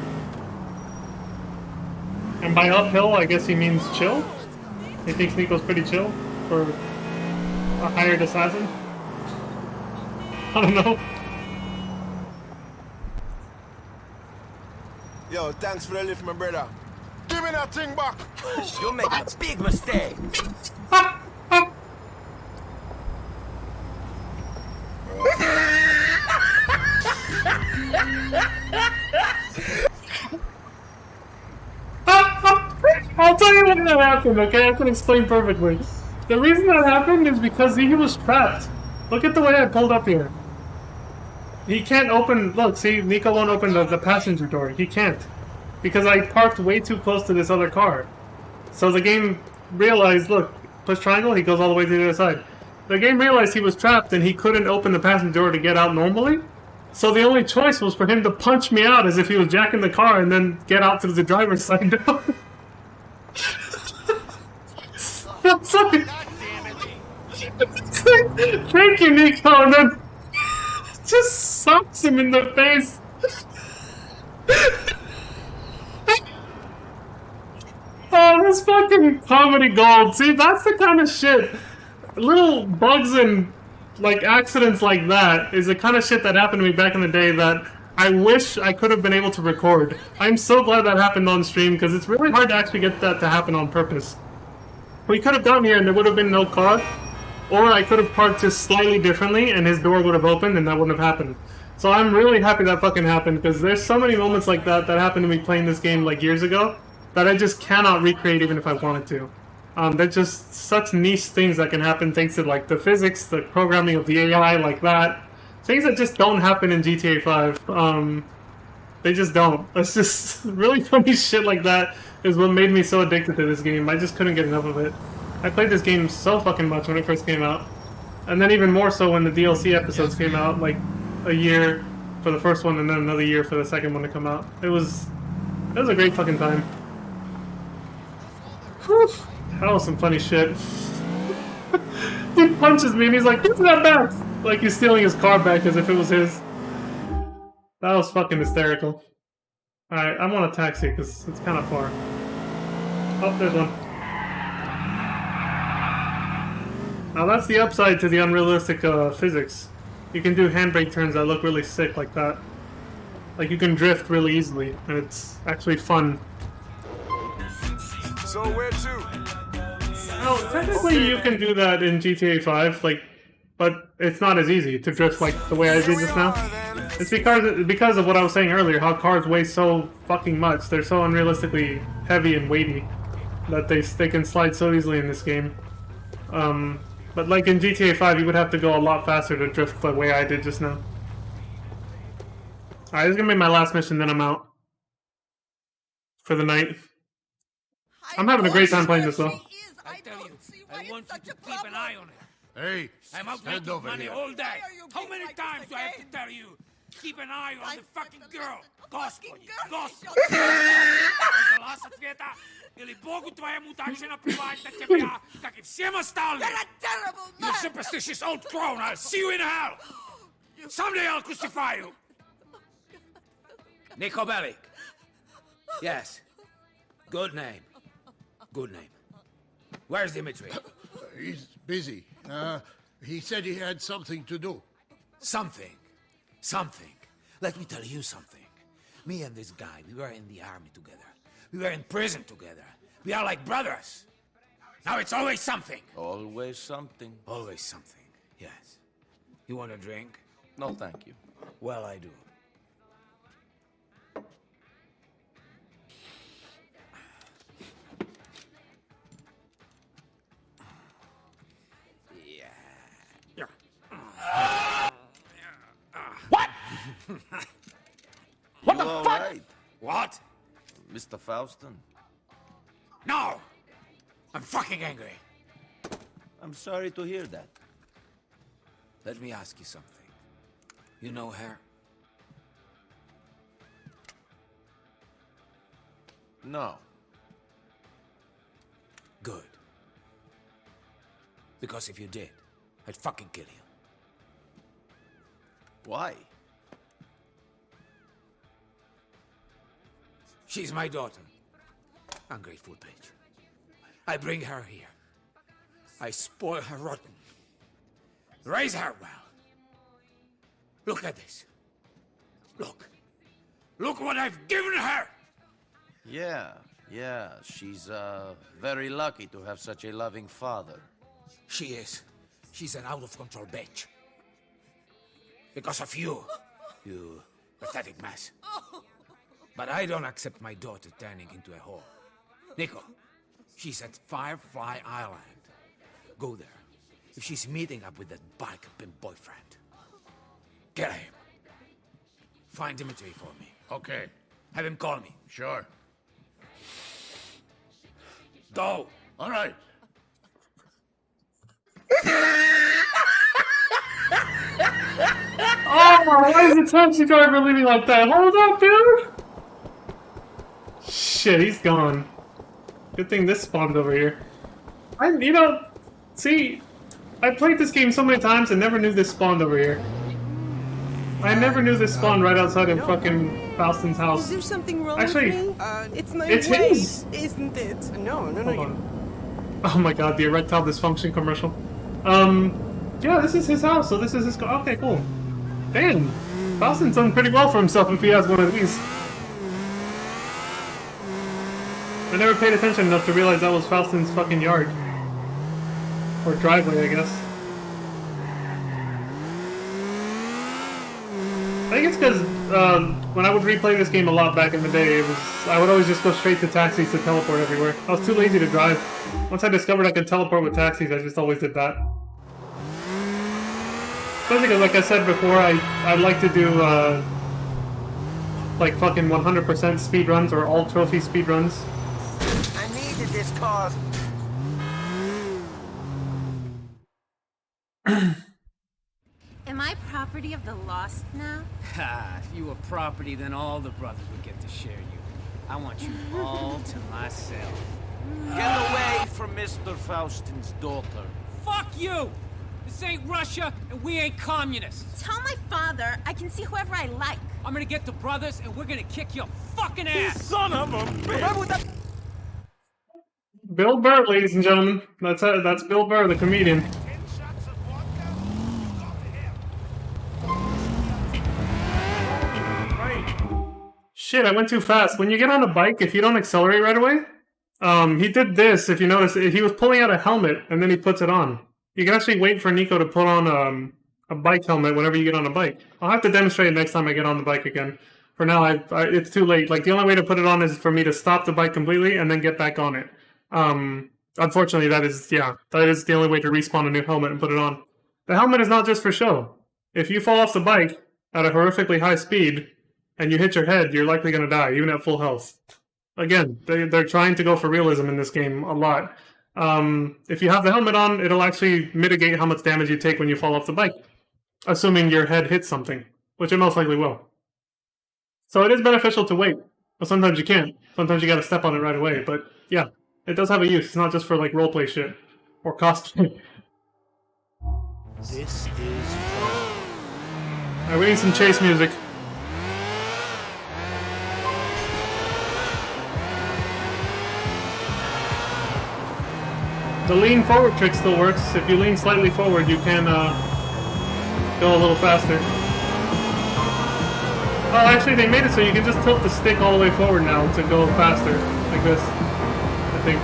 And by uphill, I guess he means chill? He thinks Nico's pretty chill for a hired assassin? I don't know. Yo, thanks for the lift, my brother. Give me that thing back! You're making a big mistake. I'll tell you when that happened, okay? I can explain perfectly. The reason that happened is because he was trapped. Look at the way I pulled up here. He can't open... Look, see? Nico won't open the passenger door. He can't. Because I parked way too close to this other car. So the game realized... Look, push triangle, he goes all the way to the other side. The game realized he was trapped and he couldn't open the passenger door to get out normally. So the only choice was for him to punch me out as if he was jacking the car and then get out through the driver's side door. That's like... Thank you, Nico, and then just sucks him in the face. That's fucking comedy gold. See, that's the kind of shit. Little bugs and like accidents like that is the kind of shit that happened to me back in the day that I wish I could have been able to record. I'm so glad that happened on stream because it's really hard to actually get that to happen on purpose. We could have gotten here and there would have been no car, or I could have parked just slightly differently and his door would have opened and that wouldn't have happened. So I'm really happy that fucking happened because there's so many moments like that that happened to me playing this game like years ago that I just cannot recreate even if I wanted to. They're just such niche things that can happen thanks to like the physics, the programming of the AI like that. Things that just don't happen in GTA 5. They just don't. It's just really funny shit like that is what made me so addicted to this game. I just couldn't get enough of it. I played this game so fucking much when it first came out. And then even more so when the DLC episodes came out, like a year for the first one and then another year for the second one to come out. It was a great fucking time. Whew. That was some funny shit. He punches me and he's like, "Give me that back!" Like he's stealing his car back as if it was his. That was fucking hysterical. Alright, I'm on a taxi because it's kind of far. Oh, there's one. Now that's the upside to the unrealistic physics. You can do handbrake turns that look really sick like that. Like you can drift really easily, and it's actually fun. So where to? Oh, technically you can do that in GTA 5, like, but it's not as easy to drift like the way I did just now. It's because of what I was saying earlier, how cars weigh so fucking much. They're so unrealistically heavy and weighty that they can slide so easily in this game. But like in GTA 5, you would have to go a lot faster to drift the way I did just now. Alright, this is gonna be my last mission, then I'm out. For the night. I'm having a great time playing this though. I tell you, I want you to keep an eye on it. Hey, I'm out stand making over money here. all day. How many times do I have to tell you? Keep an eye on the fucking girl. Господи, Господи. Зла света, или Богу твоему так же наплевать на тебя, как и всем остальным. You superstitious old crone, I'll see you in hell. Someday I'll crucify you. Niko Bellic. Yes. Good name. Good name. Where's Dimitri? He's busy. He said he had something to do. Something. Something. Let me tell you something. Me and this guy, we were in the army together. We were in prison together. We are like brothers. Now it's always something. Always something. Always something, yes. You want a drink? No, thank you. Well, I do. What? What the fuck? Right? What? Mr. Faustin? No! I'm fucking angry. I'm sorry to hear that. Let me ask you something. You know her? No. Good. Because if you did, I'd fucking kill you. Why? She's my daughter. Ungrateful bitch. I bring her here. I spoil her rotten. Raise her well. Look at this. Look. Look what I've given her! Yeah. She's, very lucky to have such a loving father. She is. She's an out-of-control bitch. Because of you. You pathetic mess. But I don't accept my daughter turning into a whore. Niko, she's at Firefly Island. Go there. If she's meeting up with that biker pimp boyfriend, get him. Find Dimitri for me. Okay. Have him call me. Sure. Go. All right. Oh, why is the taxi driver leaving like that? Hold up, dude! Shit, he's gone. Good thing this spawned over here. See, I played this game so many times and never knew this spawned over here. I never knew this spawned right outside of fucking Faustin's house. Is there something wrong Actually, with me? It's my it's weight, his. isn't it? No, Hold on. Oh my god, the erectile dysfunction commercial. Yeah, this is his house, so this is his car. Okay, cool. Damn, Faustin's done pretty well for himself if he has one of these. I never paid attention enough to realize that was Faustin's fucking yard. Or driveway, I guess. I think it's because when I would replay this game a lot back in the day, I would always just go straight to taxis to teleport everywhere. I was too lazy to drive. Once I discovered I could teleport with taxis, I just always did that. Especially because, like I said before, I like to do like fucking 100% speed runs or all trophy speed runs. I needed this car. Am I property of the Lost now? Ha! If you were property, then all the brothers would get to share you. I want you all to myself. Get away from Mr. Faustin's daughter. Fuck you! This ain't Russia, and we ain't communists. Tell my father I can see whoever I like. I'm gonna get the brothers, and we're gonna kick your fucking ass! Son of a bitch! Bill Burr, ladies and gentlemen. That's Bill Burr, the comedian. Shit, I went too fast. When you get on a bike, if you don't accelerate right away, he did this, if you notice, he was pulling out a helmet, and then he puts it on. You can actually wait for Nico to put on a bike helmet whenever you get on a bike. I'll have to demonstrate it next time I get on the bike again. For now, it's too late. Like, the only way to put it on is for me to stop the bike completely and then get back on it. Unfortunately, that is the only way to respawn a new helmet and put it on. The helmet is not just for show. If you fall off the bike at a horrifically high speed, and you hit your head, you're likely going to die, even at full health. Again, they're trying to go for realism in this game a lot. If you have the helmet on, it'll actually mitigate how much damage you take when you fall off the bike, assuming your head hits something, which it most likely will. So it is beneficial to wait, but sometimes you can't. Sometimes you gotta step on it right away, but yeah, it does have a use. It's not just for like roleplay shit, or cosplay. This is fun. Alright, we need some chase music. The lean forward trick still works. If you lean slightly forward, you can go a little faster. Oh, actually, they made it so you can just tilt the stick all the way forward now to go faster, like this. I think.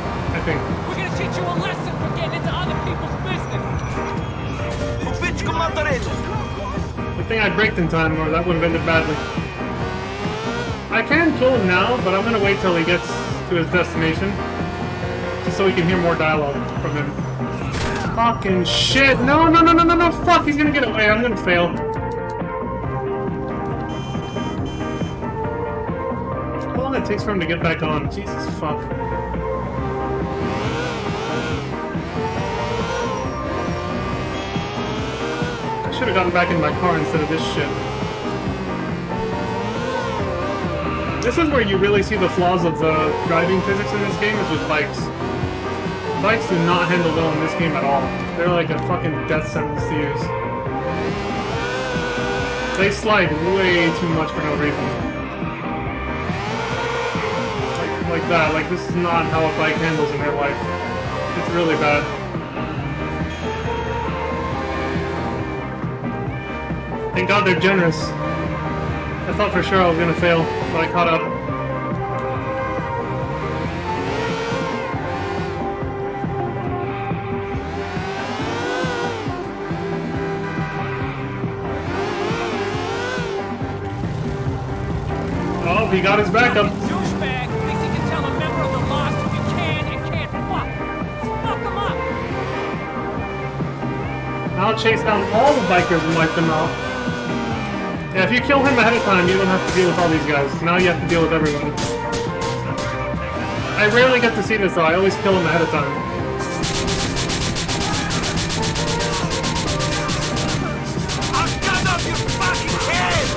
We're gonna teach you a lesson for getting into other people's business. Good thing I braked in time, or that would have ended badly. I can kill him now, but I'm gonna wait till he gets to his destination. Just so we can hear more dialogue from him. Fucking shit! No! Fuck! He's gonna get away. I'm gonna fail. How long it takes for him to get back on? Jesus fuck. I should have gotten back in my car instead of this shit. This is where you really see the flaws of the driving physics in this game, is with bikes. Bikes do not handle well in this game at all. They're like a fucking death sentence to use. They slide way too much for no reason. Like that. Like, this is not how a bike handles in real life. It's really bad. Thank God they're generous. I thought for sure I was gonna fail, but I caught up. Oh, he got his backup. Douchebag thinks he can tell a member of the Lost who you can and can't fuck. Fuck him up. I'll chase down all the bikers and wipe them out. Yeah, if you kill him ahead of time, you don't have to deal with all these guys. Now you have to deal with everyone. I rarely get to see this though, I always kill him ahead of time. I'll cut off your fucking head!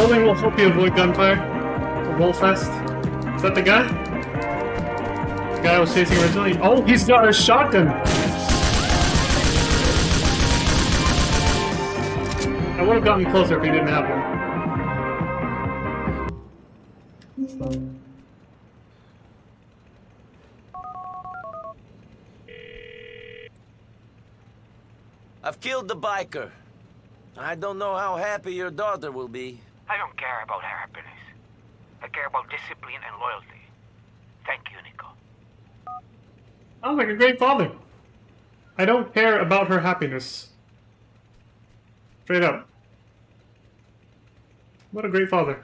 building will help you avoid gunfire. The Wolfest. Is that the guy? The guy I was chasing originally? Oh, he's got a shotgun! I would have gotten closer if he didn't have one. I've killed the biker. I don't know how happy your daughter will be. I don't care about her happiness. I care about discipline and loyalty. Thank you, Nico. Sounds like a great father. I don't care about her happiness. Straight up. What a great father.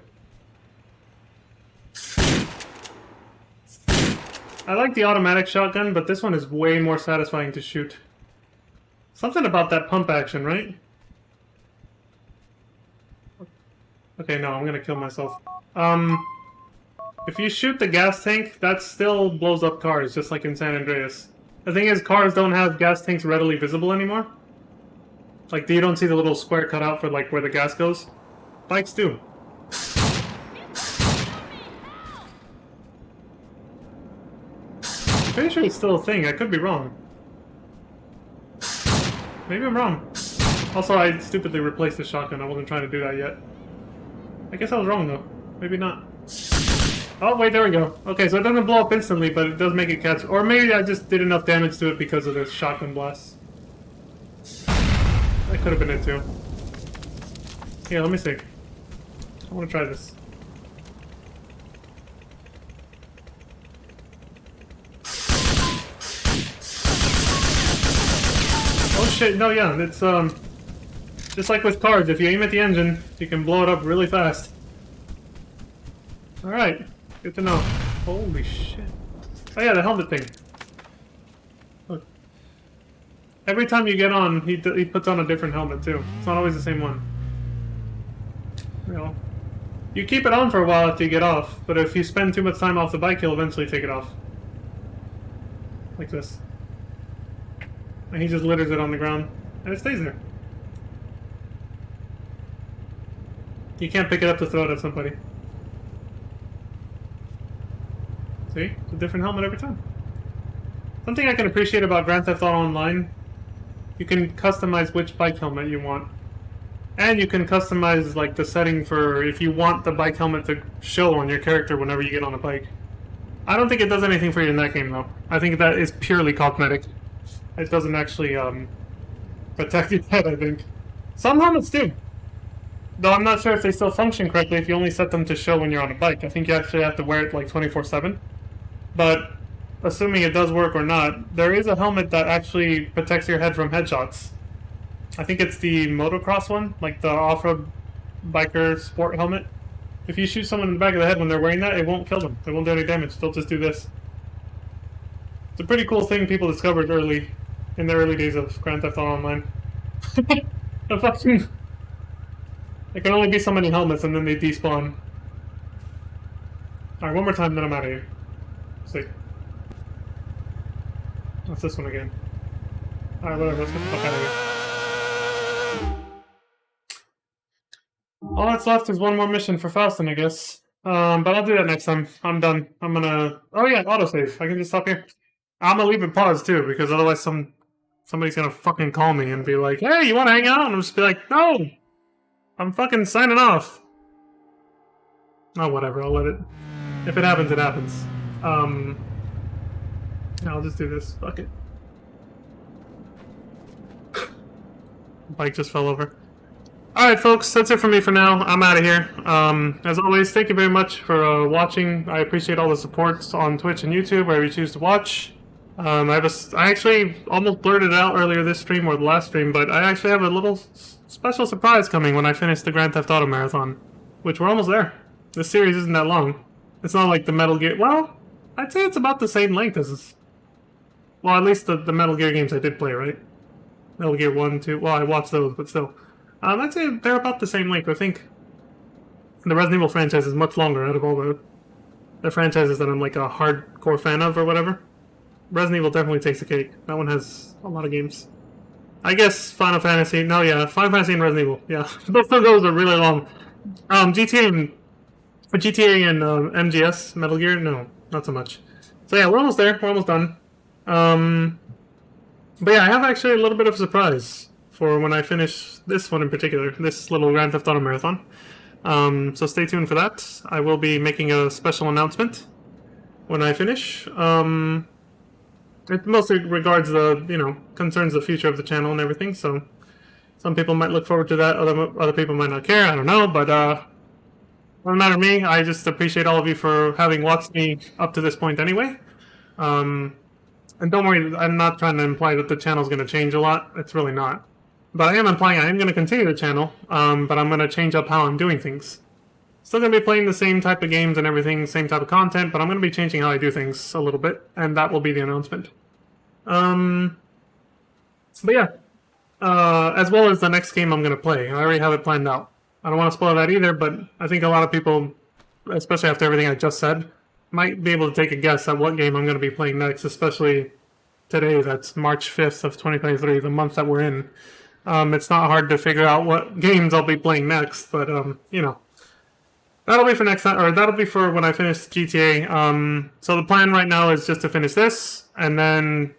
I like the automatic shotgun, but this one is way more satisfying to shoot. Something about that pump action, right? Okay, no, I'm gonna kill myself. If you shoot the gas tank, that still blows up cars, just like in San Andreas. The thing is, cars don't have gas tanks readily visible anymore. Like, you don't see the little square cut out for, like, where the gas goes. Bikes do. Pretty sure it's still a thing, I could be wrong. Maybe I'm wrong. Also, I stupidly replaced the shotgun. I wasn't trying to do that yet. I guess I was wrong, though. Maybe not. Oh, wait, there we go. Okay, so it doesn't blow up instantly, but it does make it catch. Or maybe I just did enough damage to it because of the shotgun blast. That could have been it, too. Here, let me see. I want to try this. Oh shit, no, yeah, it's, just like with cars, if you aim at the engine, you can blow it up really fast. Alright, good to know. Holy shit. Oh yeah, the helmet thing. Look. Every time you get on, he puts on a different helmet too. It's not always the same one. You know, you keep it on for a while after you get off, but if you spend too much time off the bike, he'll eventually take it off. Like this. And he just litters it on the ground, and it stays there. You can't pick it up to throw it at somebody. See? It's a different helmet every time. Something I can appreciate about Grand Theft Auto Online, you can customize which bike helmet you want. And you can customize like the setting for if you want the bike helmet to show on your character whenever you get on a bike. I don't think it does anything for you in that game though. I think that is purely cosmetic. It doesn't actually protect your head, I think. Some helmets do. Though I'm not sure if they still function correctly if you only set them to show when you're on a bike. I think you actually have to wear it like 24/7. But assuming it does work or not, there is a helmet that actually protects your head from headshots. I think it's the motocross one, like the off-road biker sport helmet. If you shoot someone in the back of the head when they're wearing that, it won't kill them. It won't do any damage. They'll just do this. It's a pretty cool thing people discovered early, in the early days of Grand Theft Auto Online. The fucking... There can only be so many helmets and then they despawn. Alright, one more time, then I'm out of here. Let's see. What's this one again? Alright, whatever, let's get the fuck out of here. All that's left is one more mission for Faustin, I guess. But I'll do that next time. I'm done. I'm gonna... Oh yeah, autosave. I can just stop here. I'm gonna leave it paused too, because otherwise somebody's gonna fucking call me and be like, hey, you wanna hang out? And I'm just be like, no! I'm fucking signing off. Oh, whatever, I'll let it... If it happens, it happens. I'll just do this. Fuck it. Bike just fell over. Alright, folks, that's it for me for now. I'm out of here. As always, thank you very much for watching. I appreciate all the support on Twitch and YouTube, wherever you choose to watch. I actually almost blurted it out earlier this stream or the last stream, but I actually have a little special surprise coming when I finish the Grand Theft Auto Marathon, which we're almost there. This series isn't that long. It's not like the Metal Gear... Well, I'd say it's about the same length as this. Well, at least the Metal Gear games I did play, right? Metal Gear 1, 2... Well, I watched those, but still. I'd say they're about the same length, I think. The Resident Evil franchise is much longer out of all the franchises that I'm like a hardcore fan of or whatever. Resident Evil definitely takes the cake. That one has a lot of games. I guess Final Fantasy... No, yeah, Final Fantasy and Resident Evil. Yeah, both of those are really long. GTA and MGS, Metal Gear, no, not so much. So yeah, we're almost there. We're almost done. But yeah, I have actually a little bit of a surprise for when I finish this one in particular, this little Grand Theft Auto Marathon. So stay tuned for that. I will be making a special announcement when I finish. It mostly regards the, concerns the future of the channel and everything, so some people might look forward to that, other people might not care, I don't know, but doesn't matter to me. I just appreciate all of you for having watched me up to this point anyway. And don't worry, I'm not trying to imply that the channel's going to change a lot. It's really not. But I am implying I am going to continue the channel, but I'm going to change up how I'm doing things. Still going to be playing the same type of games and everything, same type of content, but I'm going to be changing how I do things a little bit, and that will be the announcement. But yeah, as well as the next game I'm going to play. I already have it planned out. I don't want to spoil that either, but I think a lot of people, especially after everything I just said, might be able to take a guess at what game I'm going to be playing next, especially today, that's March 5th of 2023, the month that we're in. It's not hard to figure out what games I'll be playing next, but, that'll be for next time, or that'll be for when I finish GTA. So the plan right now is just to finish this, and then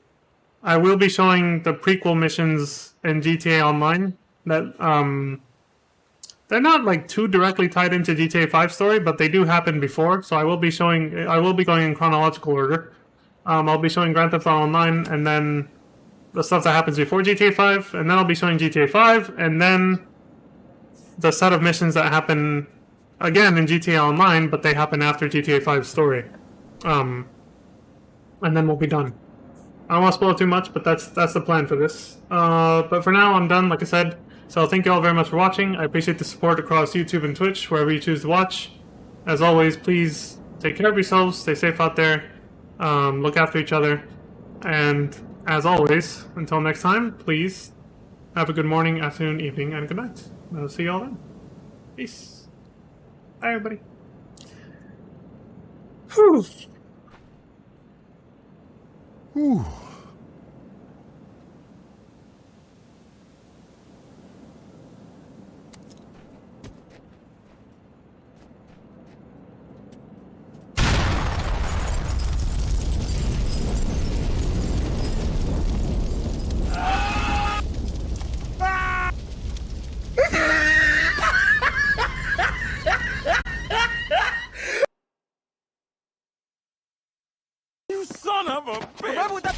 I will be showing the prequel missions in GTA Online that, they're not like too directly tied into GTA 5 story, but they do happen before. So I will be going in chronological order. I'll be showing Grand Theft Auto Online, and then the stuff that happens before GTA 5, and then I'll be showing GTA 5, and then the set of missions that happen again in GTA Online, but they happen after GTA 5 story. And then we'll be done. I don't want to spoil too much, but that's the plan for this. But for now, I'm done, like I said. So thank you all very much for watching. I appreciate the support across YouTube and Twitch, wherever you choose to watch. As always, please take care of yourselves, stay safe out there, look after each other, and as always, until next time, please have a good morning, afternoon, evening, and good night. I'll see you all then. Peace. Bye, everybody. Whew. Whew. You son of a bitch!